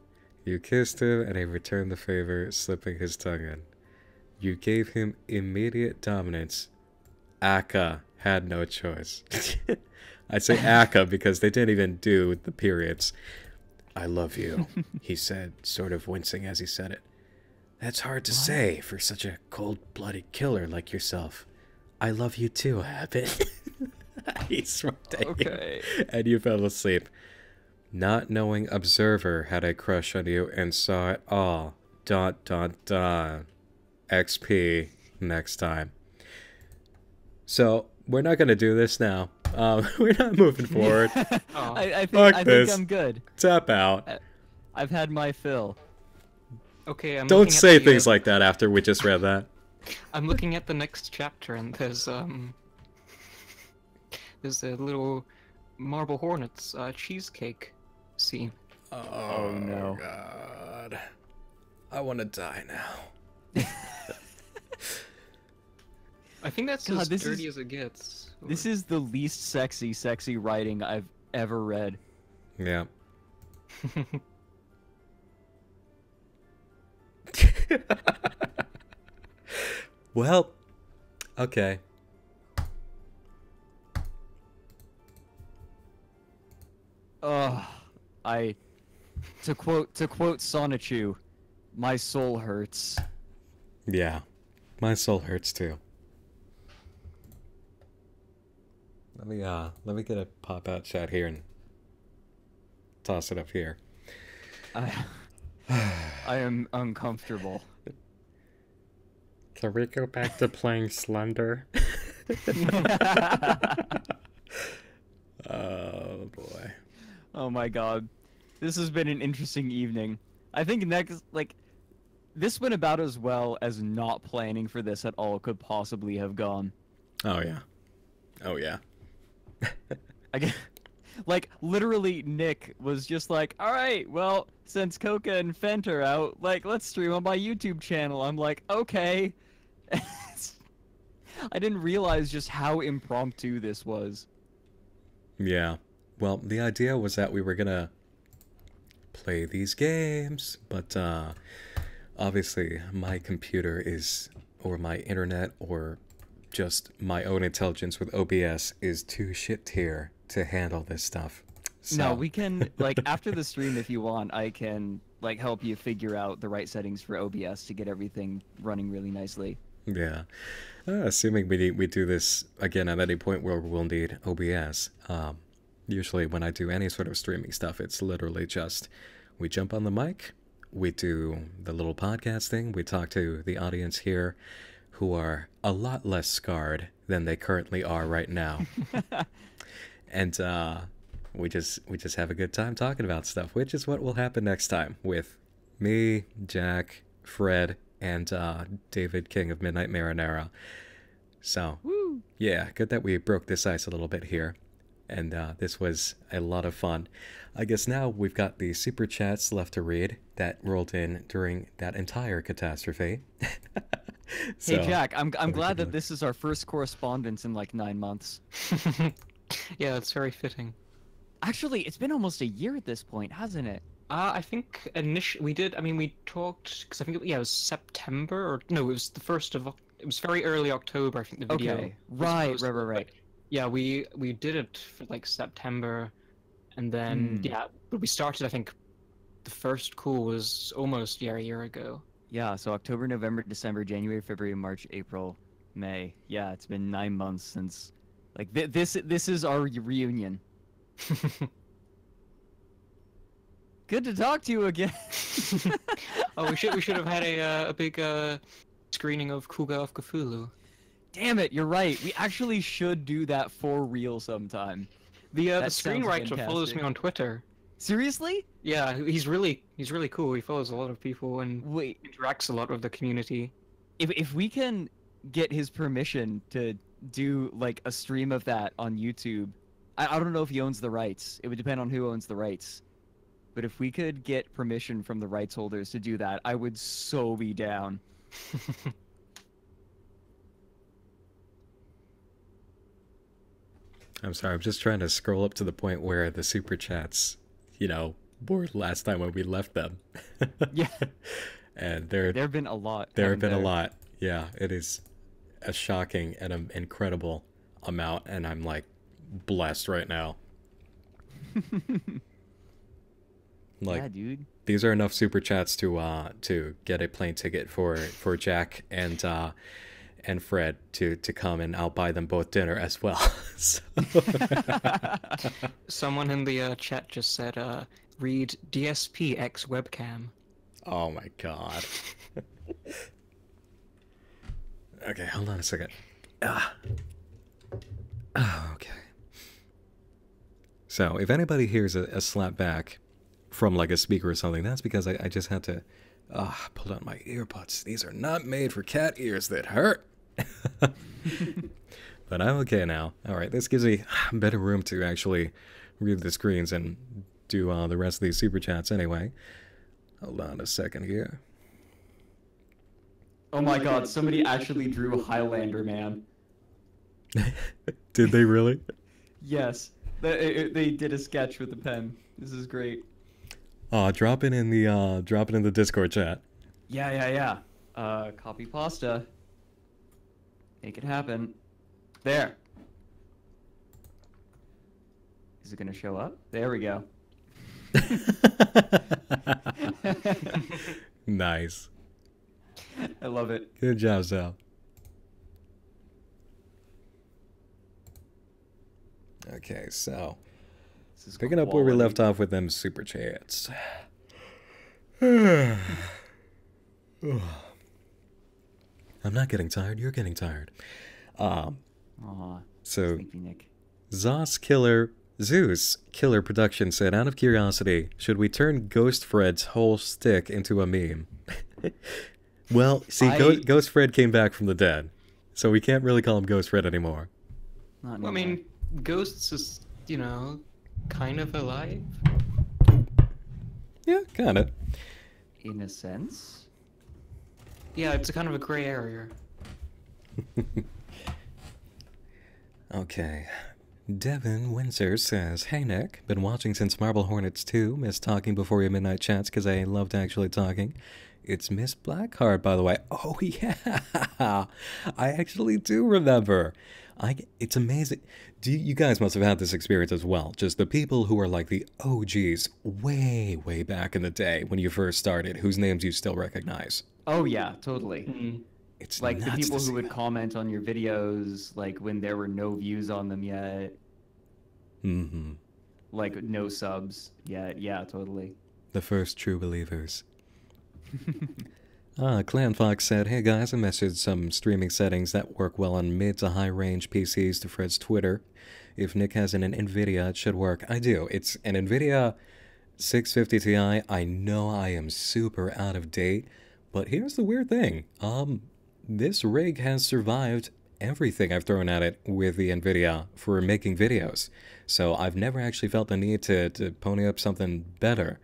You kissed him and he returned the favor, slipping his tongue in. You gave him immediate dominance. Akka had no choice. I say Akka because they didn't even do the periods. I love you, he said, sort of wincing as he said it. That's hard to say for such a cold-blooded killer like yourself. I love you too, Habit. He smoked at you, and you fell asleep. Not knowing observer had a crush on you and saw it all. ... XP next time. So, we're not going to do this now. We're not moving forward. I think I'm good. Tap out. I've had my fill. Okay, Don't say things like that after we just read that. I'm looking at the next chapter, and there's a little Marble Hornets cheesecake scene. Oh no. God. I want to die now. I think that's as dirty as it gets. This is the least sexy writing I've ever read. Yeah. Well, okay. To quote Sonichu, my soul hurts. Yeah, my soul hurts too. Let me get a pop-out chat here and toss it up here. I am uncomfortable. Can we go back to playing Slender? Oh boy. Oh my god. This has been an interesting evening. I think this went about as well as not planning for this at all could possibly have gone. Oh yeah. Oh yeah. Literally Nick was just like, alright, well, since Coca and Fent are out, let's stream on my YouTube channel. I'm like, okay. I didn't realize just how impromptu this was. Yeah. Well, the idea was that we were gonna play these games, but obviously my computer or my internet, or just my own intelligence with OBS is too shit tier to handle this stuff. So. No, we can, after the stream, if you want, I can, help you figure out the right settings for OBS to get everything running really nicely. Yeah. Assuming we do this again at any point where we'll need OBS. Usually when I do any sort of streaming stuff, it's literally just we jump on the mic, we do the little podcast thing, we talk to the audience here who are a lot less scarred than they currently are right now. And we just have a good time talking about stuff, which is what will happen next time with me, Jack, Fred, and David, King of Midnight Marinara. So, woo. Yeah, good that we broke this ice a little bit here. And this was a lot of fun. I guess now we've got the super chats left to read that rolled in during that entire catastrophe. So, Hey Jack, I'm have a glad good that look. this is our first correspondence in like 9 months. Yeah, it's very fitting. Actually, it's been almost a year at this point, hasn't it? I think initially we did. I mean, we talked because I think yeah, it was September or no, it was the first of. It was very early October. I think the video. Okay, was right. posted, but Right. yeah, we did it for like September, and then Hmm. yeah, but we started. I think the first call was almost yeah a year ago. Yeah, so October, November, December, January, February, March, April, May. Yeah, it's been 9 months since like this is our reunion. Good to talk to you again. Oh, we should have had a big screening of Kuga of Cthulhu. Damn it, you're right. We actually should do that for real sometime. The That sounds screenwriter follows fantastic. me on Twitter. Seriously? Yeah, he's really cool. He follows a lot of people and Wait, interacts a lot with the community. if we can get his permission to do like a stream of that on YouTube, I don't know if he owns the rights. It would depend on who owns the rights. But if we could get permission from the rights holders to do that, I would so be down. I'm sorry, I'm just trying to scroll up to the point where the super chats, were last time when we left them. Yeah. And There have been a lot. there have haven't been a there? lot. Yeah, it is a shocking and an incredible amount, and I'm like blessed right now. Like, Yeah, dude. these are enough super chats to get a plane ticket for Jack and Fred to come, and I'll buy them both dinner as well. So, Someone in the chat just said, read DSP X webcam. oh my god. Okay, hold on a second. Okay. So, if anybody hears a slap back from like a speaker or something, that's because I just had to pull out my earbuds. These are not made for cat ears that hurt. But I'm okay now. Alright, this gives me better room to actually read the screens and do the rest of these super chats anyway. Hold on a second here. Oh my god, somebody actually drew Highlander Man. Did they really? Yes. They did a sketch with a pen. This is great. Drop it in the Discord chat. Yeah. Copy pasta. Make it happen. There. Is it gonna show up? There we go. Nice. I love it. Good job, Sal. Okay, so This is picking up where we quality. left off with them super chats. I'm not getting tired. You're getting tired. Aw, So sleepy Nick. Zeus Killer Production said, out of curiosity, should we turn Ghost Fred's whole stick into a meme? Well, see, Ghost Fred came back from the dead, so we can't really call him Ghost Fred anymore. Not Well, I anymore. mean, Ghosts is, kind of alive. Yeah, got it. In a sense. Yeah, it's a kind of a gray area. Okay. Devin Windsor says, hey Nick, been watching since Marble Hornets 2, missed talking before your midnight chats because I loved actually talking. It's Miss Blackheart, by the way. Oh yeah, I actually do remember. It's amazing. You guys must have had this experience as well. Just the people who are like the OGs way back in the day when you first started, whose names you still recognize. Oh yeah, totally. Mm. It's Like the nuts people to who see would that. comment on your videos, like when there were no views on them yet, Mm-hmm. like no subs yet. Yeah, totally. The first true believers. Clan Fox said, hey guys, I messaged some streaming settings that work well on mid to high range PCs to Fred's Twitter. If Nick has an NVIDIA, it should work. I do. It's an NVIDIA 650 Ti. I know I am super out of date, but here's the weird thing. This rig has survived everything I've thrown at it with the NVIDIA for making videos. So I've never actually felt the need to pony up something better.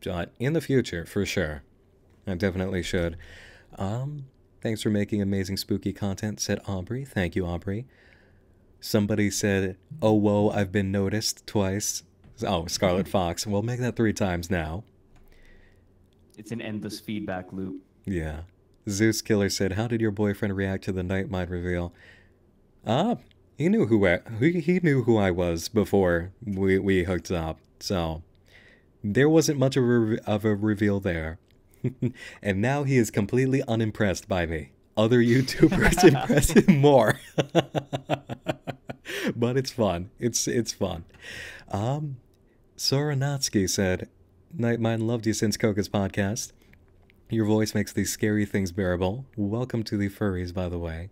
But in the future, for sure. I definitely should. Thanks for making amazing spooky content, said Aubrey. Thank you, Aubrey. Somebody said, oh, whoa, I've been noticed twice. Oh, Scarlet Fox. We'll make that 3 times now. It's an endless feedback loop. Yeah. Zeus Killer said, how did your boyfriend react to the Night Mind reveal? He knew he knew who I was before we hooked up, so there wasn't much of a reveal there. And now he is completely unimpressed by me. Other YouTubers impress him more. But it's fun. It's fun. Soranatsky said, Nightmind loved you since Coca's podcast. Your voice makes these scary things bearable. Welcome to the furries, by the way.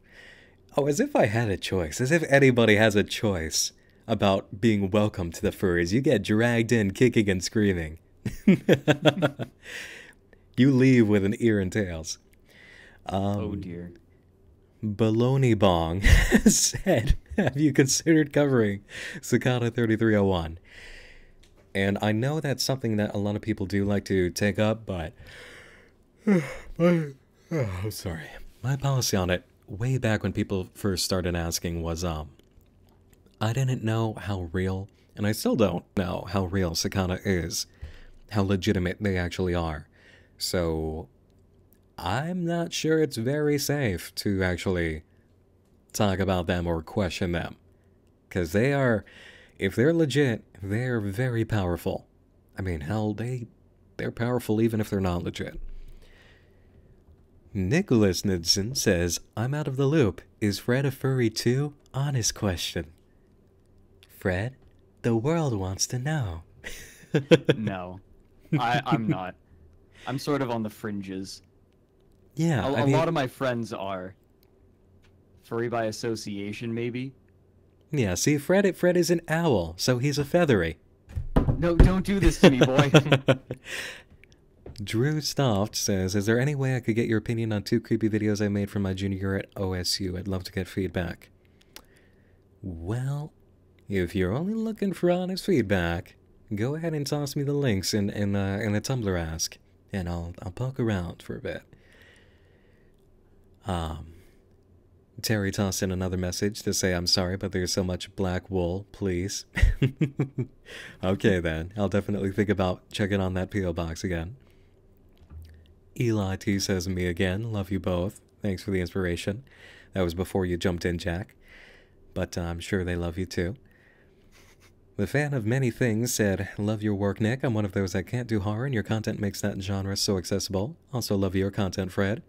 Oh, as if I had a choice. As if anybody has a choice about being welcome to the furries. You get dragged in kicking and screaming. You leave with an ear and tails. Oh dear. Baloney Bong said, have you considered covering Cicada 3301? And I know that's something that a lot of people do like to take up, but sorry. My policy on it, way back when people first started asking, was I didn't know how real, and I still don't know how real Cicada is, how legitimate they actually are. So I'm not sure it's very safe to actually talk about them or question them. Because they are, if they're legit, they're very powerful. I mean, hell, they're powerful even if they're not legit. Nicholas Knudsen says, I'm out of the loop. Is Fred a furry too? Honest question. Fred, the world wants to know. No, I'm not. I'm sort of on the fringes. Yeah, A lot of my friends are. Furry by association, maybe? Yeah, see, Fred is an owl, so he's a feathery. No, don't do this to me, boy. Drew Stoft says, is there any way I could get your opinion on 2 creepy videos I made from my junior year at OSU? I'd love to get feedback. Well, if you're only looking for honest feedback, go ahead and toss me the links in a Tumblr ask, and I'll poke around for a bit. Terry tossed in another message to say, I'm sorry, but there's so much black wool, please. Okay then, I'll definitely think about checking on that P.O. box again. Eli T says, me again, love you both. Thanks for the inspiration. That was before you jumped in, Jack. But I'm sure they love you too. The fan of many things said, love your work, Nick. I'm one of those that can't do horror, and your content makes that genre so accessible. Also love your content, Fred.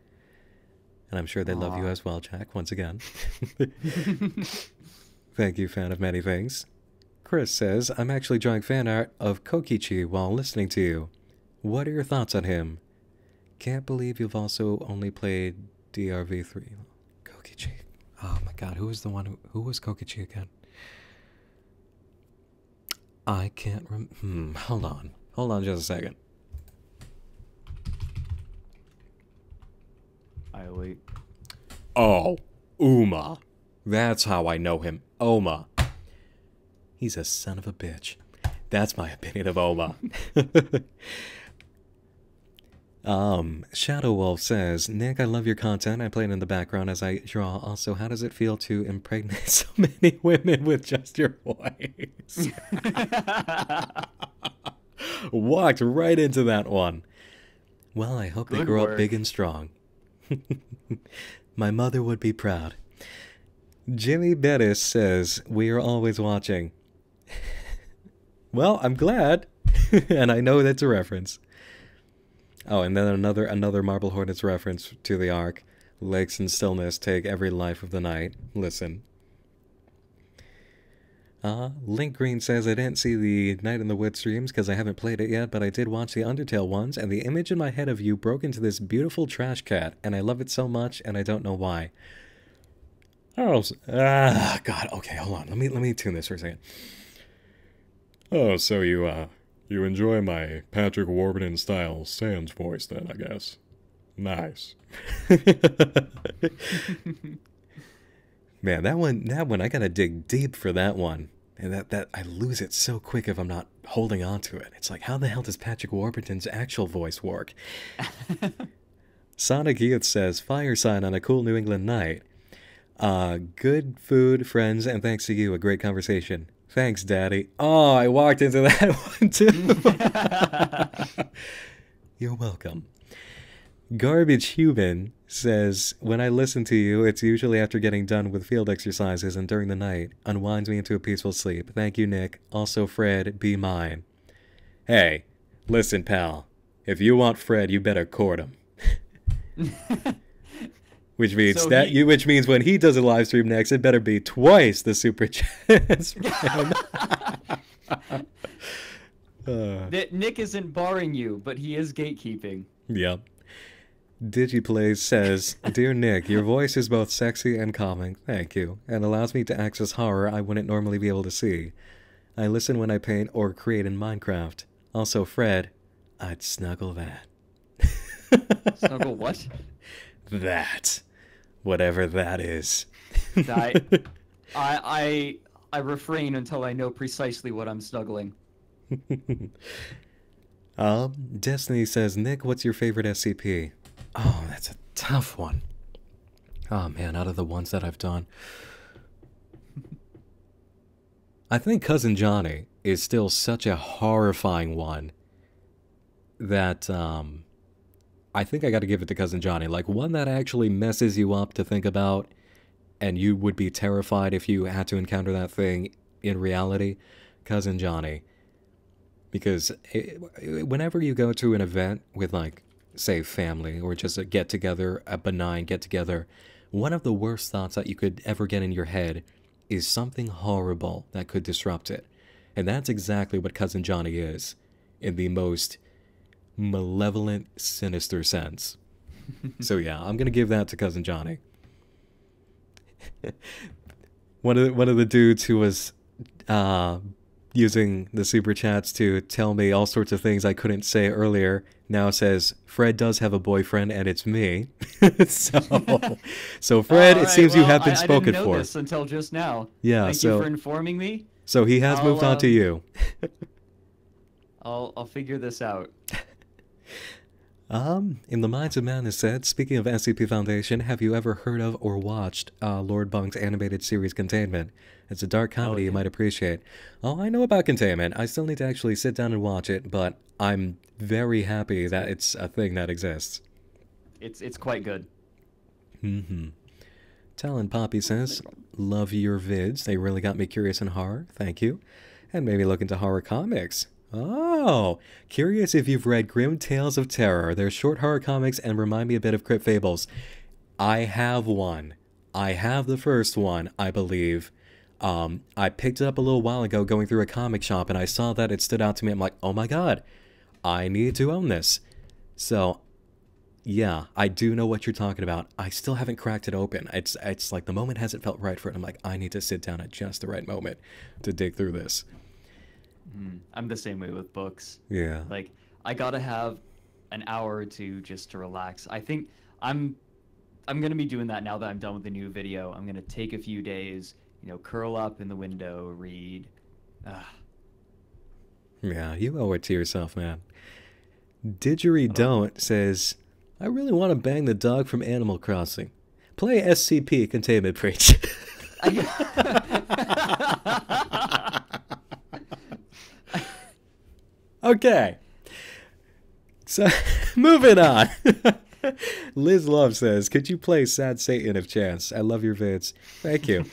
And I'm sure they love you as well, Jack, once again. Thank you, fan of many things. Chris says, I'm actually drawing fan art of Kokichi while listening to you. What are your thoughts on him? Can't believe you've also only played DRV3. Kokichi. Oh my god, who was Kokichi again? I can't hold on. Hold on just a second. I'll wait. Oh, Uma. That's how I know him. Oma. He's a son of a bitch. That's my opinion of Oma. Shadow Wolf says, Nick, I love your content. I play it in the background as I draw. Also, how does it feel to impregnate so many women with just your voice? Walked right into that one. Well, I hope they grow up big and strong. My mother would be proud. Jimmy Bettis says, we are always watching. Well, I'm glad. And I know that's a reference. Oh, and then another Marble Hornets reference to the Ark. Lakes and stillness take every life of the night. Listen. Link Green says, I didn't see the Night in the Woods streams because I haven't played it yet, but I did watch the Undertale ones, and the image in my head of you broke into this beautiful trash cat, and I love it so much, and I don't know why. Oh, God, okay, hold on. Let me tune this for a second. Oh, so you enjoy my Patrick Warburton style Sans voice then, I guess. Nice. Man, that one, I gotta dig deep for that one. And that I lose it so quick if I'm not holding on to it. It's like, how the hell does Patrick Warburton's actual voice work? Sonic Youth says, fire sign on a cool New England night. Good food, friends, and thanks to you, a great conversation. Thanks, Daddy. Oh, I walked into that one too. You're welcome. Garbage Human says, when I listen to you, it's usually after getting done with field exercises and during the night. Unwinds me into a peaceful sleep. Thank you, Nick. Also, Fred, be mine. Hey, listen, pal. If you want Fred, you better court him. Which means So which means when he does a live stream next, it better be twice the super chats. Nick isn't barring you, but he is gatekeeping. Yep. Digiplays says, Dear Nick, your voice is both sexy and calming, thank you, and allows me to access horror I wouldn't normally be able to see. I listen when I paint or create in Minecraft. Also, Fred, I'd snuggle that. Snuggle what? That. Whatever that is. I refrain until I know precisely what I'm snuggling. Destiny says, Nick, what's your favorite SCP? Oh, that's a tough one. Oh man, out of the ones that I've done, I think Cousin Johnny is still such a horrifying one that I think I got to give it to Cousin Johnny. Like one that actually messes you up to think about, and you would be terrified if you had to encounter that thing in reality. Cousin Johnny. Because whenever you go to an event with, like, say, family, or just a get-together, a benign get-together, one of the worst thoughts that you could ever get in your head is something horrible that could disrupt it. And that's exactly what Cousin Johnny is, in the most malevolent, sinister sense. So yeah, I'm gonna give that to Cousin Johnny. One of the dudes who was using the super chats to tell me all sorts of things I couldn't say earlier now says, Fred does have a boyfriend and it's me. so Fred, it seems you have been spoken I didn't know for. this until just now. Yeah, Thank you for informing me. So he has moved on to you. I'll figure this out. In the Minds of Madness said, speaking of SCP Foundation, have you ever heard of or watched Lord Bunk's animated series Containment? It's a dark comedy you might appreciate. Oh, I know about Containment. I still need to actually sit down and watch it, but I'm very happy that it's a thing that exists. It's quite good. Mm-hmm. Talon Poppy says, love your vids. They really got me curious in horror. Thank you. And maybe look into horror comics. Oh, curious if you've read Grim Tales of Terror. They're short horror comics and remind me a bit of Crypt Fables. I have one. I have the first one, I believe. I picked it up a little while ago going through a comic shop and I saw that it stood out to me. I'm like, oh my god, I need to own this. So, yeah, I do know what you're talking about. I still haven't cracked it open. It's like the moment hasn't felt right for it. I'm like, I need to sit down at just the right moment to dig through this. I'm the same way with books. Yeah. Like, I gotta have an hour or two just to relax. I think I'm gonna be doing that now that I'm done with the new video. I'm gonna take a few days, curl up in the window, read. Yeah, you owe it to yourself, man. Didgeridoo says, I really want to bang the dog from Animal Crossing. Play SCP Containment Preach. Okay. So, moving on. Liz Love says, could you play Sad Satan if chance? I love your vids. Thank you.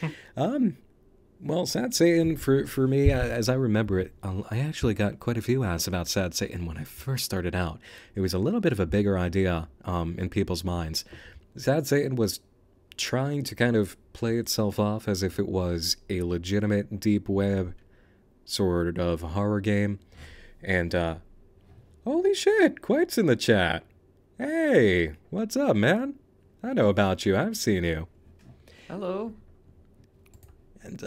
Well, Sad Satan, for me, as I remember it, I actually got quite a few asks about Sad Satan when I first started out. It was a little bit of a bigger idea in people's minds. Sad Satan was trying to kind of play itself off as if it was a legitimate deep web sort of horror game. And, holy shit, Quait's in the chat. Hey, what's up, man? I know about you. I've seen you. Hello. And,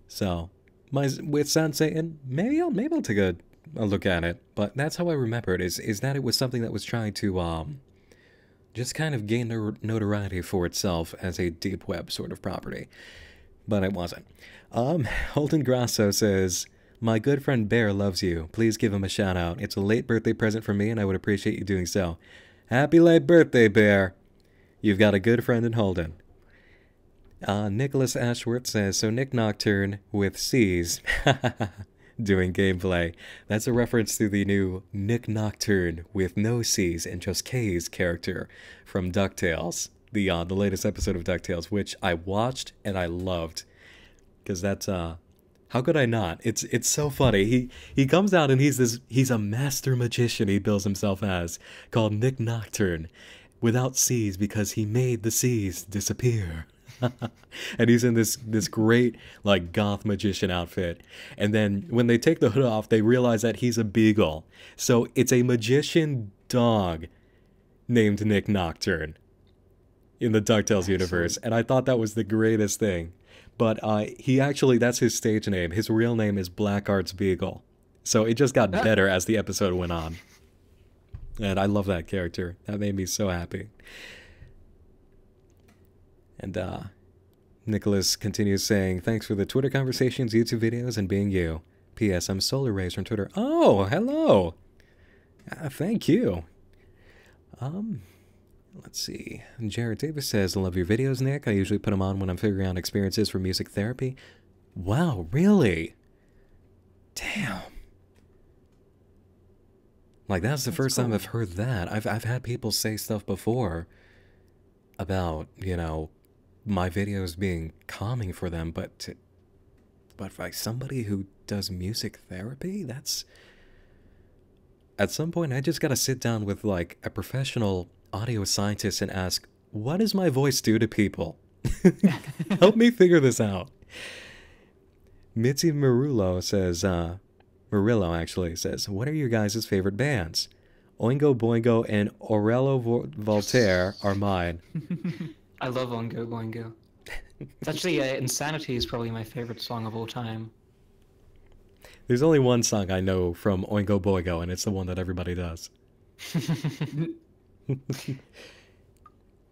so, with Sad Satan, maybe I'll take a look at it. But that's how I remember it, is that it was something that was trying to, just kind of gain notoriety for itself as a deep web sort of property. But it wasn't. Holden Grasso says, my good friend Bear loves you. Please give him a shout out. It's a late birthday present from me and I would appreciate you doing so. Happy late birthday, Bear. You've got a good friend in Holden. Nicholas Ashworth says, so Nick Nocturne with C's doing gameplay. That's a reference to the new Nick Nocturne with no C's and just K's character from DuckTales. The latest episode of DuckTales, which I watched and I loved. Because that's, how could I not? It's so funny. He comes out and he's a master magician he bills himself as, called Nick Nocturne, without C's because he made the C's disappear. And he's in this great, like, goth magician outfit. And then when they take the hood off, they realize that he's a beagle. So it's a magician dog named Nick Nocturne in the DuckTales universe. And I thought that was the greatest thing. But he actually, that's his stage name. His real name is Black Arts Beagle. So it just got better as the episode went on. And I love that character. That made me so happy. And Nicholas continues saying, thanks for the Twitter conversations, YouTube videos, and being you. P.S. I'm Solar Rays from Twitter. Oh, hello. Thank you. Let's see. Jared Davis says, I love your videos, Nick. I usually put them on when I'm figuring out experiences for music therapy. Wow, really? Damn. Like, that's the first time I've heard that. I've had people say stuff before about, you know, my videos being calming for them, but like somebody who does music therapy, that's... At some point, I just gotta sit down with, like, a professional audio scientist and ask, what does my voice do to people? Help me figure this out. Mitzi Murillo says, Murillo actually says, what are your guys' favorite bands? Oingo Boingo and Aurelio Voltaire are mine. I love Oingo Boingo. It's actually, Insanity is probably my favorite song of all time. There's only one song I know from Oingo Boingo, and it's the one that everybody does.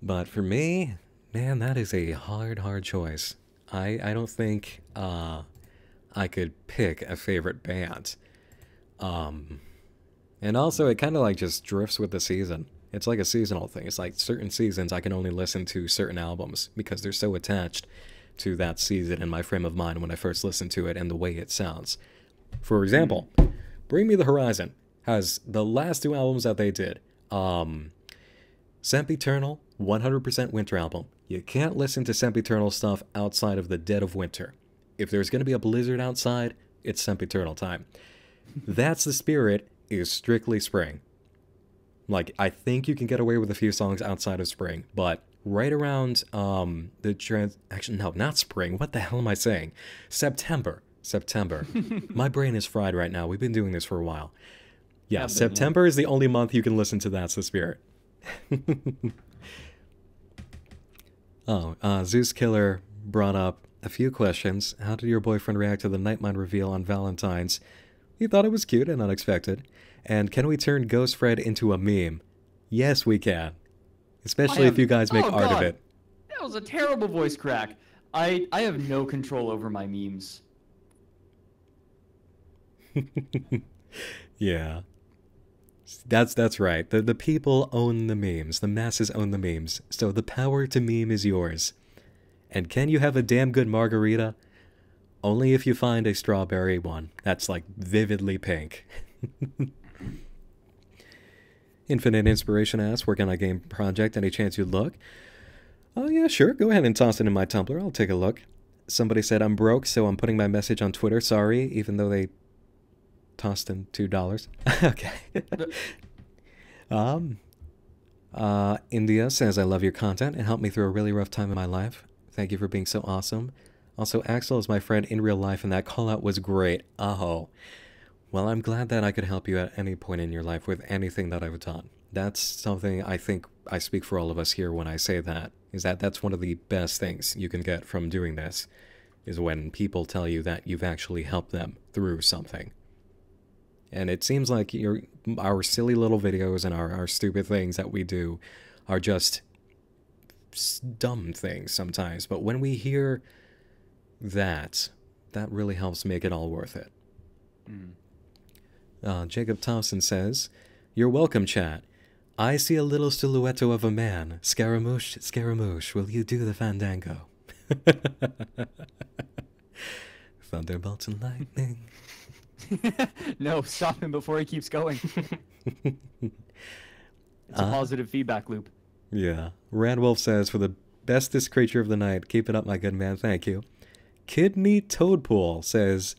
But for me, man, that is a hard choice. I don't think I could pick a favorite band. And also, it kind of like just drifts with the season. It's like a seasonal thing. It's like certain seasons I can only listen to certain albums because they're so attached to that season and my frame of mind when I first listen to it and the way it sounds. For example, Bring Me the Horizon has the last two albums that they did. Sempiternal, 100% winter album. You can't listen to Sempiternal stuff outside of the dead of winter. If there's going to be a blizzard outside, it's Sempiternal time. That's the Spirit is strictly spring. Like, I think you can get away with a few songs outside of spring, but right around actually, no, not spring. What the hell am I saying? September. My brain is fried right now. We've been doing this for a while. Yeah, September is the only month you can listen to That's the Spirit. Zeus Killer brought up a few questions. How did your boyfriend react to the Nightmind reveal on Valentine's? He thought it was cute and unexpected. And can we turn Ghost Fred into a meme? Yes, we can. Especially if you guys make art of it. That was a terrible voice crack. I have no control over my memes. Yeah. That's right. The people own the memes. The masses own the memes. So the power to meme is yours. And can you have a damn good margarita? Only if you find a strawberry one. That's like vividly pink. Infinite Inspiration asks, working on a game project, any chance you'd look? Oh yeah, sure, go ahead and toss it in my Tumblr, I'll take a look. Somebody said I'm broke, so I'm putting my message on Twitter, sorry, even though they tossed in $2. Okay. India says, I love your content and helped me through a really rough time in my life. Thank you for being so awesome. Also, Axel is my friend in real life, and that call-out was great. Oh. Well, I'm glad that I could help you at any point in your life with anything that I've done. That's something I think I speak for all of us here when I say that, is that that's one of the best things you can get from doing this, is when people tell you that you've actually helped them through something. And it seems like our silly little videos and our stupid things that we do are just dumb things sometimes. But when we hear that really helps make it all worth it. Jacob Thompson says, you're welcome, chat. I see a little silhouette of a man. Scaramouche, Scaramouche, will you do the fandango? Thunderbolts and lightning. No, stop him before he keeps going. It's a positive feedback loop. Yeah. Randwolf says, for the bestest creature of the night, keep it up, my good man. Thank you. Kidney Toadpool says,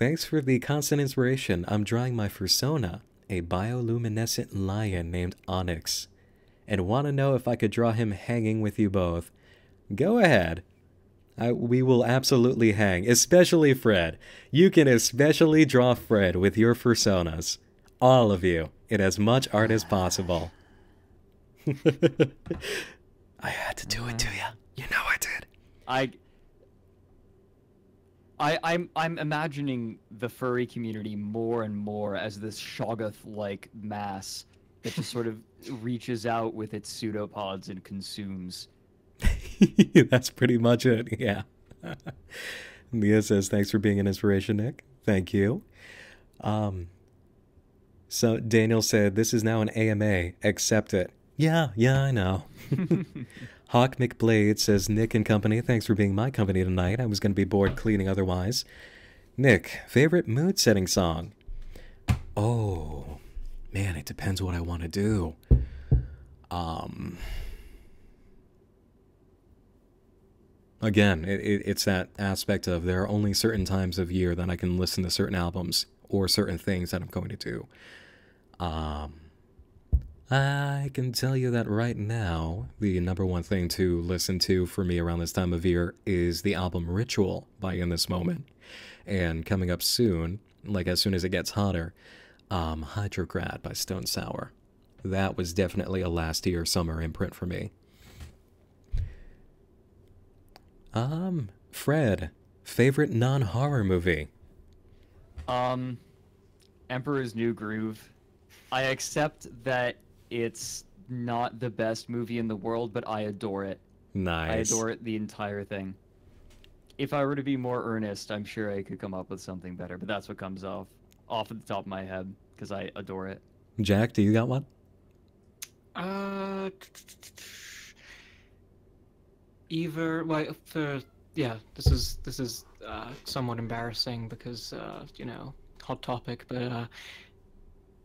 thanks for the constant inspiration. I'm drawing my fursona, a bioluminescent lion named Onyx, and want to know if I could draw him hanging with you both. Go ahead. We will absolutely hang, especially Fred. You can especially draw Fred with your fursonas. All of you, in as much art as possible. I had to do it to you. You know I did. I'm imagining the furry community more and more as this Shoggoth-like mass that just sort of reaches out with its pseudopods and consumes. That's pretty much it, yeah. Mia says, thanks for being an inspiration, Nick. Thank you. So Daniel said, this is now an AMA. Accept it. Yeah, I know. Hawk McBlade says, Nick and company, thanks for being my company tonight. I was going to be bored cleaning otherwise. Nick, favorite mood-setting song? Oh, man, it depends what I want to do. Again, it's that aspect of there are only certain times of year that I can listen to certain albums or certain things that I'm going to do. I can tell you that right now, the number one thing to listen to for me around this time of year is the album Ritual by In This Moment. And coming up soon, like as soon as it gets hotter, Hydrograd by Stone Sour. That was definitely a last year summer imprint for me. Fred, favorite non-horror movie? Emperor's New Groove. I accept that it's not the best movie in the world, but I adore it. Nice. I adore it, the entire thing. If I were to be more earnest, I'm sure I could come up with something better, but that's what comes off at the top of my head, because I adore it. Jack, do you got one? This is somewhat embarrassing because hot topic, but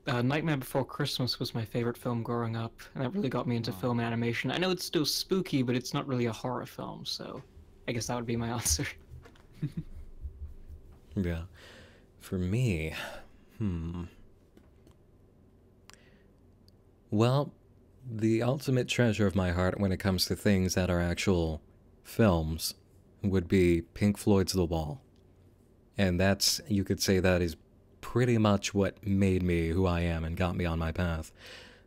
Nightmare Before Christmas was my favorite film growing up, and that really got me into film and animation. I know it's still spooky, but it's not really a horror film, so I guess that would be my answer. Yeah. For me, well, the ultimate treasure of my heart when it comes to things that are actual films would be Pink Floyd's The Wall. And that's, you could say that is pretty much what made me who I am and got me on my path.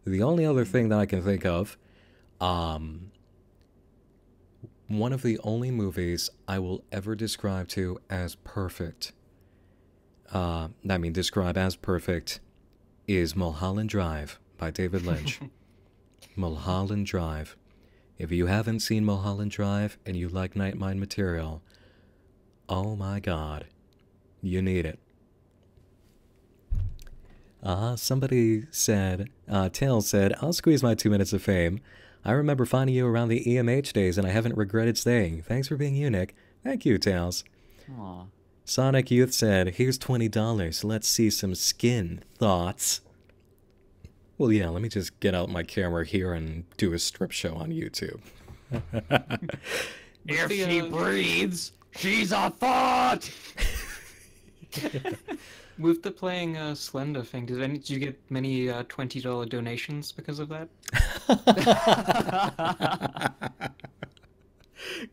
The only other thing that I can think of, one of the only movies I will ever describe to as perfect, describe as perfect, is Mulholland Drive by David Lynch. Mulholland Drive. If you haven't seen Mulholland Drive and you like Nightmind material, oh my god, you need it. Somebody said, Tails said, I'll squeeze my 2 minutes of fame. I remember finding you around the EMH days and I haven't regretted staying. Thanks for being you, Nick. Thank you, Tails. Aw. Sonic Youth said, here's $20. Let's see some skin. Thoughts? Well, yeah, let me just get out my camera here and do a strip show on YouTube. If she breathes, she's a thought! With the playing Slender thing, did you get many $20 donations because of that?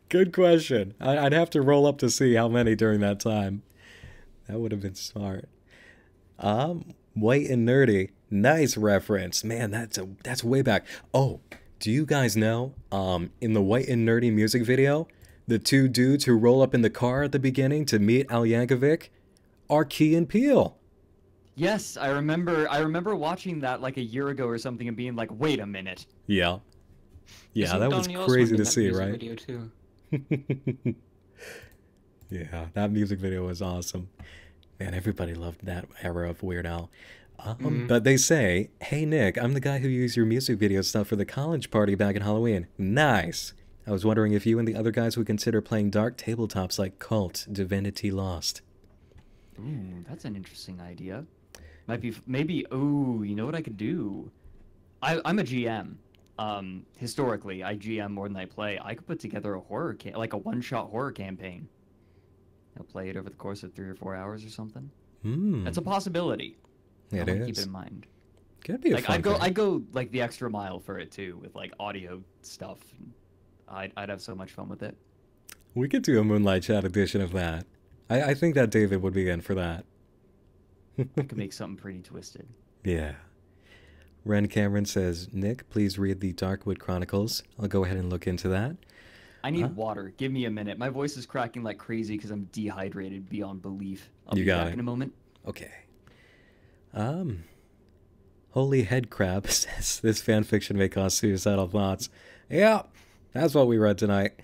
Good question. I'd have to roll up to see how many during that time. That would have been smart. White and Nerdy. Nice reference. Man, that's way back. Oh, do you guys know, in the White and Nerdy music video, the two dudes who roll up in the car at the beginning to meet Al Yankovic are Key and Peele. Yes, I remember watching that like a year ago or something and being like, wait a minute. Yeah. Yeah, Isn't that was Donnie crazy Osmond in to that see, music right? Video too? Yeah, that music video was awesome. Man, everybody loved that era of Weird Al. But they say, hey Nick, I'm the guy who used your music video stuff for the college party back in Halloween. Nice! I was wondering if you and the other guys would consider playing dark tabletops like Cult, Divinity Lost. Ooh, that's an interesting idea. Might be, maybe, ooh, you know what I could do? I'm a GM. Historically, I GM more than I play. I could put together a horror, like a one-shot horror campaign. I'll play it over the course of 3 or 4 hours or something. That's a possibility. It is. Keep it in mind. Could be a fun thing. I go like the extra mile for it too, with like audio stuff. I'd have so much fun with it. We could do a Moonlight Chat edition of that. I think that David would be in for that. I could make something pretty twisted. Yeah. Ren Cameron says, Nick, please read the Darkwood Chronicles. I'll go ahead and look into that. I need water. Give me a minute. My voice is cracking like crazy because I'm dehydrated beyond belief. I'll be back in a moment. Okay. Holy Head Crab says, this fanfiction may cause suicidal thoughts. Yeah, that's what we read tonight.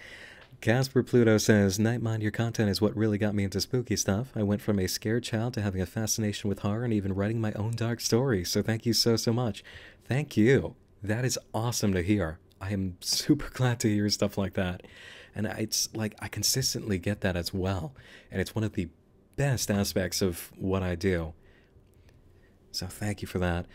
Casper Pluto says, Nightmind, your content is what really got me into spooky stuff. I went from a scared child to having a fascination with horror and even writing my own dark stories. So thank you so much. Thank you. That is awesome to hear. I am super glad to hear stuff like that. And it's like I consistently get that as well. And it's one of the best aspects of what I do. So thank you for that.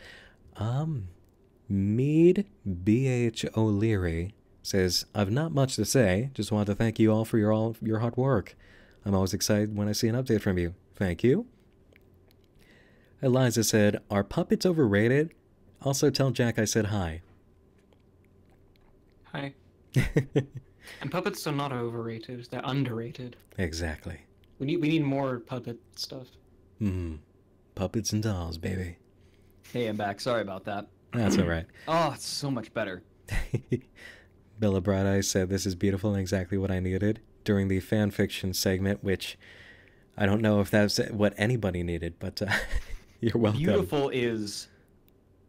Mead B.H. O'Leary says, I've not much to say, just want to thank you all for your hard work. I'm always excited when I see an update from you. Thank you. Eliza said, are puppets overrated? Also tell Jack I said hi. Hi. And puppets are not overrated, they're underrated. Exactly. We need more puppet stuff. Puppets and dolls, baby. Hey, I'm back. Sorry about that. That's alright. Oh, it's so much better. Bella Bright Eyes said, this is beautiful and exactly what I needed during the fanfiction segment, which I don't know if that's what anybody needed, but you're welcome. Beautiful is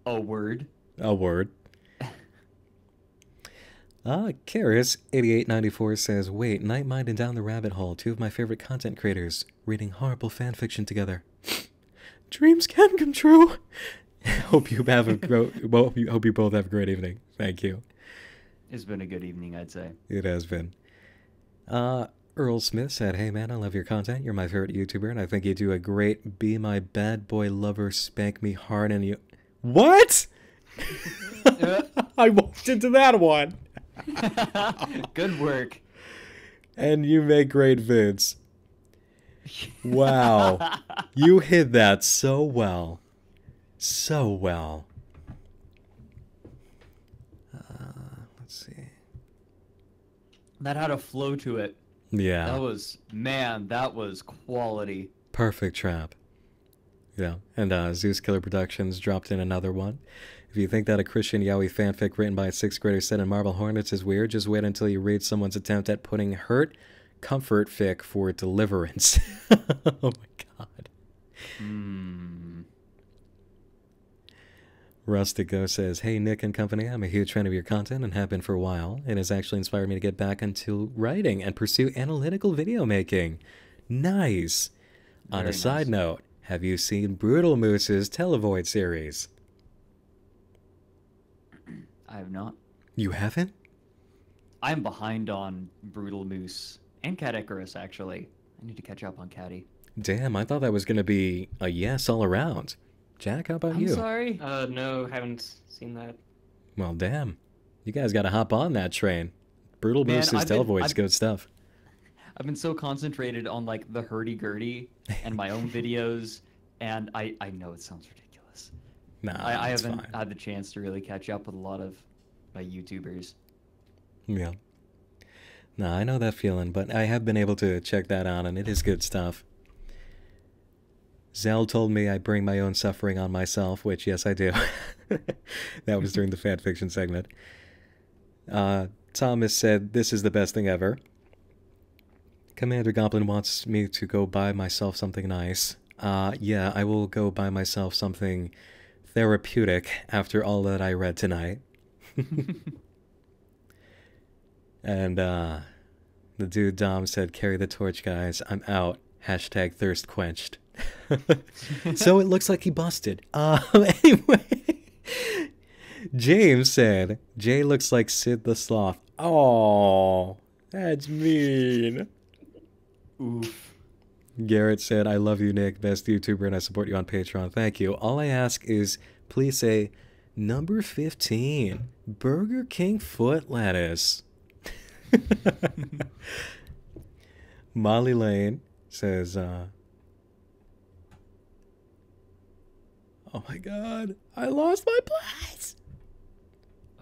a word. A word. Karis8894 says, wait, Nightmind and Down the Rabbit Hole, two of my favorite content creators, reading horrible fanfiction together. Dreams can come true. Hope you both have a great evening. Thank you. It's been a good evening, I'd say. It has been. Earl Smith said, hey man, I love your content. You're my favorite YouTuber, and I think you do a great be my bad boy lover, spank me hard, and you... What? I walked into that one. Good work. And you make great vids. Wow. You hid that so well. So well. Let's see. That had a flow to it. Yeah. That was quality. Perfect trap. Yeah. And Zeus Killer Productions dropped in another one. If you think that a Christian Yaoi fanfic written by a 6th grader set in Marble Hornets is weird, just wait until you read someone's attempt at putting hurt comfort fic for deliverance. Oh my god. Rustic Go says, hey Nick and company, I'm a huge fan of your content and have been for a while. It has actually inspired me to get back into writing and pursue analytical video making. Nice. On a side note, have you seen Brutal Moose's Televoid series? I have not. You haven't? I'm behind on Brutal Moose and Cat Icarus, actually. I need to catch up on Catty. Damn, I thought that was going to be a yes all around. Jack, how about you? I'm sorry? No, haven't seen that. Well, damn. You guys got to hop on that train. Brutal Moose's Televoid's good stuff. I've been so concentrated on, like, the hurdy-gurdy and my own videos, and I know it sounds ridiculous. Nah, I haven't had the chance to really catch up with a lot of my YouTubers. Yeah. No, I know that feeling, but I have been able to check that out, and it is good stuff. Zell told me I bring my own suffering on myself, which, yes, I do. That was during the fanfiction segment. Thomas said, this is the best thing ever. Commander Goblin wants me to go buy myself something nice. Yeah, I will go buy myself something therapeutic after all that I read tonight. And the dude Dom said, carry the torch, guys. I'm out. Hashtag thirst quenched. So it looks like he busted. Anyway, James said, Jay looks like Sid the Sloth. Oh, that's mean. Oof. Garrett said, I love you, Nick, best YouTuber, and I support you on Patreon. Thank you. All I ask is, please say, number 15, Burger King foot lettuce. Molly Lane says, oh my god, I lost my place.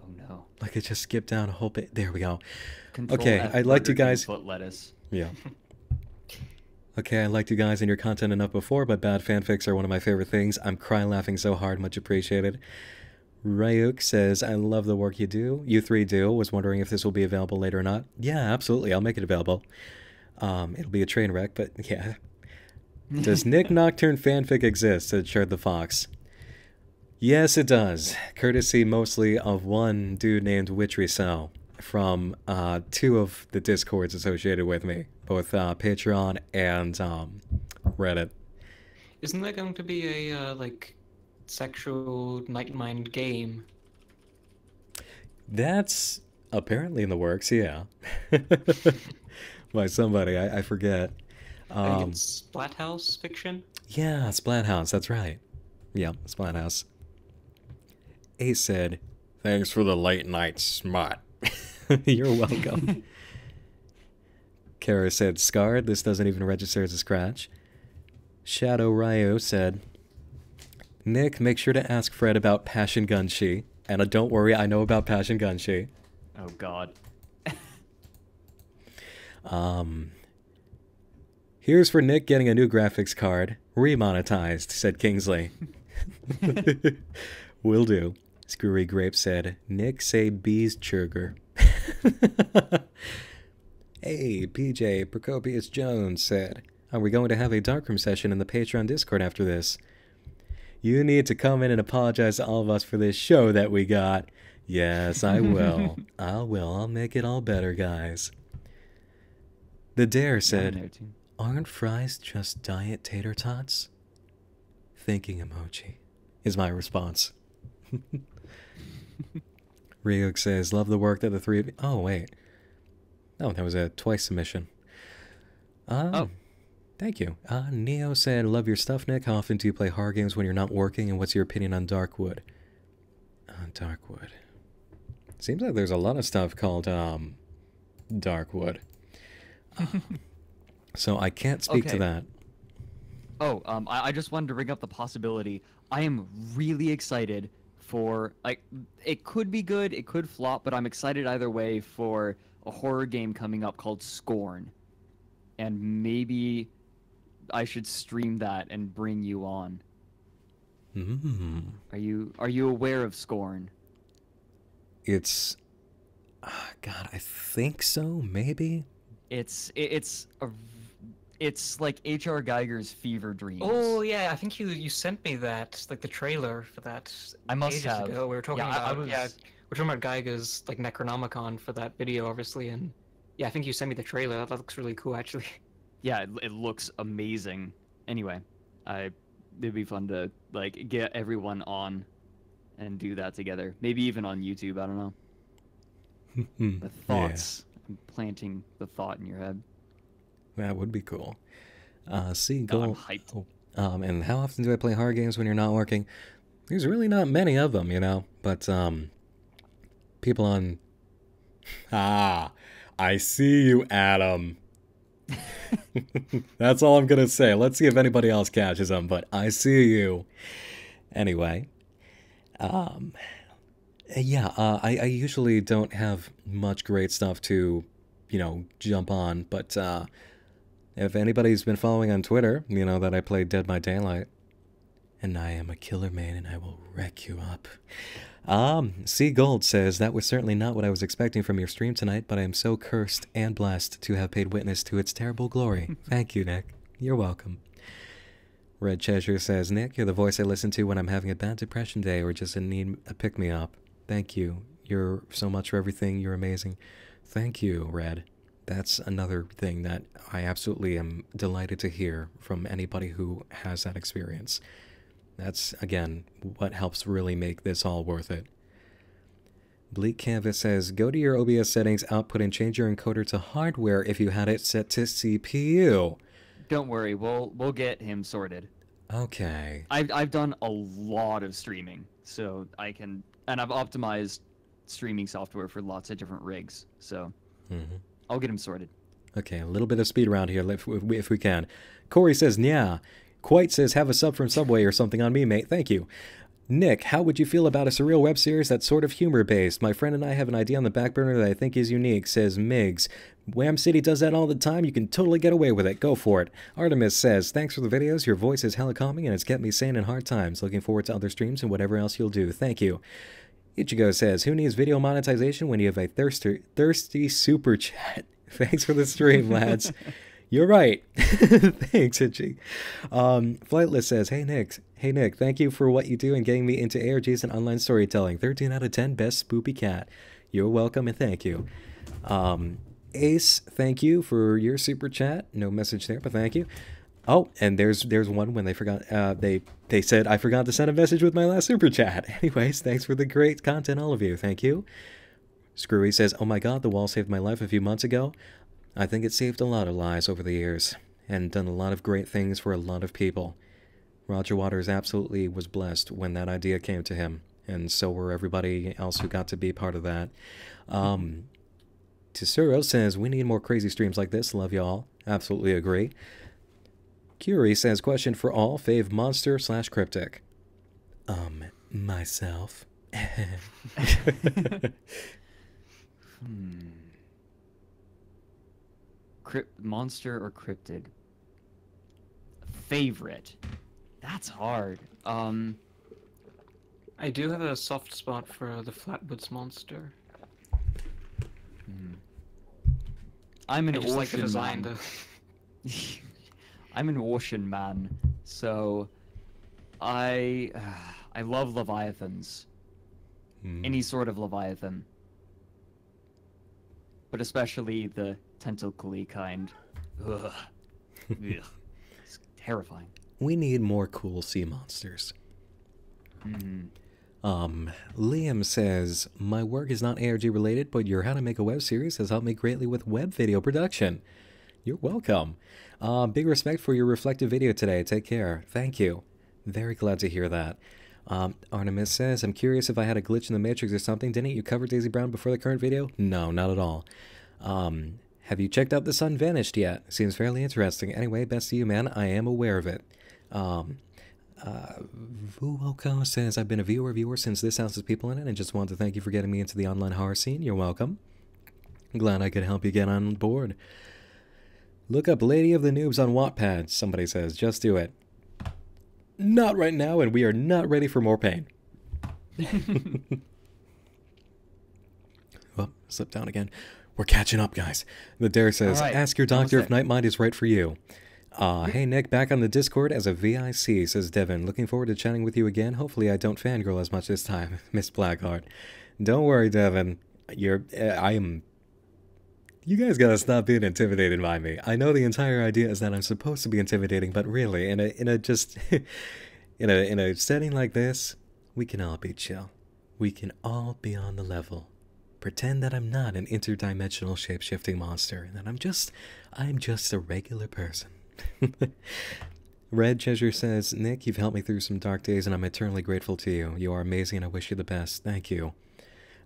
Oh no. Like it just skipped down a whole bit. There we go. Control Okay, F I liked you Burger King guys. Foot lettuce. Yeah. Okay, I liked you guys and your content enough before, but bad fanfics are one of my favorite things. I'm crying laughing so hard, much appreciated. Ryuk says, I love the work you do. You three do. Was wondering if this will be available later or not. Yeah, absolutely. I'll make it available. It'll be a train wreck, but yeah. Does Nick Nocturne fanfic exist? Said Shard the Fox. Yes, it does. Courtesy mostly of one dude named Witchery Cell from 2 of the Discords associated with me, both Patreon and Reddit. Isn't that going to be a like sexual night mind game? That's apparently in the works, yeah. By somebody, I forget. I think it's Splathouse fiction. Yeah, Splathouse, that's right. Yeah, Splathouse. Ace said, thanks for the late night smut. You're welcome. Kara said, scarred, this doesn't even register as a scratch. Shadow Ryo said, Nick, make sure to ask Fred about Passion Gunshi. And don't worry, I know about Passion Gunshi. Oh god. Here's for Nick getting a new graphics card. Remonetized, said Kingsley. Will do. Screwy Grape said, Nick say bees churger. Hey, PJ Procopius Jones said, are we going to have a darkroom session in the Patreon Discord after this? You need to come in and apologize to all of us for this show that we got. Yes, I will. I will. I'll make it all better, guys. The Dare said, aren't fries just diet tater tots? Thinking emoji is my response. Ryuk says, love the work that the three of you... Oh, wait. Oh, that was a twice submission. Oh. Thank you. Neo said, love your stuff, Nick. How often do you play horror games when you're not working? And what's your opinion on Darkwood? Darkwood. Seems like there's a lot of stuff called Darkwood. So I can't speak to that. Oh, I just wanted to bring up the possibility. I am really excited for, like, it could be good, it could flop, but I'm excited either way for a horror game coming up called Scorn. And maybe I should stream that and bring you on. Are you aware of Scorn? It's... God, I think so, maybe? It's like H.R. Geiger's Fever Dreams. Oh yeah, I think you sent me that, like the trailer for that. I must ages have. ago. We were talking Yeah, about we're talking about Geiger's like Necronomicon for that video, obviously, and yeah, I think you sent me the trailer. That looks really cool, actually. Yeah, it looks amazing. Anyway, it'd be fun to like get everyone on and do that together. Maybe even on YouTube. I don't know. The thoughts. Yeah. I'm planting the thought in your head. That would be cool. See, go. I'm hyped. And how often do I play horror games when you're not working? There's really not many of them, you know. But people on. I see you, Adam. That's all I'm gonna say. Let's see if anybody else catches them. But I see you. Anyway. Yeah. I usually don't have much great stuff to, you know, jump on, but if anybody's been following on Twitter, you know that I play Dead by Daylight. And I am a killer man and I will wreck you up. C Gold says, that was certainly not what I was expecting from your stream tonight, but I am so cursed and blessed to have paid witness to its terrible glory. Thank you, Nick. You're welcome. Red Cheshire says, Nick, you're the voice I listen to when I'm having a bad depression day or just need a pick-me-up. Thank you. You're so much for everything. You're amazing. Thank you, Red. That's another thing that I absolutely am delighted to hear from anybody who has that experience. That's, again, what helps really make this all worth it. Bleak Canvas says, go to your OBS settings, output, and change your encoder to hardware if you had it set to CPU. Don't worry, we'll get him sorted. Okay. I've done a lot of streaming, so I can, and I've optimized streaming software for lots of different rigs, so I'll get him sorted. Okay, a little bit of speed around here if we can. Corey says, yeah. Quite says, have a sub from Subway or something on me, mate. Thank you. Nick, how would you feel about a surreal web series that's sort of humor-based? My friend and I have an idea on the back burner that I think is unique, says Miggs. Wham City does that all the time. You can totally get away with it. Go for it. Artemis says, thanks for the videos. Your voice is hella calming and it's kept me sane in hard times. Looking forward to other streams and whatever else you'll do. Thank you. Ichigo says, who needs video monetization when you have a thirsty super chat? Thanks for the stream, lads. You're right. Thanks, Itchy. Flightless says, Hey Nick, thank you for what you do and getting me into ARGs and online storytelling. 13 out of 10, best spoopy cat. You're welcome and thank you. Ace, thank you for your super chat. No message there, but thank you. Oh, and there's one when they forgot, they said, I forgot to send a message with my last super chat. Anyways, thanks for the great content, all of you. Thank you. Screwy says, oh my god, the wall saved my life a few months ago. I think it saved a lot of lives over the years, and done a lot of great things for a lot of people. Roger Waters absolutely was blessed when that idea came to him, and so were everybody else who got to be part of that. Tesuro says, we need more crazy streams like this, love y'all. Absolutely agree. Curie says, question for all, fave monster / cryptic. Myself. Monster or cryptid? Favorite? That's hard. I do have a soft spot for the Flatwoods monster. I'm an I just like the ocean design. man. I'm an ocean man, so I love leviathans. Any sort of leviathan, but especially the tentacly kind. Ugh. Ugh. It's terrifying. We need more cool sea monsters. Liam says, my work is not ARG related, but your How to Make a Web Series has helped me greatly with web video production. You're welcome. Big respect for your reflective video today. Take care. Thank you. Very glad to hear that. Artemis says, I'm curious if I had a glitch in the Matrix or something. Didn't you cover Daisy Brown before the current video? No, not at all. Have you checked out The Sun Vanished yet? Seems fairly interesting. Anyway, best to you, man. I am aware of it. Vuoko says, I've been a viewer since this house has people in it and just want to thank you for getting me into the online horror scene. You're welcome. Glad I could help you get on board. Look up Lady of the Noobs on Wattpad, somebody says. Just do it. Not right now, and we are not ready for more pain. Oh, slipped down again. We're catching up, guys. The Dare says, right. ask your doctor if Nightmind is right for you. Hey, Nick, back on the Discord as a VIC, says Devin. Looking forward to chatting with you again. Hopefully I don't fangirl as much this time, Miss Blackheart. Don't worry, Devin. You guys gotta stop being intimidated by me. I know the entire idea is that I'm supposed to be intimidating, but really, in a setting like this, we can all be chill. We can all be on the level. Pretend that I'm not an interdimensional shape-shifting monster, and that I'm just a regular person. Red Treasure says, Nick, you've helped me through some dark days, and I'm eternally grateful to you. You are amazing, and I wish you the best. Thank you.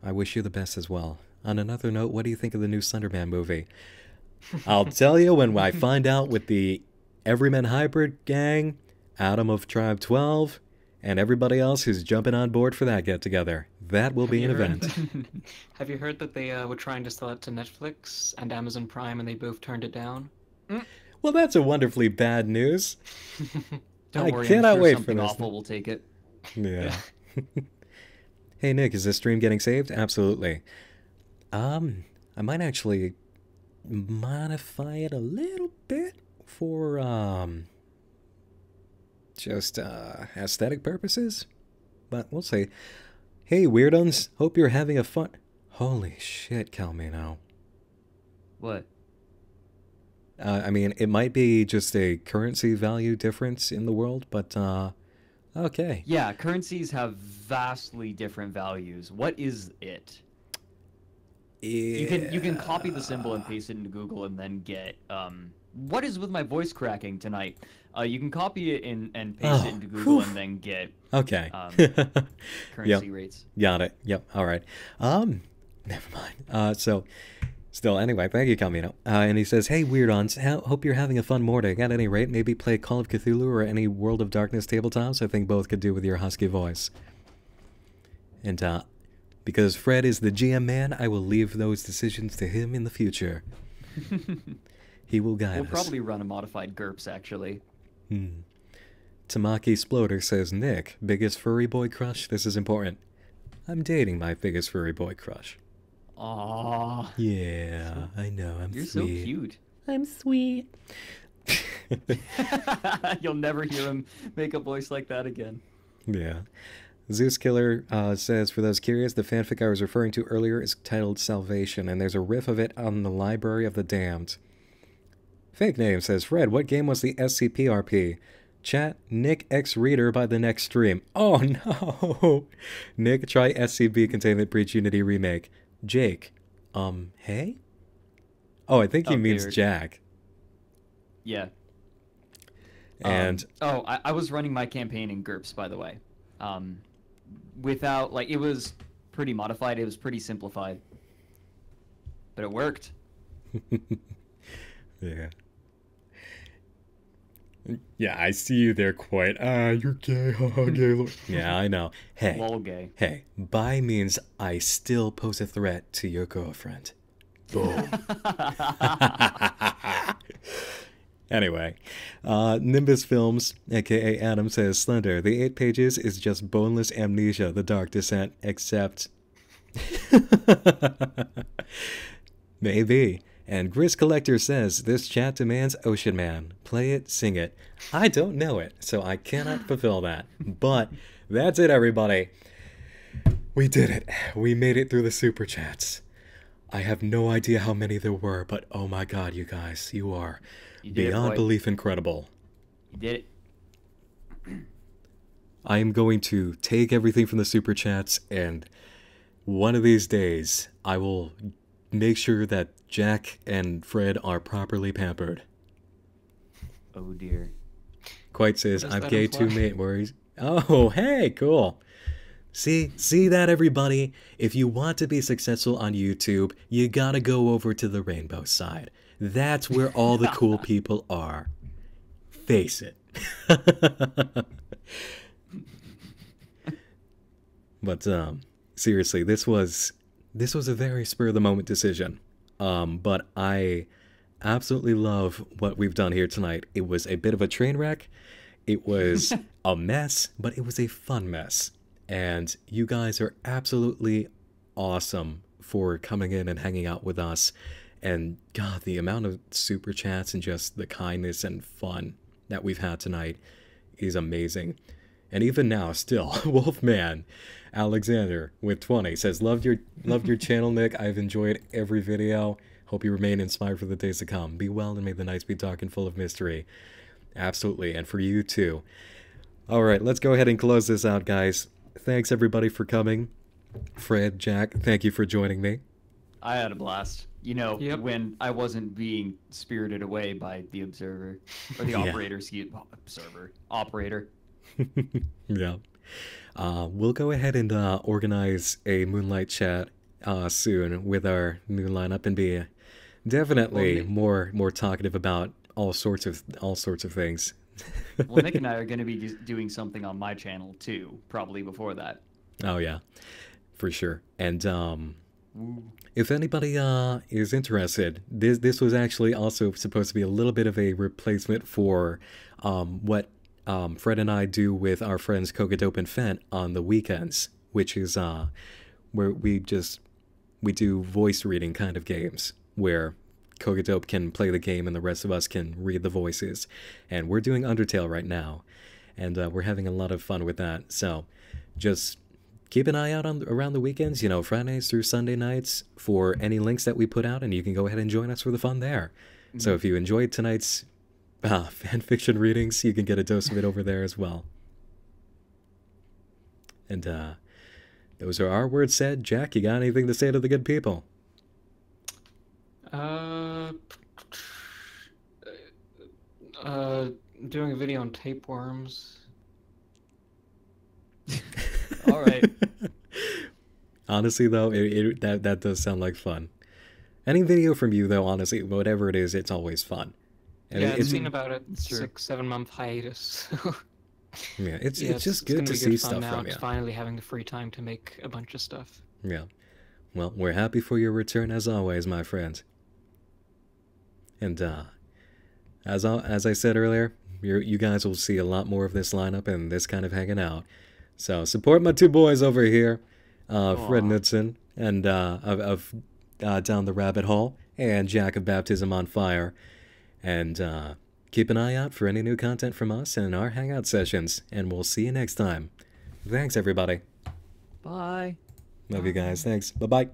I wish you the best as well. On another note, what do you think of the new Slenderman movie? I'll tell you when I find out with the Everyman Hybrid gang, Adam of Tribe 12, and everybody else who's jumping on board for that get-together. That will be an event. Have you heard that they were trying to sell it to Netflix and Amazon Prime and they both turned it down? Well, that's a wonderfully bad news. Don't worry, cannot I'm sure wait for something this. awful will take it. Yeah. Hey, Nick, is this stream getting saved? Absolutely. I might actually modify it a little bit for, just, aesthetic purposes. But we'll see. Hey, weirdos, hope you're having a fun... Holy shit, Calmino. What? I mean, it might be just a currency value difference in the world, but okay. Yeah, currencies have vastly different values. What is it? You can copy the symbol and paste it into Google and then get what is with my voice cracking tonight? You can copy it and paste it into Google and then get Okay. currency rates. Got it. Yep. All right. Never mind. So, still, anyway, thank you, Camino. And he says, "Hey, Weird-Ons, hope you're having a fun morning. At any rate, maybe play Call of Cthulhu or any World of Darkness tabletops. I think both could do with your husky voice." And because Fred is the GM man, I will leave those decisions to him in the future. He will guide us. We'll probably run a modified GURPS, actually. Tamaki Sploder says, "Nick, biggest furry boy crush? This is important. I'm dating my biggest furry boy crush." Aww. Yeah, I know, I'm You're sweet. so cute. I'm sweet. You'll never hear him make a voice like that again. Yeah. Zeus Killer says, "For those curious, the fanfic I was referring to earlier is titled Salvation, and there's a riff of it on the Library of the Damned." Fake Name says, "Fred, what game was the SCP-RP? Chat, Nick X Reader by the next stream." Oh no! Nick, try SCP Containment Breach Unity Remake. Jake, hey? Oh, I think he means dear. Jack. Yeah. And I was running my campaign in GURPS, by the way. Without, like, it was pretty modified, it was pretty simplified. But it worked. yeah. Yeah, I see you there quite. You're gay, gay. Yeah, I know. Hey, Lol gay. hey, bi means I still pose a threat to your girlfriend. Boom. Anyway, Nimbus Films, aka Adam, says, "Slender, the 8 pages is just boneless amnesia, the dark descent, except..." Maybe. And Gris Collector says, "This chat demands Ocean Man. Play it, sing it." I don't know it, so I cannot fulfill that. But that's it, everybody. We did it. We made it through the super chats. I have no idea how many there were, but oh my god, you guys, you are beyond belief incredible. You did it. I am going to take everything from the super chats, and one of these days, I will make sure that Jack and Fred are properly pampered. Oh dear. Quite says, What does "I'm that gay imply? too, mate. Worries." Oh, hey, cool. See that, everybody? If you want to be successful on YouTube, you gotta go over to the rainbow side. That's where all the cool people are. Face it. But seriously, this was a very spur of the moment decision. But I absolutely love what we've done here tonight. It was a bit of a train wreck. It was a mess, but it was a fun mess. And you guys are absolutely awesome for coming in and hanging out with us. And God, the amount of super chats and just the kindness and fun that we've had tonight is amazing. And even now, still, Wolfman Alexander with 20 says, loved your channel, Nick. I've enjoyed every video. Hope you remain inspired for the days to come. Be well and may the nights be dark and full of mystery." Absolutely, and for you too. All right, let's go ahead and close this out, guys. Thanks everybody for coming. Fred, Jack, thank you for joining me. I had a blast. You know, Yep. when I wasn't being spirited away by the observer, or the Yeah. operator, operator. Yeah. We'll go ahead and organize a Moonlight chat soon with our new lineup and be definitely more talkative about all sorts of things. Well, Nick and I are going to be doing something on my channel too, probably before that. Oh yeah, for sure. And if anybody is interested, this was actually also supposed to be a little bit of a replacement for what Fred and I do with our friends Kogadope and Fent on the weekends, which is where we do voice reading kind of games where Kogadope can play the game and the rest of us can read the voices. And we're doing Undertale right now, and we're having a lot of fun with that. So just keep an eye out around the weekends, Fridays through Sunday nights, for any links that we put out, and you can go ahead and join us for the fun there. So if you enjoyed tonight's fanfiction readings, you can get a dose of it over there as well. And those are our words said. Jack, you got anything to say to the good people? Doing a video on tapeworms. All right. Honestly, though, that does sound like fun. Any video from you, though, honestly, whatever it is, it's always fun. And Yeah, it's been about a Sure. 6-7 month hiatus. yeah, it's it's just good gonna to be see fun stuff now. from you. It's finally having the free time to make a bunch of stuff. Yeah. Well, we're happy for your return as always, my friend. And as I said earlier, you guys will see a lot more of this lineup and this kind of hanging out. So support my two boys over here, Fred Knudsen and of Down the Rabbit Hole, and Jack of Baptism on Fire. And keep an eye out for any new content from us and our hangout sessions. And we'll see you next time. Thanks, everybody. Bye. Love you guys. Thanks. Bye-bye.